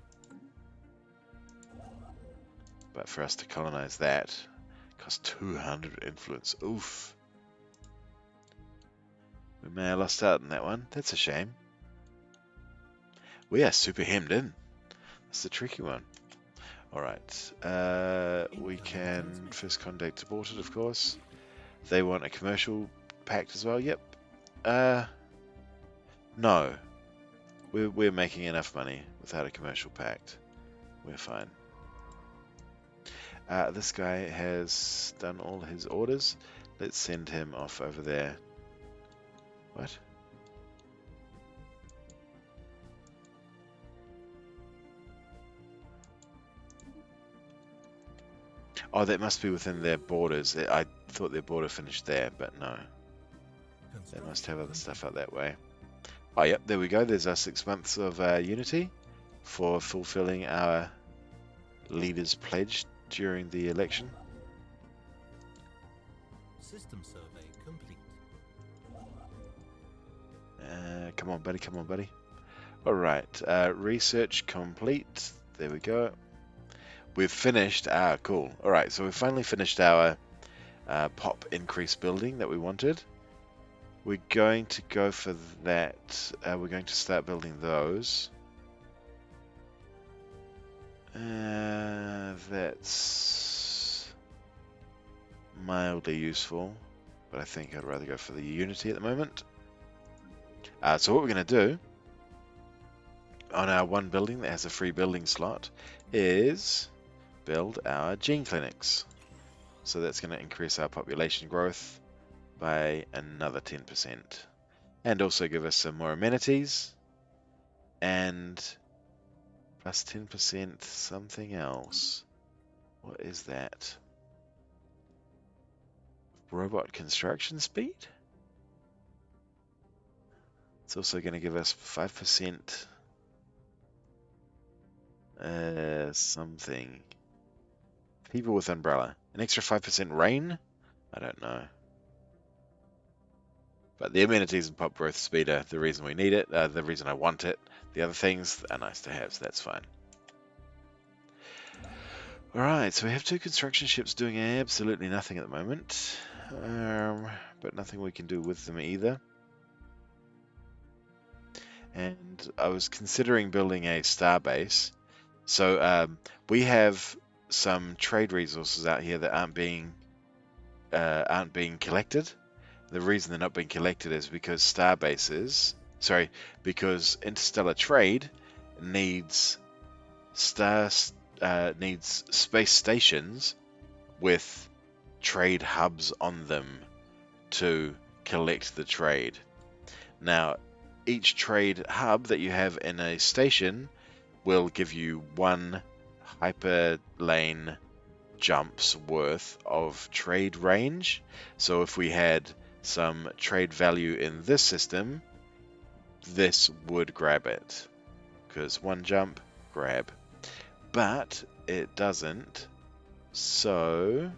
But for us to colonize that, costs 200 influence. Oof. We may have lost out on that one. That's a shame. We are super hemmed in. That's the tricky one. Alright. We can first contact aborted, of course. They want a commercial pact as well. Yep. No. We're making enough money without a commercial pact. We're fine. This guy has done all his orders. Let's send him off over there. What? Oh, that must be within their borders. I thought their border finished there, but no. They must have other stuff out that way. Oh, yep, there we go. There's our 6 months of unity for fulfilling our leader's pledge during the election. System survey complete. Come on, buddy. Come on, buddy. All right. Research complete. There we go. We've finished. Cool. All right. So we've finally finished our pop increase building that we wanted. We're going to go for that. We're going to start building those. That's mildly useful, but I think I'd rather go for the Unity at the moment. So what we're going to do on our one building that has a free building slot is build our gene clinics. So that's going to increase our population growth by another 10%. And also give us some more amenities. And plus 10% something else. What is that? Robot construction speed? It's also going to give us 5% something. People with umbrella. An extra 5% rain? I don't know. But the amenities and pop growth speed are the reason we need it, the reason I want it. The other things are nice to have, so that's fine. Alright, so we have 2 construction ships doing absolutely nothing at the moment. But nothing we can do with them either. And I was considering building a star base. So we have some trade resources out here that aren't being collected. The reason they're not being collected is because because interstellar trade needs space stations with trade hubs on them to collect the trade. Now, each trade hub that you have in a station will give you 1 hyperlane jumps worth of trade range. So if we had some trade value in this system, this would grab it. Because 1 jump, grab. But it doesn't. So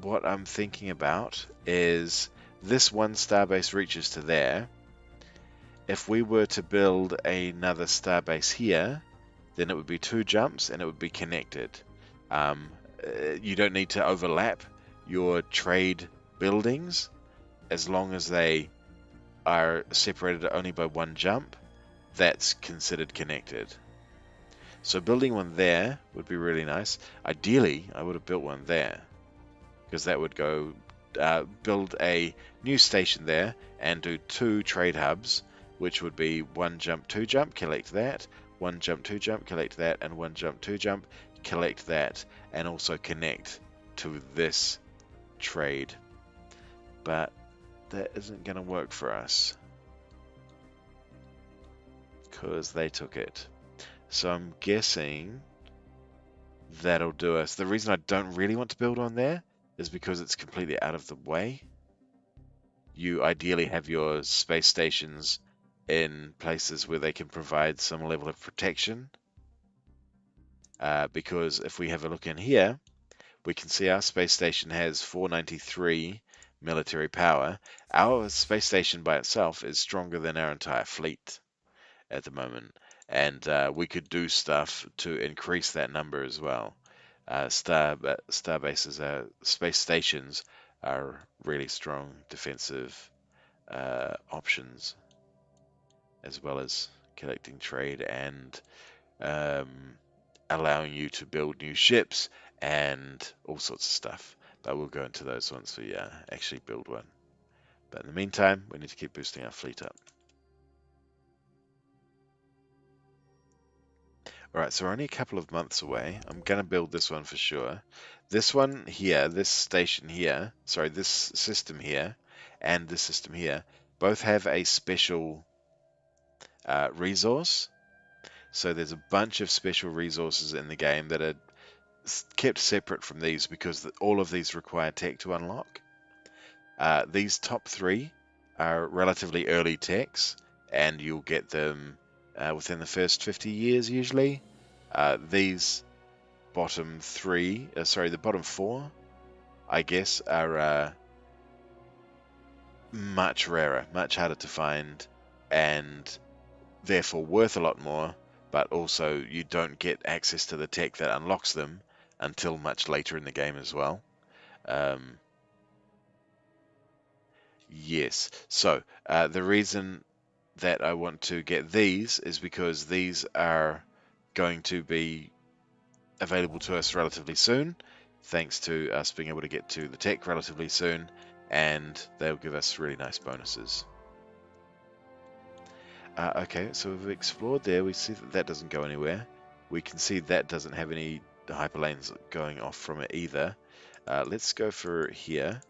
what I'm thinking about is this 1 starbase reaches to there. If we were to build another starbase here, then it would be 2 jumps and it would be connected. You don't need to overlap your trade buildings as long as they are separated only by 1 jump. That's considered connected. So building 1 there would be really nice. Ideally, I would have built 1 there, because that would go build a new station there and do 2 trade hubs, which would be 1 jump, 2 jump, collect that, 1 jump, 2 jump, collect that, and 1 jump, 2 jump, collect that, and also connect to this trade. But that isn't going to work for us, because they took it. So I'm guessing that'll do us. The reason I don't really want to build on there is because it's completely out of the way. you ideally have your space stations in places where they can provide some level of protection. Because if we have a look in here, we can see our space station has 493 military power. Our space station by itself is stronger than our entire fleet at the moment, and we could do stuff to increase that number as well. Star bases, space stations are really strong defensive options, as well as collecting trade and um, allowing you to build new ships and all sorts of stuff. But we'll go into those once we actually build one. But in the meantime, we need to keep boosting our fleet up. Alright, so we're only a couple of months away. I'm going to build this one for sure. This one here, this station here, sorry, this system here, and this system here, both have a special resource. So there's a bunch of special resources in the game that are kept separate from these because all of these require tech to unlock. These top three are relatively early techs, and you'll get them within the first 50 years usually. These bottom three, sorry, the bottom four, I guess, are much rarer, much harder to find, and therefore worth a lot more, but also you don't get access to the tech that unlocks them until much later in the game as well. Yes, so the reason that I want to get these is because these are going to be available to us relatively soon, thanks to us being able to get to the tech relatively soon, and they'll give us really nice bonuses. Okay, so we've explored there. We see that that doesn't go anywhere. We can see that doesn't have any hyperlanes going off from it either. Let's go for here.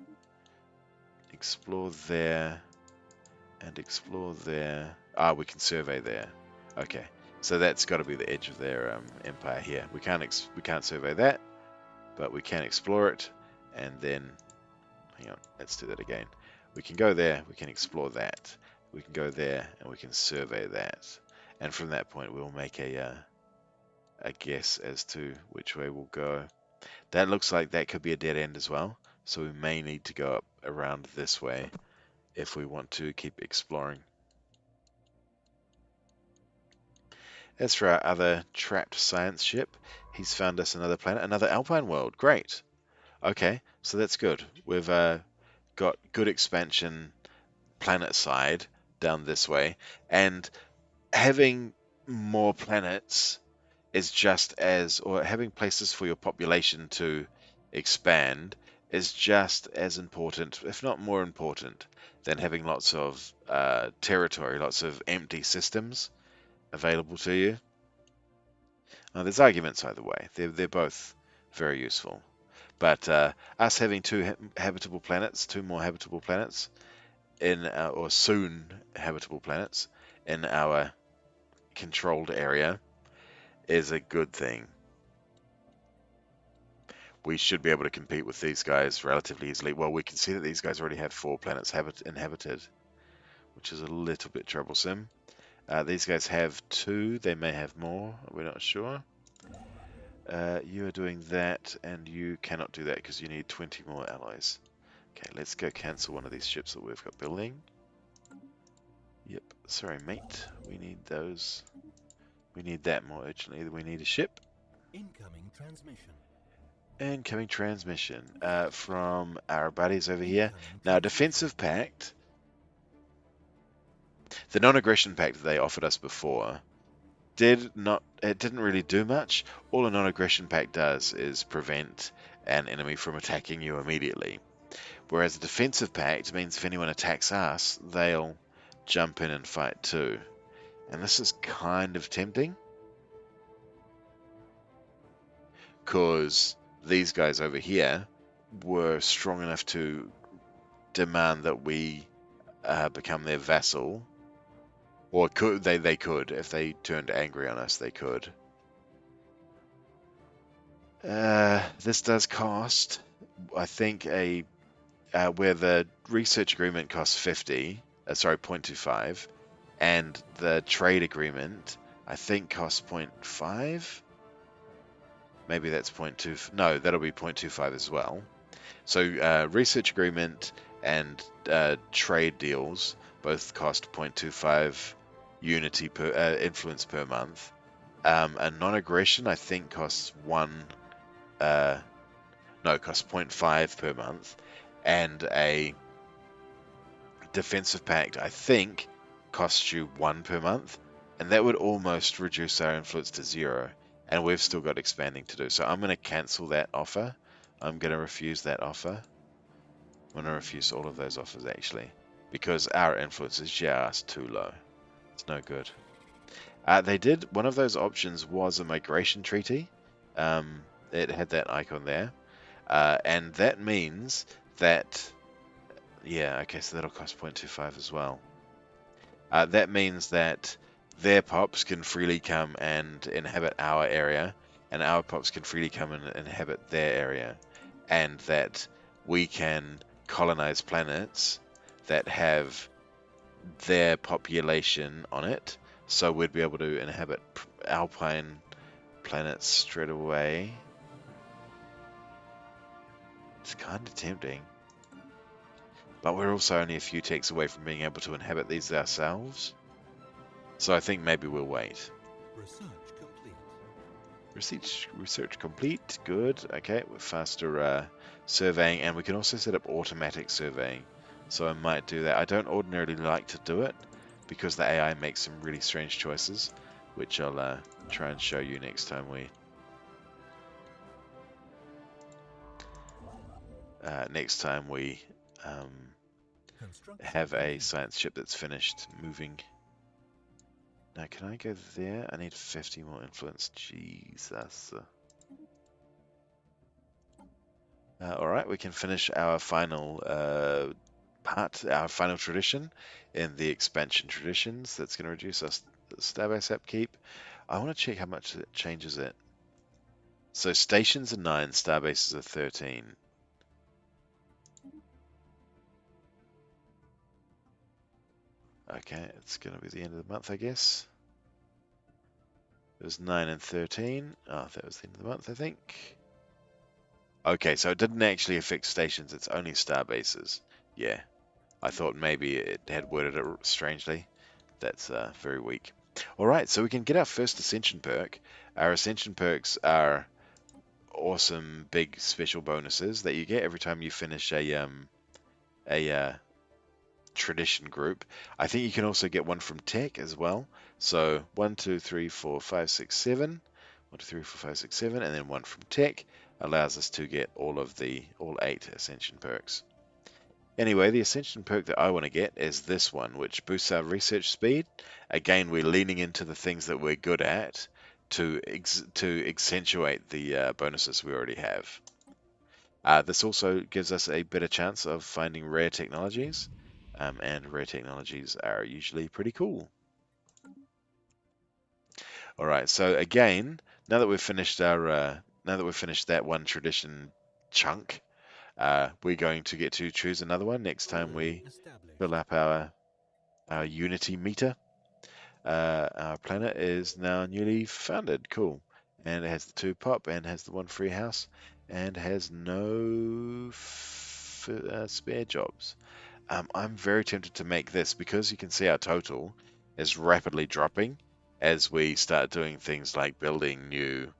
Explore there. And explore there. We can survey there. Okay, so that's got to be the edge of their empire here. We can't survey that, but we can explore it. And then, hang on, let's do that again. We can go there. We can explore that. We can go there, and we can survey that. And from that point, we'll make a guess as to which way we'll go. That looks like that could be a dead end as well. So we may need to go up around this way if we want to keep exploring. As for our other trapped science ship, he's found us another planet, another alpine world. Great. Okay, so that's good. We've got good expansion planet side down this way, and having more planets is just as, or having places for your population to expand is just as important, if not more important, than having lots of territory, lots of empty systems available to you. Now, there's arguments either way. They're both very useful. But us having two habitable planets, two more habitable planets, or soon habitable planets in our controlled area is a good thing. We should be able to compete with these guys relatively easily. Well, we can see that these guys already have 4 planets inhabited, which is a little bit troublesome. These guys have 2. They may have more. We're not sure. You are doing that, and you cannot do that because you need 20 more alloys. Okay, let's go cancel one of these ships that we've got building. Yep, sorry mate, we need those. We need that more urgently than we need a ship. Incoming transmission. Incoming transmission from our buddies over here. Now, Defensive Pact, the non-aggression pact that they offered us before, didn't really do much. All a non-aggression pact does is prevent an enemy from attacking you immediately. Whereas a defensive pact means if anyone attacks us, they'll jump in and fight too. And this is kind of tempting, because these guys over here were strong enough to demand that we become their vassal. Or they could, if they turned angry on us, they could. This does cost, I think, a where the research agreement costs 50, sorry, 0.25, and the trade agreement, I think, costs 0.5. Maybe that's 0.2. No, that'll be 0.25 as well. So research agreement and trade deals both cost 0.25 unity per influence per month. A non-aggression, I think, costs one. No, costs 0.5 per month, and a defensive pact, I think, costs you one per month, and that would almost reduce our influence to 0. And we've still got expanding to do. So I'm going to cancel that offer. I'm going to refuse that offer. I'm going to refuse all of those offers actually, because our influence is just too low. It's no good. They did, one of those options was a migration treaty. It had that icon there. And that means that, yeah, okay, so that'll cost 0.25 as well. That means that their pops can freely come and inhabit our area, and our pops can freely come and inhabit their area, and that we can colonize planets that have their population on it, so we'd be able to inhabit alpine planets straight away. It's kind of tempting. But we're also only a few ticks away from being able to inhabit these ourselves. So I think maybe we'll wait. Research complete. Research complete. Good. Okay, with faster surveying, and we can also set up automatic surveying. So I might do that. I don't ordinarily like to do it because the AI makes some really strange choices, which I'll try and show you next time we have a Complete. science ship that's finished moving. Now, can I go there? I need 50 more influence. Jesus. Alright, we can finish our final part, our final tradition in the expansion traditions. That's going to reduce our starbase upkeep. I want to check how much it changes it. So stations are 9, starbases are 13. Okay, it's going to be the end of the month, I guess. It was 9 and 13. Oh, that was the end of the month, I think. Okay, so it didn't actually affect stations, it's only starbases. Yeah, I thought maybe it had worded it strangely. That's very weak. Alright, so we can get our first Ascension perk. Our Ascension perks are awesome big special bonuses that you get every time you finish a tradition group. I think you can also get one from tech as well. So 1, 2, 3, 4, 5, 6, 7. 1, 2, 3, 4, 5, 6, 7, and then one from tech allows us to get all 8 Ascension perks. Anyway, the Ascension perk that I want to get is this one, which boosts our research speed. Again, we're leaning into the things that we're good at to accentuate the bonuses we already have. This also gives us a better chance of finding rare technologies, and rare technologies are usually pretty cool. All right, so again, now that we've finished that one tradition chunk, we're going to get to choose another one next time we Colony established. fill up our Unity meter. Our planet is now newly founded. Cool. And it has the 2 pop and has the 1 free house and has no spare jobs. I'm very tempted to make this because you can see our total is rapidly dropping as we start doing things like building new,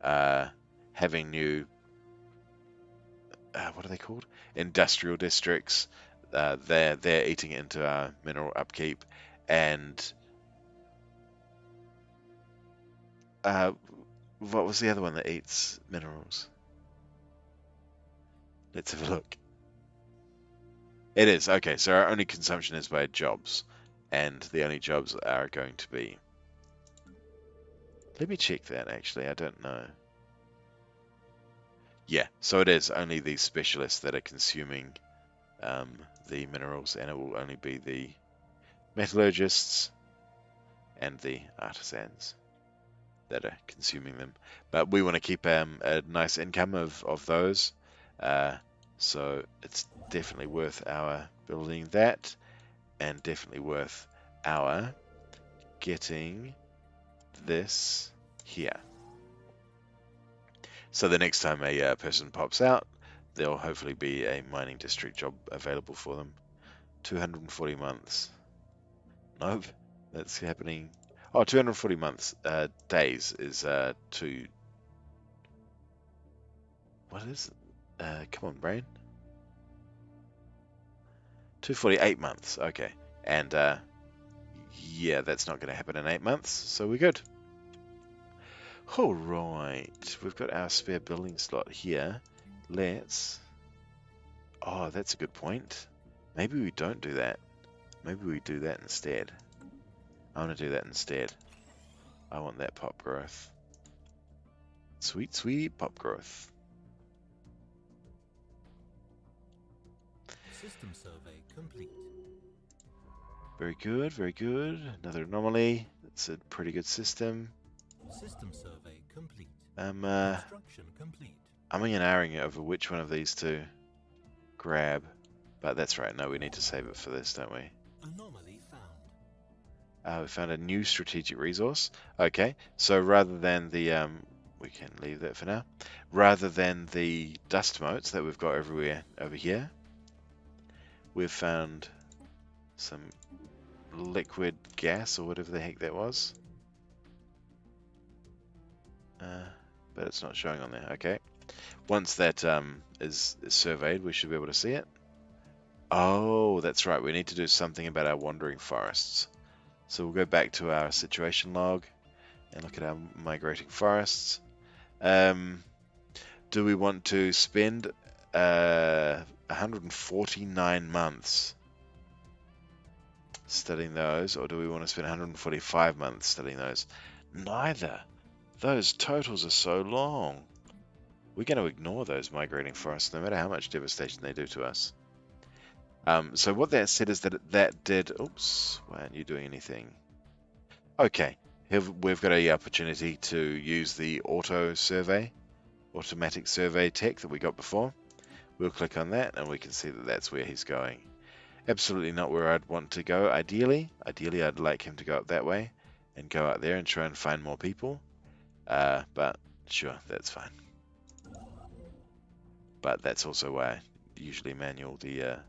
having new, what are they called? Industrial districts. They're eating into our mineral upkeep, and what was the other one that eats minerals? Let's have a look. It is okay. So our only consumption is by jobs, and the only jobs are going to be. Let me check that actually. I don't know. Yeah, so it is only these specialists that are consuming the minerals, and it will only be the metallurgists and the artisans that are consuming them. But we want to keep a nice income of those. So it's definitely worth our building that, and definitely worth our getting this here. So the next time a person pops out, there'll hopefully be a mining district job available for them. 240 months. Nope, that's happening. Oh, 240 months. Days is two. What is it? Come on, brain. 248 months. Okay, and yeah, that's not going to happen in 8 months. So we're good. All right, we've got our spare building slot here. Let's. Oh, that's a good point. Maybe we don't do that. Maybe we do that instead. I want to do that instead. I want that pop growth. Sweet, sweet pop growth. System survey complete. Very good, very good. Another anomaly. It's a pretty good system. System survey complete. I'm Construction complete. umming and ahhing over which one of these to grab. But that's right, no, we need to save it for this, don't we? Anomaly found. We found a new strategic resource. Okay, so rather than the we can leave that for now. Rather than the dust motes that we've got everywhere over here, we've found some liquid gas or whatever the heck that was. But it's not showing on there. Okay. Once that is surveyed, we should be able to see it. Oh, that's right. We need to do something about our wandering forests. So we'll go back to our situation log and look at our migrating forests. Do we want to spend 149 months studying those, or do we want to spend 145 months studying those? Neither. Those totals are so long. We're going to ignore those migrating forests, no matter how much devastation they do to us. So what that said is that did... Oops, why aren't you doing anything? Okay, we've got an opportunity to use the automatic survey tech that we got before. We'll click on that and we can see that that's where he's going. Absolutely not where I'd want to go, ideally. Ideally, I'd like him to go up that way and go out there and try and find more people. But sure, that's fine. But that's also why I usually manual the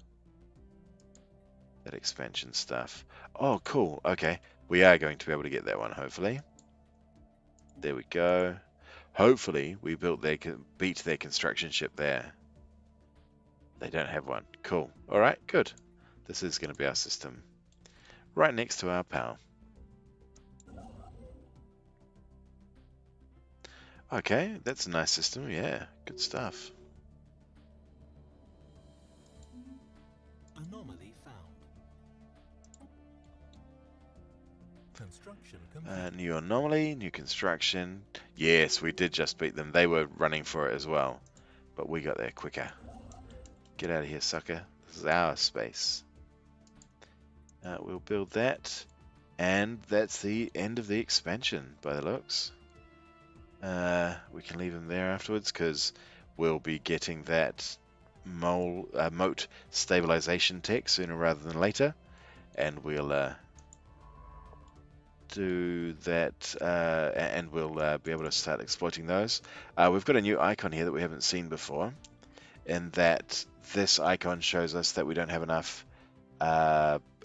that expansion stuff. Oh, cool. Okay, we are going to be able to get that one, hopefully. There we go. Hopefully, we beat their construction ship there. They don't have one. Cool. All right, good. This is going to be our system. Right next to our pal. Okay, that's a nice system. Yeah, good stuff. Anomaly found. Construction complete. New anomaly, new construction. Yes, we did just beat them. They were running for it as well. But we got there quicker. Get out of here, sucker. This is our space. We'll build that. And that's the end of the expansion, by the looks. We can leave them there afterwards, because we'll be getting that moat stabilization tech sooner rather than later. And we'll do that, and we'll be able to start exploiting those. We've got a new icon here that we haven't seen before, in that this icon shows us that we don't have enough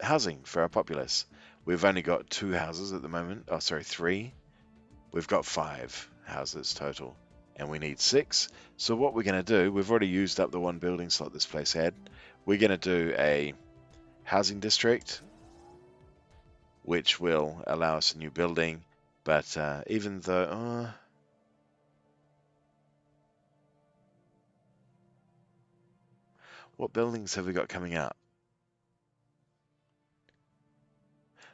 housing for our populace. We've only got 2 houses at the moment. Oh, sorry, 3. We've got 5 houses total, and we need 6. So what we're going to do, we've already used up the 1 building slot this place had. We're going to do a housing district, which will allow us a new building. But even though... what buildings have we got coming up?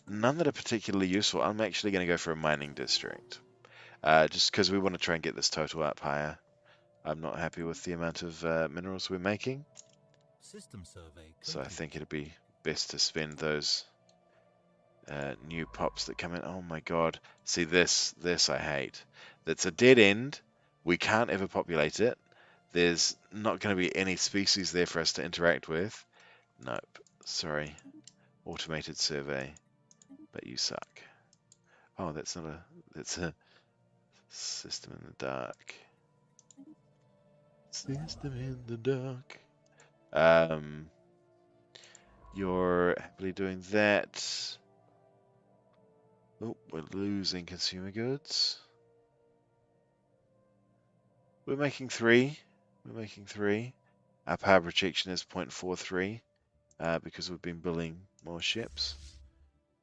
None that are particularly useful. I'm actually going to go for a mining district. Just because we want to try and get this total up higher. I'm not happy with the amount of minerals we're making. System survey So I complete. think it'd be best to spend those new pops that come in. Oh my god. See, this I hate. That's a dead end. We can't ever populate it. There's not going to be any species there for us to interact with. Nope. Sorry. Automated survey. But you suck. Oh, that's not a... That's a system in the dark. System in the dark. You're happily doing that. Oh, we're losing consumer goods. We're making 3. We're making 3. Our power projection is 0.43 because we've been building more ships.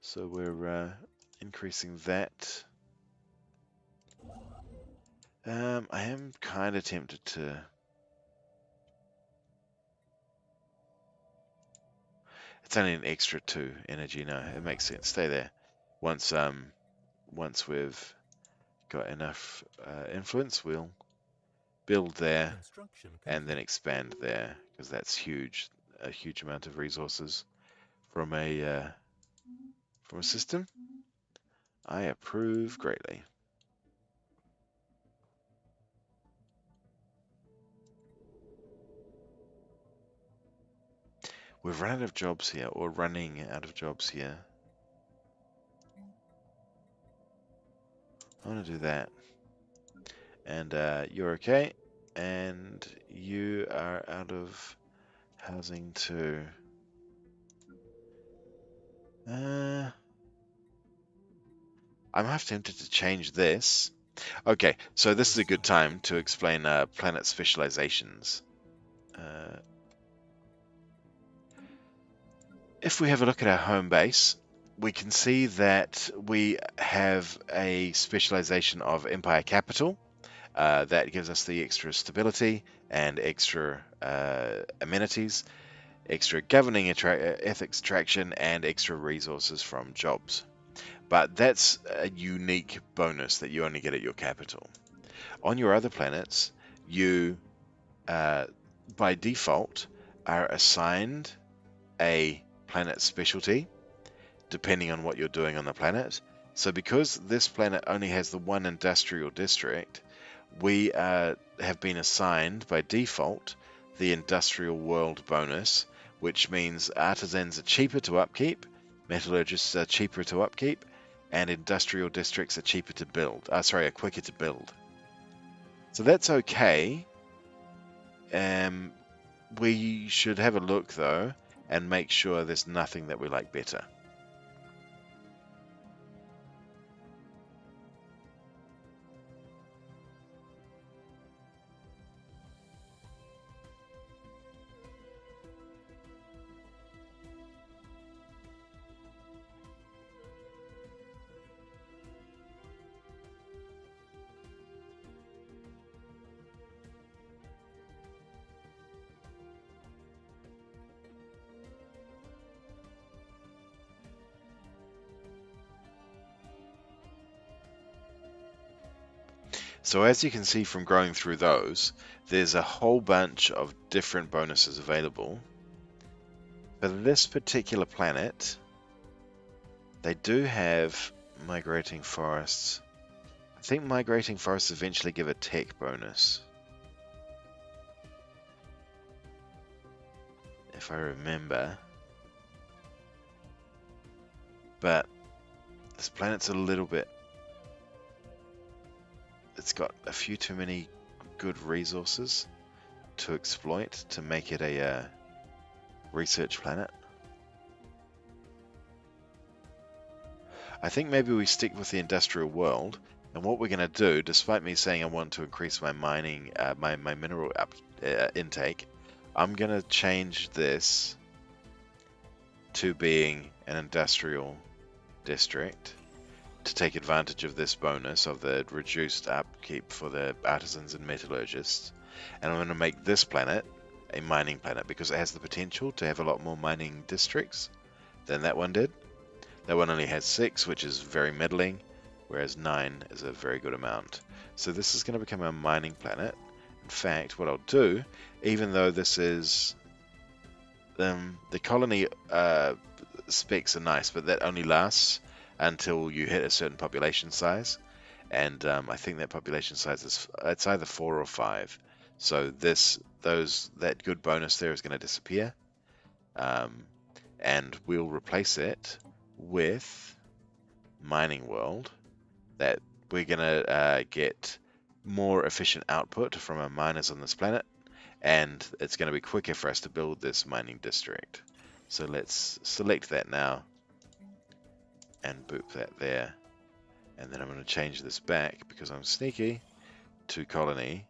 So we're increasing that. I am kind of tempted to... It's only an extra 2 energy. No, it makes sense. Stay there. Once we've got enough influence, we'll build there Construction and then complete. expand there, because that's huge. A huge amount of resources from a system. I approve greatly. We've run out of jobs here, or running out of jobs here. I want to do that. And you're okay. And you are out of housing too. I'm half tempted to change this. Okay, so this is a good time to explain planet specializations. If we have a look at our home base, we can see that we have a specialization of Empire Capital. That gives us the extra stability and extra amenities, extra governing ethics traction, and extra resources from jobs. But that's a unique bonus that you only get at your capital. On your other planets, you, by default, are assigned a planet specialty depending on what you're doing on the planet. So because this planet only has the one industrial district, we have been assigned by default the industrial world bonus, which means artisans are cheaper to upkeep, metallurgists are cheaper to upkeep, and industrial districts are cheaper to build. Are quicker to build. So that's okay. We should have a look though and make sure there's nothing that we like better. So as you can see from going through those, there's a whole bunch of different bonuses available. For this particular planet, they do have migrating forests. I think migrating forests eventually give a tech bonus, if I remember. But this planet's a little bit... It's got a few too many good resources to exploit to make it a research planet. I think maybe we stick with the industrial world, and what we're going to do, despite me saying I want to increase my mining, my mineral intake, I'm going to change this to being an industrial district to take advantage of this bonus of the reduced upkeep for the artisans and metallurgists. And I'm going to make this planet a mining planet because it has the potential to have a lot more mining districts than that one did. That one only has 6, which is very middling, whereas 9 is a very good amount. So this is going to become a mining planet. In fact, what I'll do, even though this is... the colony specs are nice, but that only lasts until you hit a certain population size. And I think that population size is... It's either 4 or 5. So that good bonus there is going to disappear, and we'll replace it with Mining World. That we're going to get more efficient output from our miners on this planet, and it's going to be quicker for us to build this mining district. So let's select that now and boop that there. And then I'm going to change this back because I'm sneaky to colony.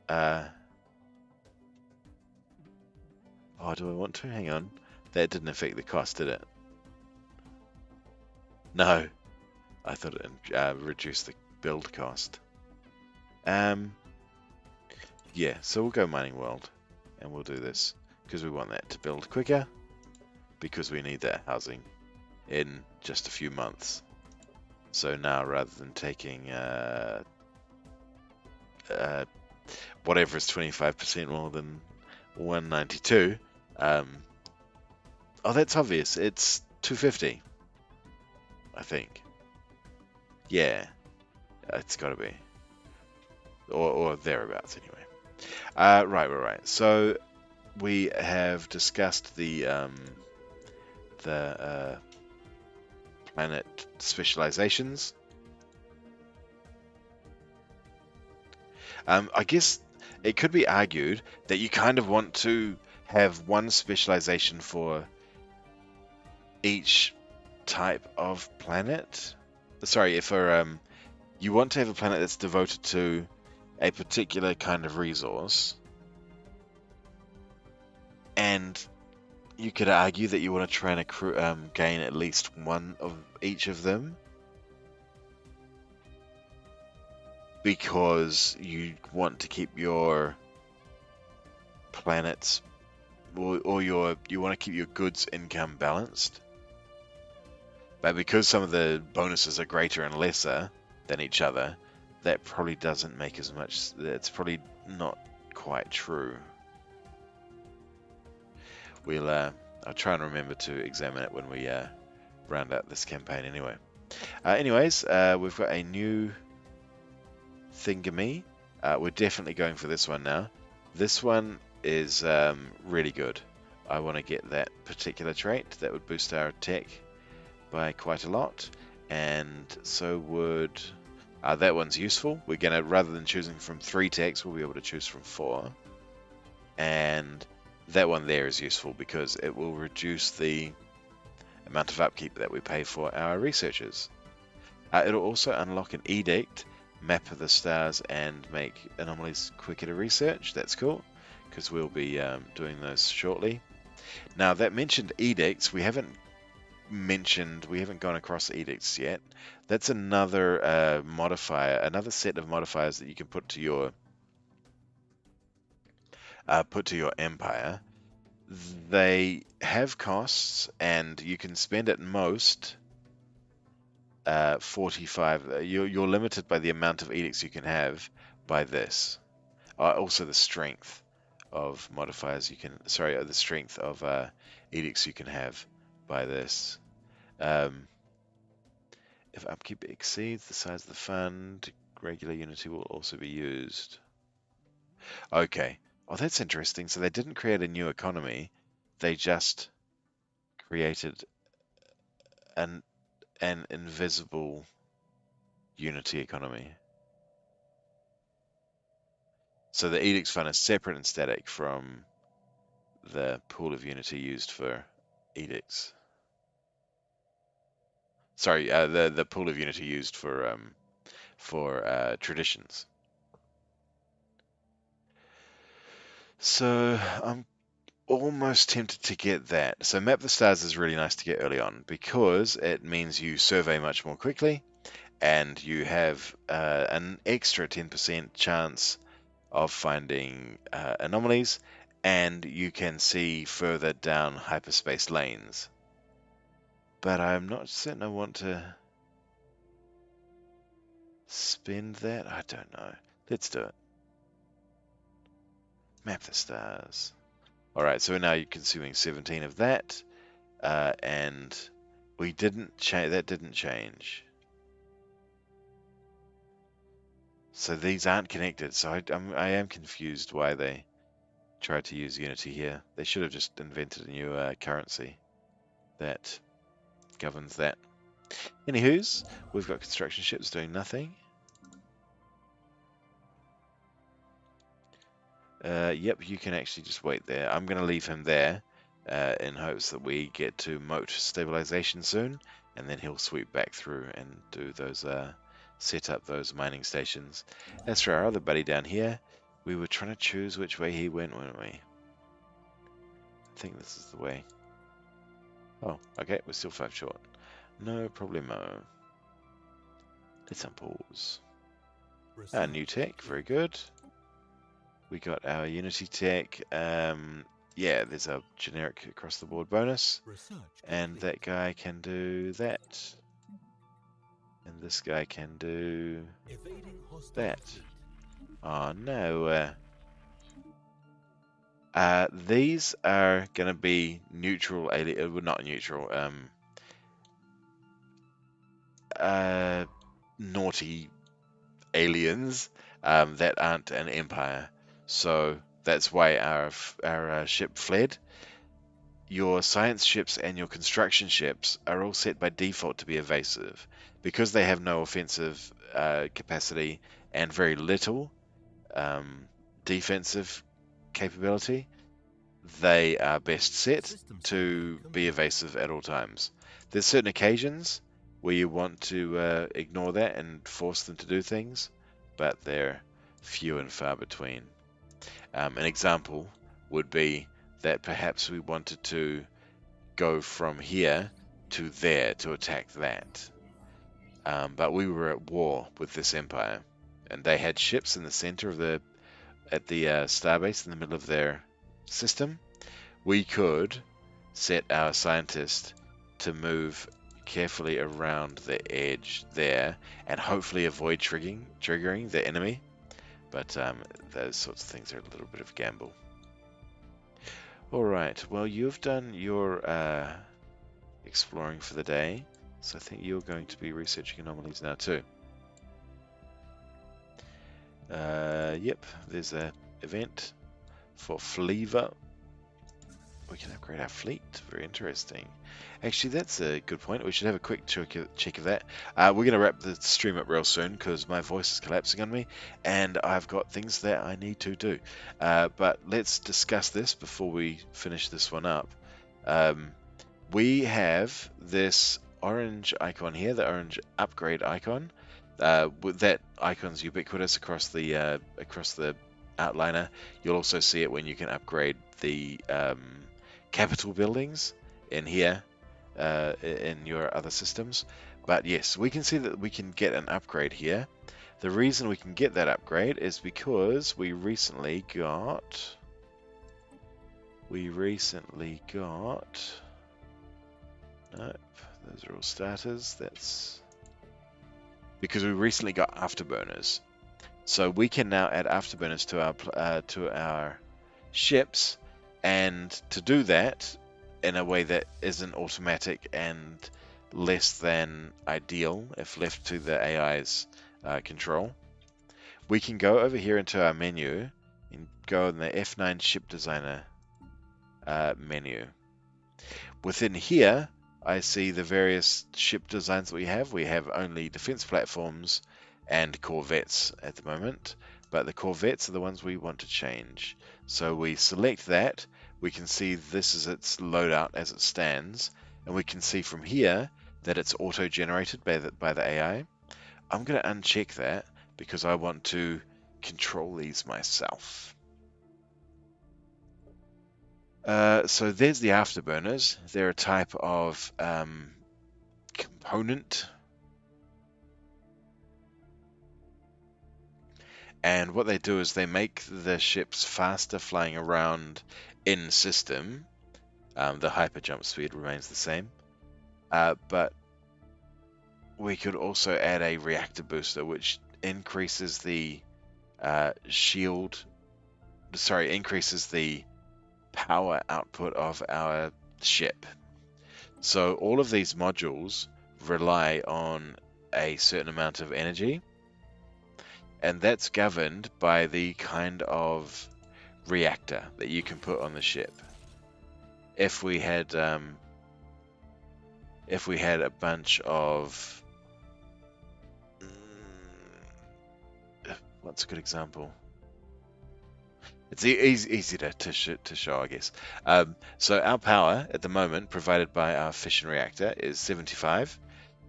Oh, do I want to? Hang on. That didn't affect the cost, did it? No. I thought it reduced the build cost. Yeah, so we'll go Mining World. And we'll do this because we want that to build quicker. Because we need that housing in just a few months. So now, rather than taking whatever is 25% more than 192, oh, that's obvious. It's 250, I think. Yeah, it's got to be, or thereabouts anyway. Right. So we have discussed the planet specializations. I guess it could be argued that you kind of want to have one specialization for each type of planet. Sorry, if you want to have a planet that's devoted to a particular kind of resource, and you could argue that you want to try and gain at least one of each of them, because you want to keep your planets or you want to keep your goods income balanced. But because some of the bonuses are greater and lesser than each other, that probably doesn't make as much. It's probably not quite true. I'll try and remember to examine it when we round out this campaign anyway. Anyways, we've got a new thingamy. We're definitely going for this one now. This one is really good. I want to get that particular trait that would boost our tech by quite a lot, and so would that one's useful. We're gonna, rather than choosing from 3 techs, we'll be able to choose from 4, and that one there is useful because it will reduce the amount of upkeep that we pay for our researchers. It'll also unlock an edict, map of the stars, and make anomalies quicker to research. That's cool, because we'll be doing those shortly. Now, that mentioned edicts, we haven't gone across edicts yet. That's another modifier, another set of modifiers that you can put to your empire. They have costs, and you can spend at most 45. You're limited by the amount of edicts you can have by this. Also, the strength of modifiers you can. Sorry, the strength of edicts you can have by this. If upkeep exceeds the size of the fund, regular unity will also be used. Okay. Oh, that's interesting. So they didn't create a new economy. They just created an invisible unity economy. So the edicts fund is separate and static from the pool of unity used for edicts. Sorry, the pool of unity used for traditions. So I'm almost tempted to get that. So Map the Stars is really nice to get early on because it means you survey much more quickly, and you have an extra 10% chance of finding anomalies, and you can see further down hyperspace lanes. But I'm not certain I want to spend that. I don't know. Let's do it. Map the stars. Alright, so now you're consuming 17 of that, and we didn't change. That didn't change. So these aren't connected. So I am confused why they tried to use Unity here. They should have just invented a new currency that governs that. Anywho's, we've got construction ships doing nothing. Yep, you can actually just wait there. I'm going to leave him there in hopes that we get to moat stabilization soon, and then he'll sweep back through and do those, set up those mining stations. As for our other buddy down here, we were trying to choose which way he went, weren't we? I think this is the way. Oh, okay, we're still 5 short. No problemo. Let's unpause. New tech, very good. We got our Unity tech. Yeah, there's a generic across the board bonus. And that guy can do that. And this guy can do that. Oh no. These are going to be neutral alien. Well, not neutral. Naughty aliens that aren't an empire. So that's why our ship fled. Your science ships and your construction ships are all set by default to be evasive. Because they have no offensive capacity and very little defensive capability, they are best set to be evasive at all times. There's certain occasions where you want to ignore that and force them to do things, but they're few and far between. An example would be that perhaps we wanted to go from here to there to attack that. But we were at war with this empire, and they had ships in the center of at the starbase in the middle of their system. We could set our scientist to move carefully around the edge there and hopefully avoid triggering the enemy. But those sorts of things are a little bit of a gamble. Alright, well, you've done your exploring for the day, so I think you're going to be researching anomalies now too. Yep, there's an event for Fleaver. We can upgrade our fleet. Very interesting. Actually, that's a good point. We should have a quick check of that. We're going to wrap the stream up real soon because my voice is collapsing on me and I've got things that I need to do. But let's discuss this before we finish this one up. We have this orange icon here, the orange upgrade icon. With that icon's ubiquitous across the outliner. You'll also see it when you can upgrade the capital buildings in here in your other systems. But yes, we can see that we can get an upgrade here. The reason we can get that upgrade is because we recently got nope, those are all starters. That's because we recently got afterburners. So we can now add afterburners to our ships, and to do that in a way that isn't automatic and less than ideal if left to the AI's control, we can go over here into our menu and go in the F9 Ship Designer menu. Within here, I see the various ship designs that we have. We have only defense platforms and corvettes at the moment, but the corvettes are the ones we want to change. So we select that. We can see this is its loadout as it stands, and we can see from here that it's auto-generated by the AI. I'm going to uncheck that because I want to control these myself. So there's the afterburners. They're a type of component. And what they do is they make the ships faster flying around in system. The hyper jump speed remains the same. But we could also add a reactor booster, which increases the increases the power output of our ship. So all of these modules rely on a certain amount of energy, and that's governed by the kind of reactor that you can put on the ship. If we had a bunch of what's a good example? It's easy to show, I guess. So our power at the moment, provided by our fission reactor, is 75.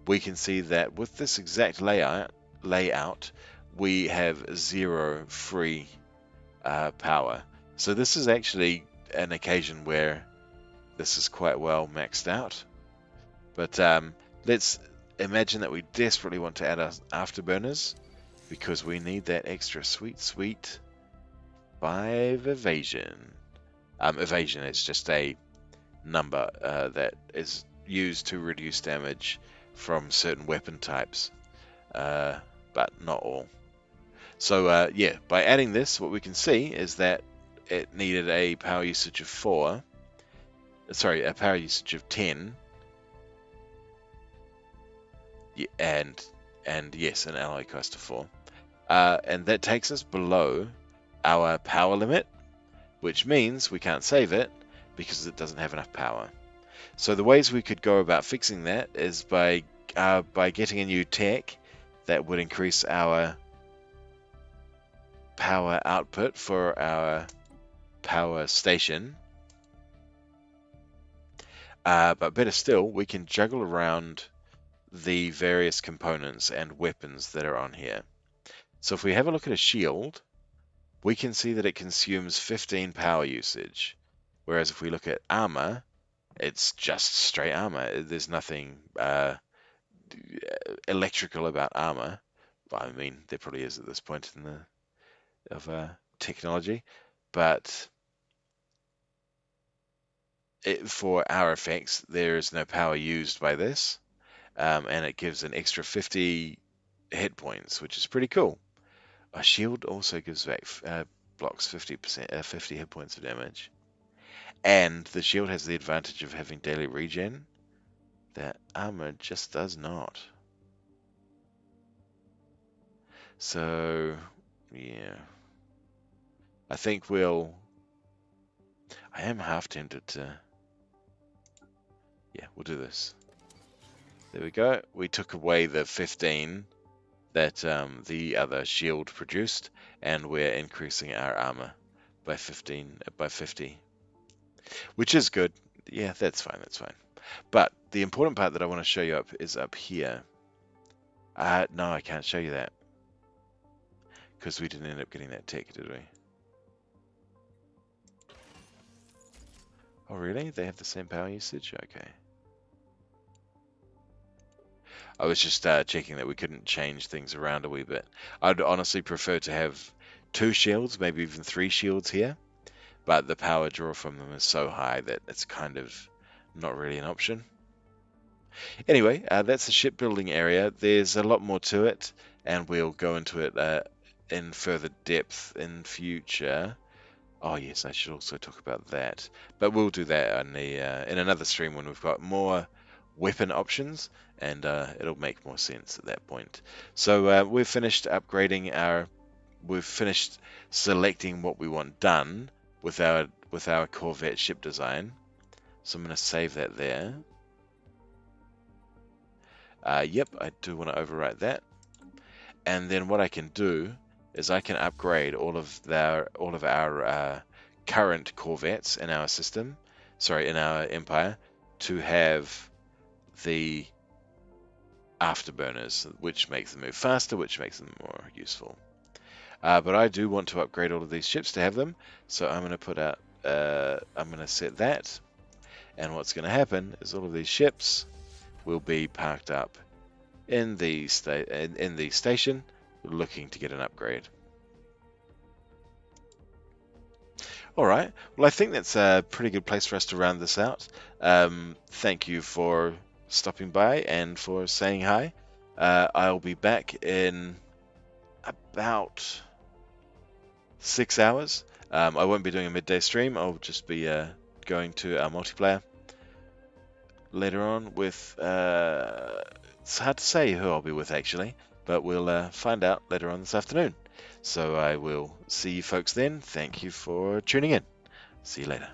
We can see that with this exact layout, we have 0 free power. So this is actually an occasion where this is quite well maxed out. But let's imagine that we desperately want to add our afterburners because we need that extra sweet 5 evasion. Evasion is just a number that is used to reduce damage from certain weapon types, but not all. So yeah, by adding this, what we can see is that it needed a power usage of 4. Sorry, a power usage of 10. Yeah, and yes, an alloy cost of 4. And that takes us below our power limit, which means we can't save it because it doesn't have enough power. So the ways we could go about fixing that is by getting a new tech that would increase our power output for our power station. But better still, we can juggle around the various components and weapons that are on here. So if we have a look at a shield, we can see that it consumes 15 power usage. Whereas if we look at armor, it's just straight armor. There's nothing electrical about armor. Well, I mean, there probably is at this point in the technology, but for our effects, there is no power used by this, and it gives an extra 50 hit points, which is pretty cool. A shield also gives back blocks 50%, 50 hit points of damage, and the shield has the advantage of having daily regen that armor just does not. So yeah, I think I am half tempted to. Yeah, we'll do this. There we go. We took away the 15 that the other shield produced, and we're increasing our armor by 50, which is good. Yeah, that's fine. But the important part that I want to show you is up here. No, I can't show you that because we didn't end up getting that tech, did we? Oh, really? They have the same power usage? Okay. I was just checking that we couldn't change things around a wee bit. I'd honestly prefer to have 2 shields, maybe even 3 shields here, but the power draw from them is so high that it's kind of not really an option. Anyway, that's the shipbuilding area. There's a lot more to it, and we'll go into it in further depth in future. Oh yes, I should also talk about that, but we'll do that in another stream when we've got more weapon options, and it'll make more sense at that point. So we've finished we've finished selecting what we want done with our Corvette ship design. So I'm going to save that there. Yep, I do want to overwrite that, and then what I can do is I can upgrade all of our current Corvettes in our system, in our empire, to have the afterburners, which makes them move faster, which makes them more useful. But I do want to upgrade all of these ships to have them, so I'm going to set that, and what's going to happen is all of these ships will be parked up in the station, looking to get an upgrade. Alright, well I think that's a pretty good place for us to round this out. Thank you for stopping by and for saying hi. I'll be back in about 6 hours. I won't be doing a midday stream, I'll just be going to our multiplayer later on with... it's hard to say who I'll be with actually, but we'll find out later on this afternoon. So I will see you folks then. Thank you for tuning in. See you later.